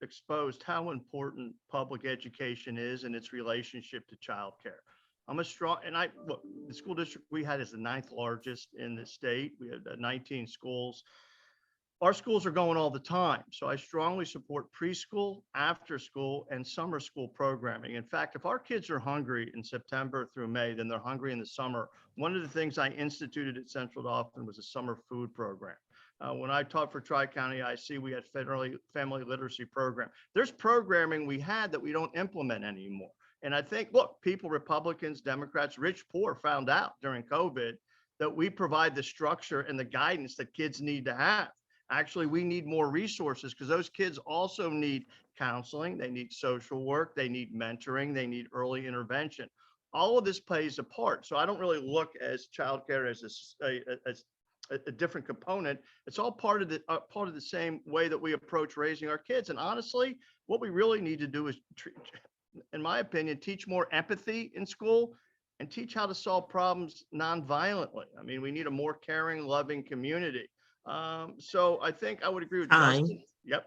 exposed how important public education is and its relationship to childcare. Look, the school district we had is the 9th largest in the state. We had 19 schools. Our schools are going all the time. So I strongly support preschool, after school, and summer school programming. In fact, if our kids are hungry in September through May, then they're hungry in the summer. One of the things I instituted at Central Dauphin was a summer food program. When I taught for Tri-County IC, we had family literacy program. There's programming we had that we don't implement anymore. And I think, look, people, Republicans, Democrats, rich, poor, found out during COVID that we provide the structure and the guidance that kids need to have. Actually, we need more resources because those kids also need counseling, they need social work, they need mentoring, they need early intervention. All of this plays a part. So I don't really look as childcare as a different component. It's all part of the same way that we approach raising our kids. And honestly, what we really need to do is, in my opinion, teach more empathy in school and teach how to solve problems non-violently. I mean, we need a more caring, loving community. So I think I would agree with Justin. Yep.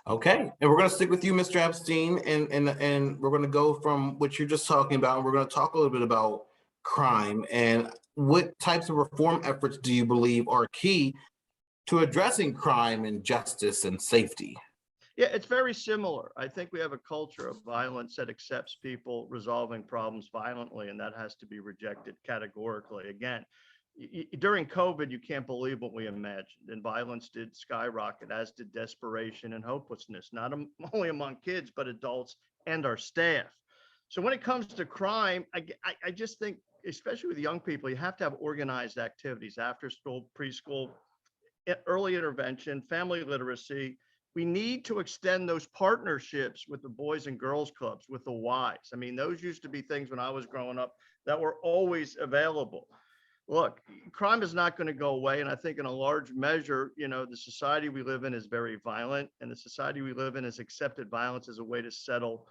Okay, and we're going to stick with you, Mr. Epstein, and we're going to go from what you're just talking about. We're going to talk a little bit about crime and what types of reform efforts do you believe are key to addressing crime and justice and safety? Yeah, it's very similar. I think we have a culture of violence that accepts people resolving problems violently, and that has to be rejected categorically. Again, during COVID, you can't believe what we imagined, and violence did skyrocket, as did desperation and hopelessness, not only among kids, but adults and our staff. So when it comes to crime, I just think, especially with young people, you have to have organized activities, after school, preschool, early intervention, family literacy. We need to extend those partnerships with the Boys and Girls Clubs, with the Ys. I mean, those used to be things when I was growing up that were always available. Look, crime is not going to go away. And I think in a large measure, you know, the society we live in is very violent, and the society we live in has accepted violence as a way to settle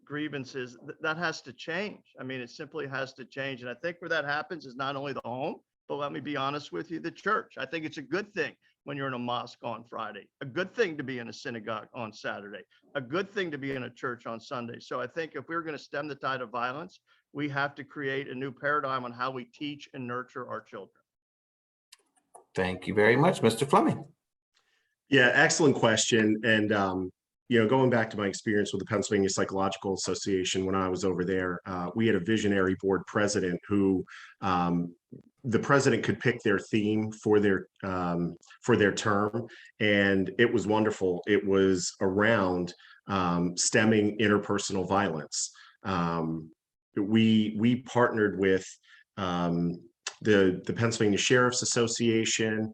grievances. That has to change. I mean, it simply has to change. And I think where that happens is not only the home, but let me be honest with you, the church. I think it's a good thing when you're in a mosque on Friday, a good thing to be in a synagogue on Saturday, a good thing to be in a church on Sunday. So I think if we're going to stem the tide of violence, we have to create a new paradigm on how we teach and nurture our children. Thank you very much, Mr. Fleming. Yeah, excellent question. And going back to my experience with the Pennsylvania Psychological Association when I was over there, we had a visionary board president who the president could pick their theme for their term, and it was wonderful. It was around stemming interpersonal violence. We partnered with the Pennsylvania Sheriff's Association.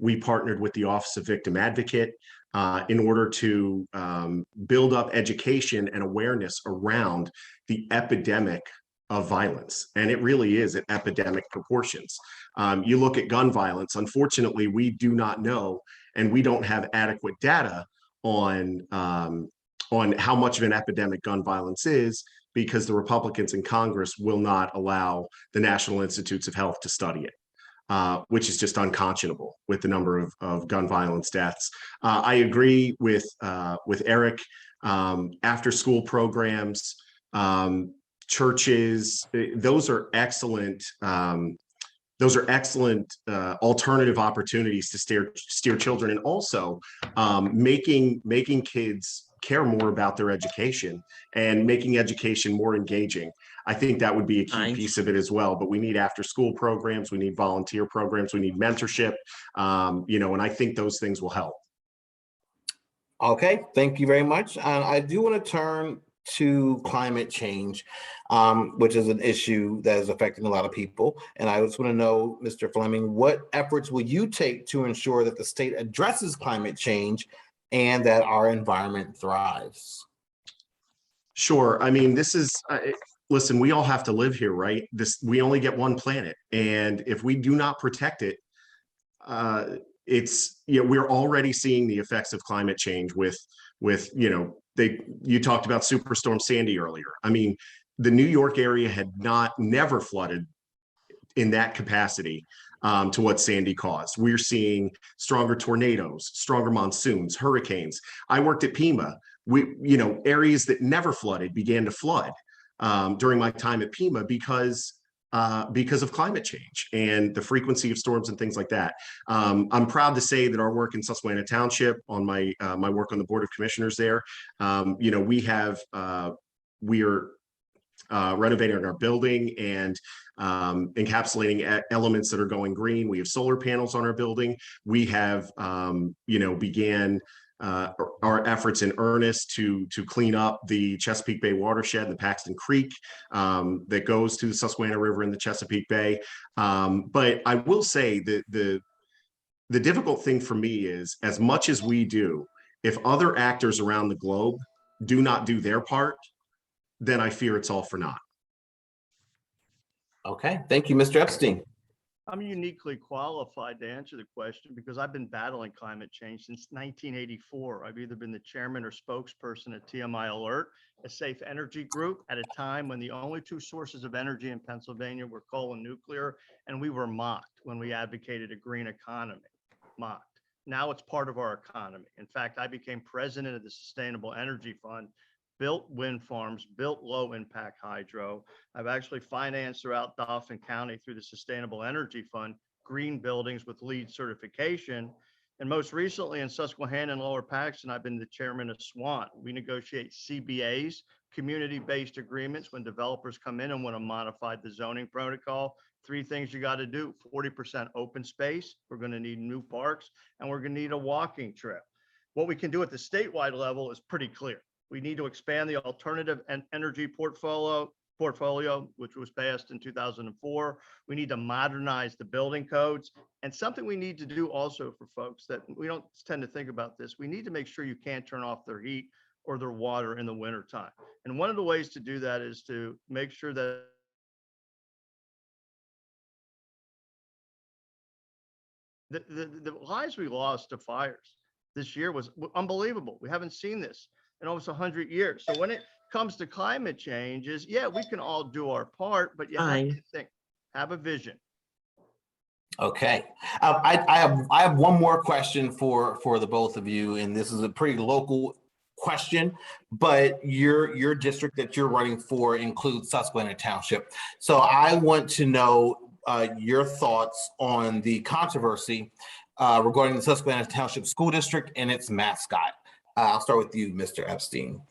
We partnered with the Office of Victim Advocate in order to build up education and awareness around the epidemic of violence. And it really is at epidemic proportions. You look at gun violence, unfortunately, we do not know, and we don't have adequate data on how much of an epidemic gun violence is, because the Republicans in Congress will not allow the National Institutes of Health to study it, which is just unconscionable with the number of gun violence deaths. I agree with Eric. After school programs, churches, those are excellent. Those are excellent alternative opportunities to steer children, and also making kids care more about their education and making education more engaging. I think that would be a key piece of it as well. But we need after school programs, we need volunteer programs, we need mentorship, and I think those things will help. Okay, thank you very much. I do want to turn to climate change, which is an issue that is affecting a lot of people. And I just want to know, Mr. Fleming, what efforts will you take to ensure that the state addresses climate change and that our environment thrives? Sure. I mean, this is, listen, we all have to live here, right? We only get one planet. And if we do not protect it, we're already seeing the effects of climate change with you talked about Superstorm Sandy earlier. I mean, the New York area had never flooded in that capacity to what Sandy caused. We're seeing stronger tornadoes, stronger monsoons, hurricanes. I worked at Pima. Areas that never flooded began to flood during my time at Pima because of climate change and the frequency of storms and things like that. I'm proud to say that our work in Susquehanna Township, on my work on the Board of Commissioners there, we are renovating our building and encapsulating elements that are going green. We have solar panels on our building. We have, began our efforts in earnest to clean up the Chesapeake Bay watershed and the Paxton Creek that goes to the Susquehanna River in the Chesapeake Bay. But I will say that the difficult thing for me is, as much as we do, if other actors around the globe do not do their part, then I fear it's all for naught. Okay, thank you, Mr. Epstein. I'm uniquely qualified to answer the question because I've been battling climate change since 1984. I've either been the chairman or spokesperson at TMI Alert, a safe energy group, at a time when the only two sources of energy in Pennsylvania were coal and nuclear, and we were mocked when we advocated a green economy. Mocked. Now it's part of our economy. In fact, I became president of the Sustainable Energy Fund, built wind farms, built low impact hydro. I've actually financed throughout Dauphin County through the Sustainable Energy Fund, green buildings with LEED certification. And most recently in Susquehanna and Lower Paxton, I've been the chairman of SWAN. We negotiate CBAs, community-based agreements, when developers come in and want to modify the zoning protocol. 3 things you got to do: 40% open space. We're going to need new parks, and we're going to need a walking trail. What we can do at the statewide level is pretty clear. We need to expand the alternative and energy portfolio, which was passed in 2004. We need to modernize the building codes. And something we need to do also for folks that we don't tend to think about this, we need to make sure you can't turn off their heat or their water in the wintertime. And one of the ways to do that is to make sure that the lives we lost to fires this year was unbelievable. We haven't seen this in almost 100 years. So when it comes to climate change, we can all do our part, but you have to think, have a vision. Okay, I have one more question for the both of you, and this is a pretty local question, but your district that you're running for includes Susquehanna Township. So I want to know your thoughts on the controversy regarding the Susquehanna Township School District and its mascot. I'll start with you, Mr. Epstein.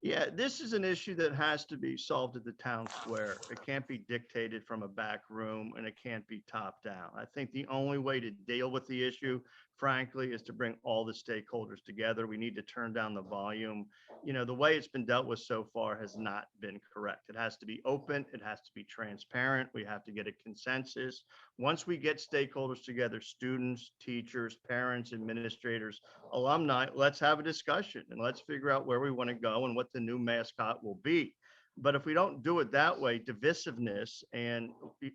Yeah, this is an issue that has to be solved at the town square. It can't be dictated from a back room, and it can't be top down. I think the only way to deal with the issue, frankly, is to bring all the stakeholders together. We need to turn down the volume. You know, the way it's been dealt with so far has not been correct. It has to be open. It has to be transparent. We have to get a consensus. Once we get stakeholders together, students, teachers, parents, administrators, alumni, let's have a discussion and let's figure out where we want to go and what the new mascot will be. But if we don't do it that way, divisiveness and,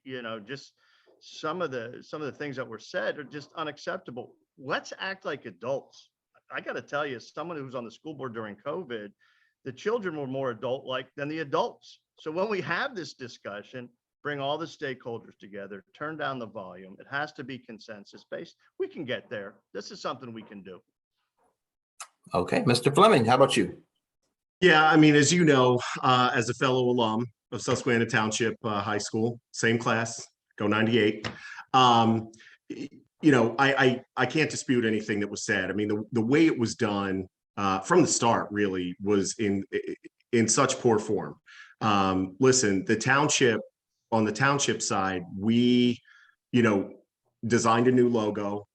you know, just some of the things that were said are just unacceptable. Let's act like adults. I got to tell you, as someone who was on the school board during COVID, the children were more adult-like than the adults. So when we have this discussion, bring all the stakeholders together, turn down the volume. It has to be consensus-based. We can get there. This is something we can do. Okay, Mr. Fleming, how about you? Yeah, I mean, as you know, as a fellow alum of Susquehanna Township High School, same class, go 98. You know, I can't dispute anything that was said. I mean, the way it was done from the start really was in such poor form. Listen, on the township side, we, you know, designed a new logo,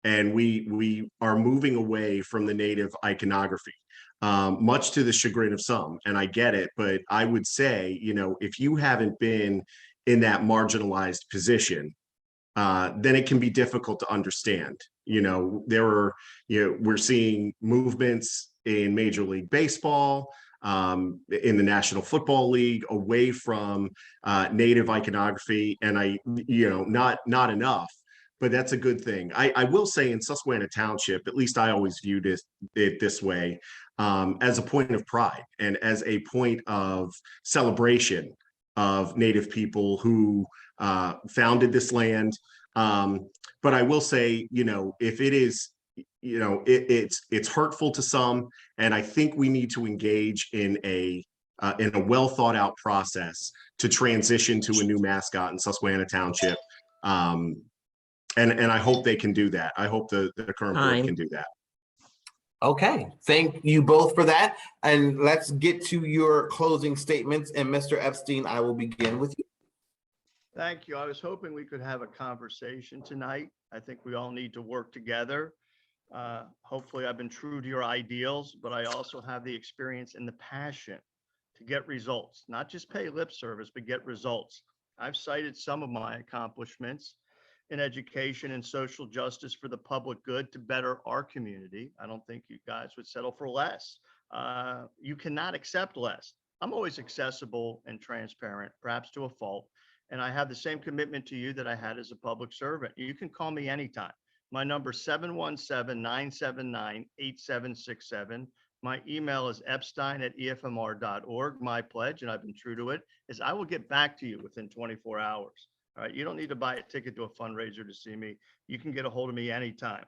and we are moving away from the native iconography, much to the chagrin of some. And I get it, but I would say, you know, if you haven't been in that marginalized position, then it can be difficult to understand. You know, we're seeing movements in Major League Baseball, in the National Football League, away from native iconography, and not enough, but that's a good thing. I will say in Susquehanna Township, at least I always viewed it this way, as a point of pride and as a point of celebration of Native people who founded this land. But I will say, you know, if it is, you know, it's hurtful to some, and I think we need to engage in a well thought out process to transition to a new mascot in Susquehanna Township. And I hope they can do that. I hope the current board can do that. Okay, thank you both for that. And let's get to your closing statements. And Mr. Epstein, I will begin with you. Thank you. I was hoping we could have a conversation tonight. I think we all need to work together. Hopefully I've been true to your ideals, but I also have the experience and the passion to get results, not just pay lip service, but get results. I've cited some of my accomplishments in education and social justice for the public good to better our community. I don't think you guys would settle for less. You cannot accept less. I'm always accessible and transparent, perhaps to a fault. And I have the same commitment to you that I had as a public servant. You can call me anytime. My number is 717-979-8767. My email is epstein@efmr.org. My pledge, and I've been true to it, is I will get back to you within 24 hours. All right, you don't need to buy a ticket to a fundraiser to see me. You can get a hold of me anytime.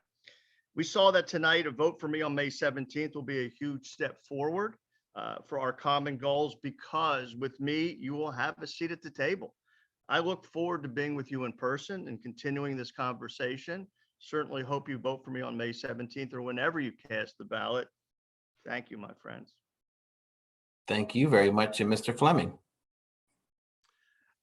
We saw that tonight. A vote for me on May 17th will be a huge step forward for our common goals, because with me, you will have a seat at the table. I look forward to being with you in person and continuing this conversation. Certainly hope you vote for me on May 17th or whenever you cast the ballot. Thank you, my friends. Thank you very much. And Mr. Fleming.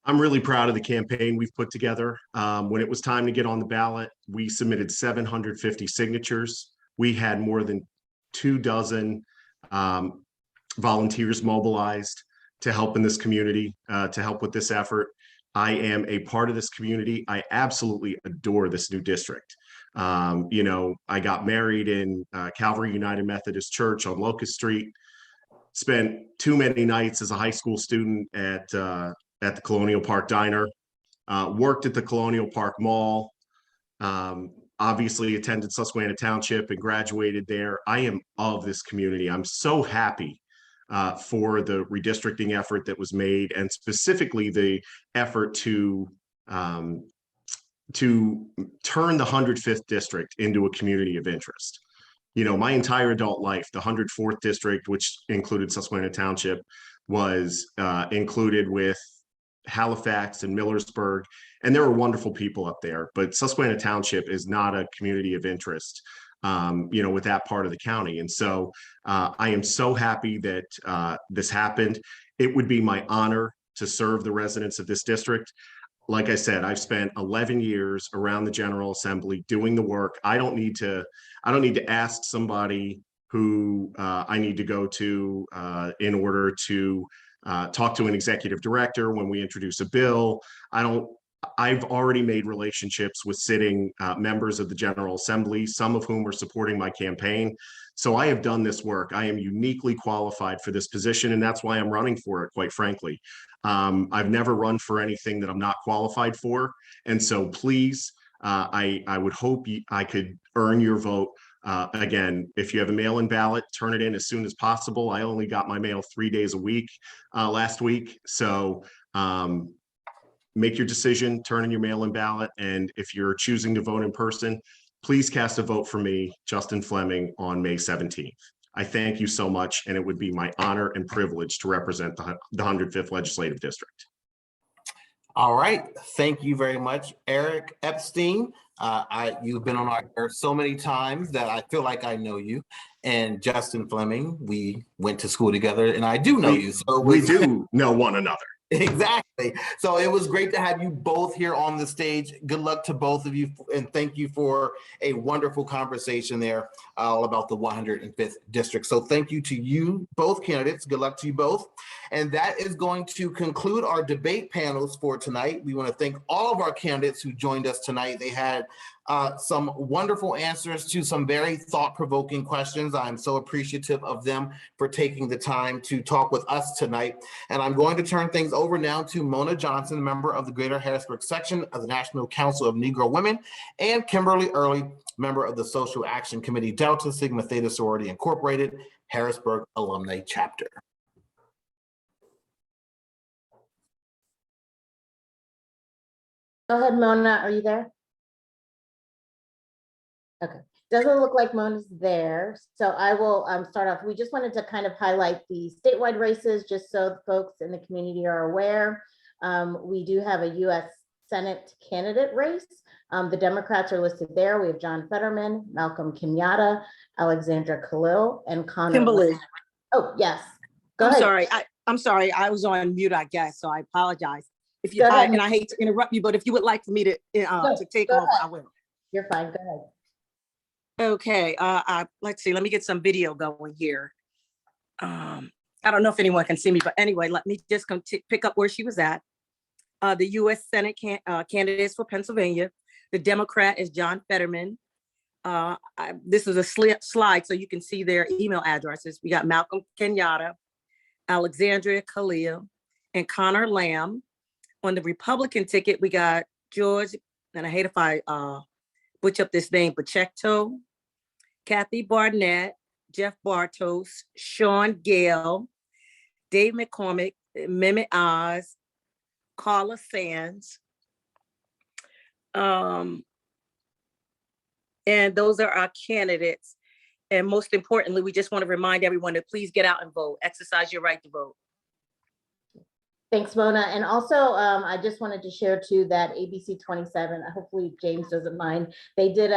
I'm really proud of the campaign we've put together. When it was time to get on the ballot, we submitted 750 signatures. We had more than 24 volunteers mobilized to help in this community, to help with this effort. I am a part of this community. I absolutely adore this new district. You know, I got married in Calvary United Methodist Church on Locust Street, spent too many nights as a high school student at the Colonial Park Diner, worked at the Colonial Park Mall, obviously attended Susquehanna Township and graduated there. I am of this community. I'm so happy for the redistricting effort that was made, and specifically the effort to turn the 105th district into a community of interest. You know, my entire adult life, the 104th district, which included Susquehanna Township, was included with Halifax and Millersburg, and there were wonderful people up there, but Susquehanna Township is not a community of interest with that part of the county. And so I am so happy that this happened. It would be my honor to serve the residents of this district. Like I said, I've spent 11 years around the General Assembly doing the work. I don't need to ask somebody who I need to go to in order to talk to an executive director when we introduce a bill. I've already made relationships with sitting members of the General Assembly, some of whom are supporting my campaign. So I have done this work. I am uniquely qualified for this position, and that's why I'm running for it, quite frankly. I've never run for anything that I'm not qualified for. And so please, I would hope I could earn your vote. Again, if you have a mail-in ballot, turn it in as soon as possible. I only got my mail 3 days a week last week. So make your decision, turn in your mail-in ballot. And if you're choosing to vote in person, please cast a vote for me, Justin Fleming, on May 17th. I thank you so much, and it would be my honor and privilege to represent the 105th Legislative District. All right, thank you very much, Eric Epstein. You've been on our air so many times that I feel like I know you. And Justin Fleming, we went to school together, and I do know you. So we do know one another. Exactly. So it was great to have you both here on the stage. Good luck to both of you, and thank you for a wonderful conversation there all about the 105th district. So thank you to you both candidates. Good luck to you both. And that is going to conclude our debate panels for tonight. We want to thank all of our candidates who joined us tonight. They had some wonderful answers to some very thought-provoking questions. I'm so appreciative of them for taking the time to talk with us tonight. And I'm going to turn things over now to Mona Johnson, member of the Greater Harrisburg section of the National Council of Negro Women, and Kimberly Early, member of the Social Action Committee, Delta Sigma Theta Sorority Incorporated, Harrisburg Alumni Chapter. Go ahead, Mona, are you there? Okay, doesn't look like Mona's there. So I will start off. We just wanted to kind of highlight the statewide races just so the folks in the community are aware. We do have a U.S. Senate candidate race. The Democrats are listed there. We have John Fetterman, Malcolm Kenyatta, Alexandra Khalil, and Connor. Kimberly. Oh, yes. Go ahead. I'm sorry. I was on mute, I guess, so I apologize. If you and I hate to interrupt you, but if you would like for me to take over, I will. You're fine. Go ahead. Okay, let's see, let me get some video going here. I don't know if anyone can see me, but anyway, let me just pick up where she was at. The U.S. Senate candidates for Pennsylvania. The Democrat is John Fetterman. This is a slide so you can see their email addresses. We got Malcolm Kenyatta, Alexandria Khalil, and Connor Lamb. On the Republican ticket, we got George, and I hate if I butcher up this name, Pacheco, Kathy Barnett, Jeff Bartos, Sean Gale, Dave McCormick, Mehmet Oz, Carla Sands. And those are our candidates. And most importantly, we just want to remind everyone to please get out and vote, exercise your right to vote. Thanks, Mona. And also, I just wanted to share too that ABC 27, hopefully James doesn't mind, they did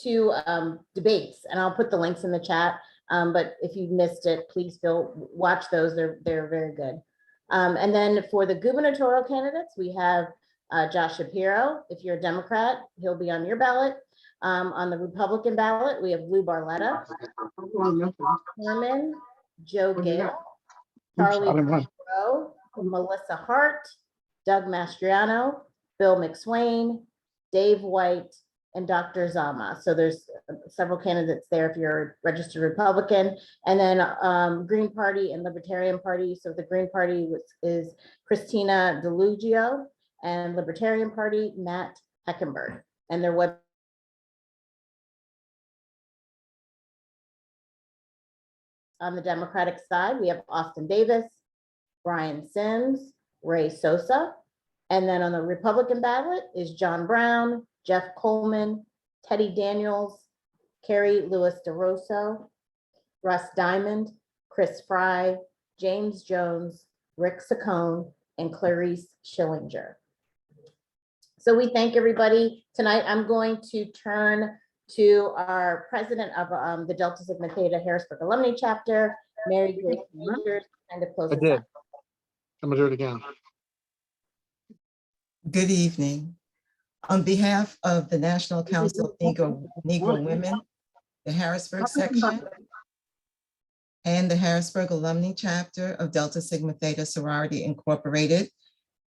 two debates, and I'll put the links in the chat. But if you missed it, please watch those. They're very good. And then for the gubernatorial candidates, we have Josh Shapiro. If you're a Democrat, he'll be on your ballot. On the Republican ballot, we have Lou Barletta, Herman, Joe Gale, Charlie Monroe, Melissa Hart, Doug Mastriano, Bill McSwain, Dave White, and Dr. Zama. So there's several candidates there if you're a registered Republican. And then Green Party and Libertarian Party. So the Green Party is Christina DeLugio, and Libertarian Party, Matt Heckenberg. And their web. On the Democratic side, we have Austin Davis, Brian Sims, Ray Sosa. And then on the Republican ballot is John Brown, Jeff Coleman, Teddy Daniels, Carrie Lewis DeRosso, Russ Diamond, Chris Fry, James Jones, Rick Saccone, and Clarice Schillinger. So we thank everybody tonight. I'm going to turn to our president of the Delta Sigma Theta Harrisburg Alumni Chapter, Mary Grace Majors, and to close I us did. out. I'm gonna do it again. Good evening. On behalf of the National Council of Negro Women, the Harrisburg section, and the Harrisburg Alumni Chapter of Delta Sigma Theta Sorority Incorporated,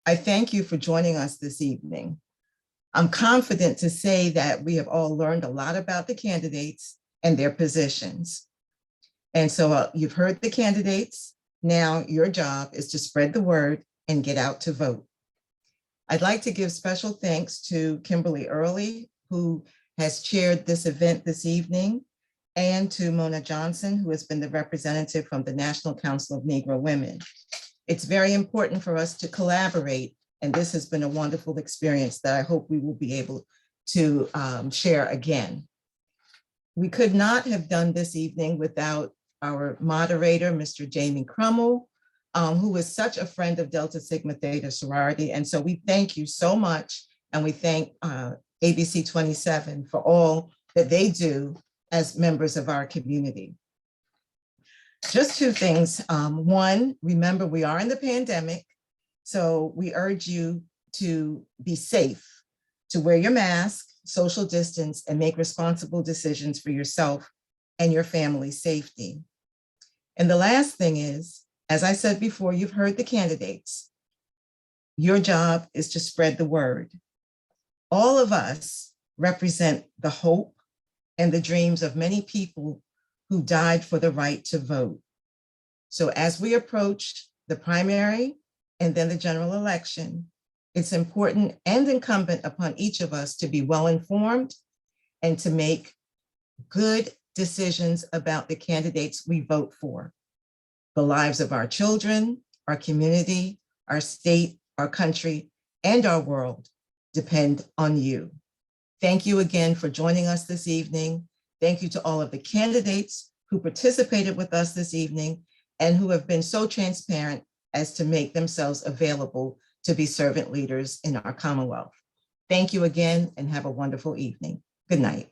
I thank you for joining us this evening. I'm confident to say that we have all learned a lot about the candidates and their positions. And so you've heard the candidates. Now your job is to spread the word and get out to vote. I'd like to give special thanks to Kimberly Early, who has chaired this event this evening, and to Mona Johnson, who has been the representative from the National Council of Negro Women. It's very important for us to collaborate, and this has been a wonderful experience that I hope we will be able to share again. We could not have done this evening without our moderator, Mr. Jamie Crummell, who is such a friend of Delta Sigma Theta Sorority. And so we thank you so much. And we thank ABC 27 for all that they do as members of our community. Just two things. One, remember we are in the pandemic. So we urge you to be safe, to wear your mask, social distance, and make responsible decisions for yourself and your family's safety. And the last thing is, as I said before, you've heard the candidates. Your job is to spread the word. All of us represent the hope and the dreams of many people who died for the right to vote. So as we approach the primary and then the general election, it's important and incumbent upon each of us to be well-informed and to make good decisions about the candidates we vote for. The lives of our children, our community, our state, our country, and our world depend on you. Thank you again for joining us this evening. Thank you to all of the candidates who participated with us this evening and who have been so transparent as to make themselves available to be servant leaders in our Commonwealth. Thank you again and have a wonderful evening. Good night.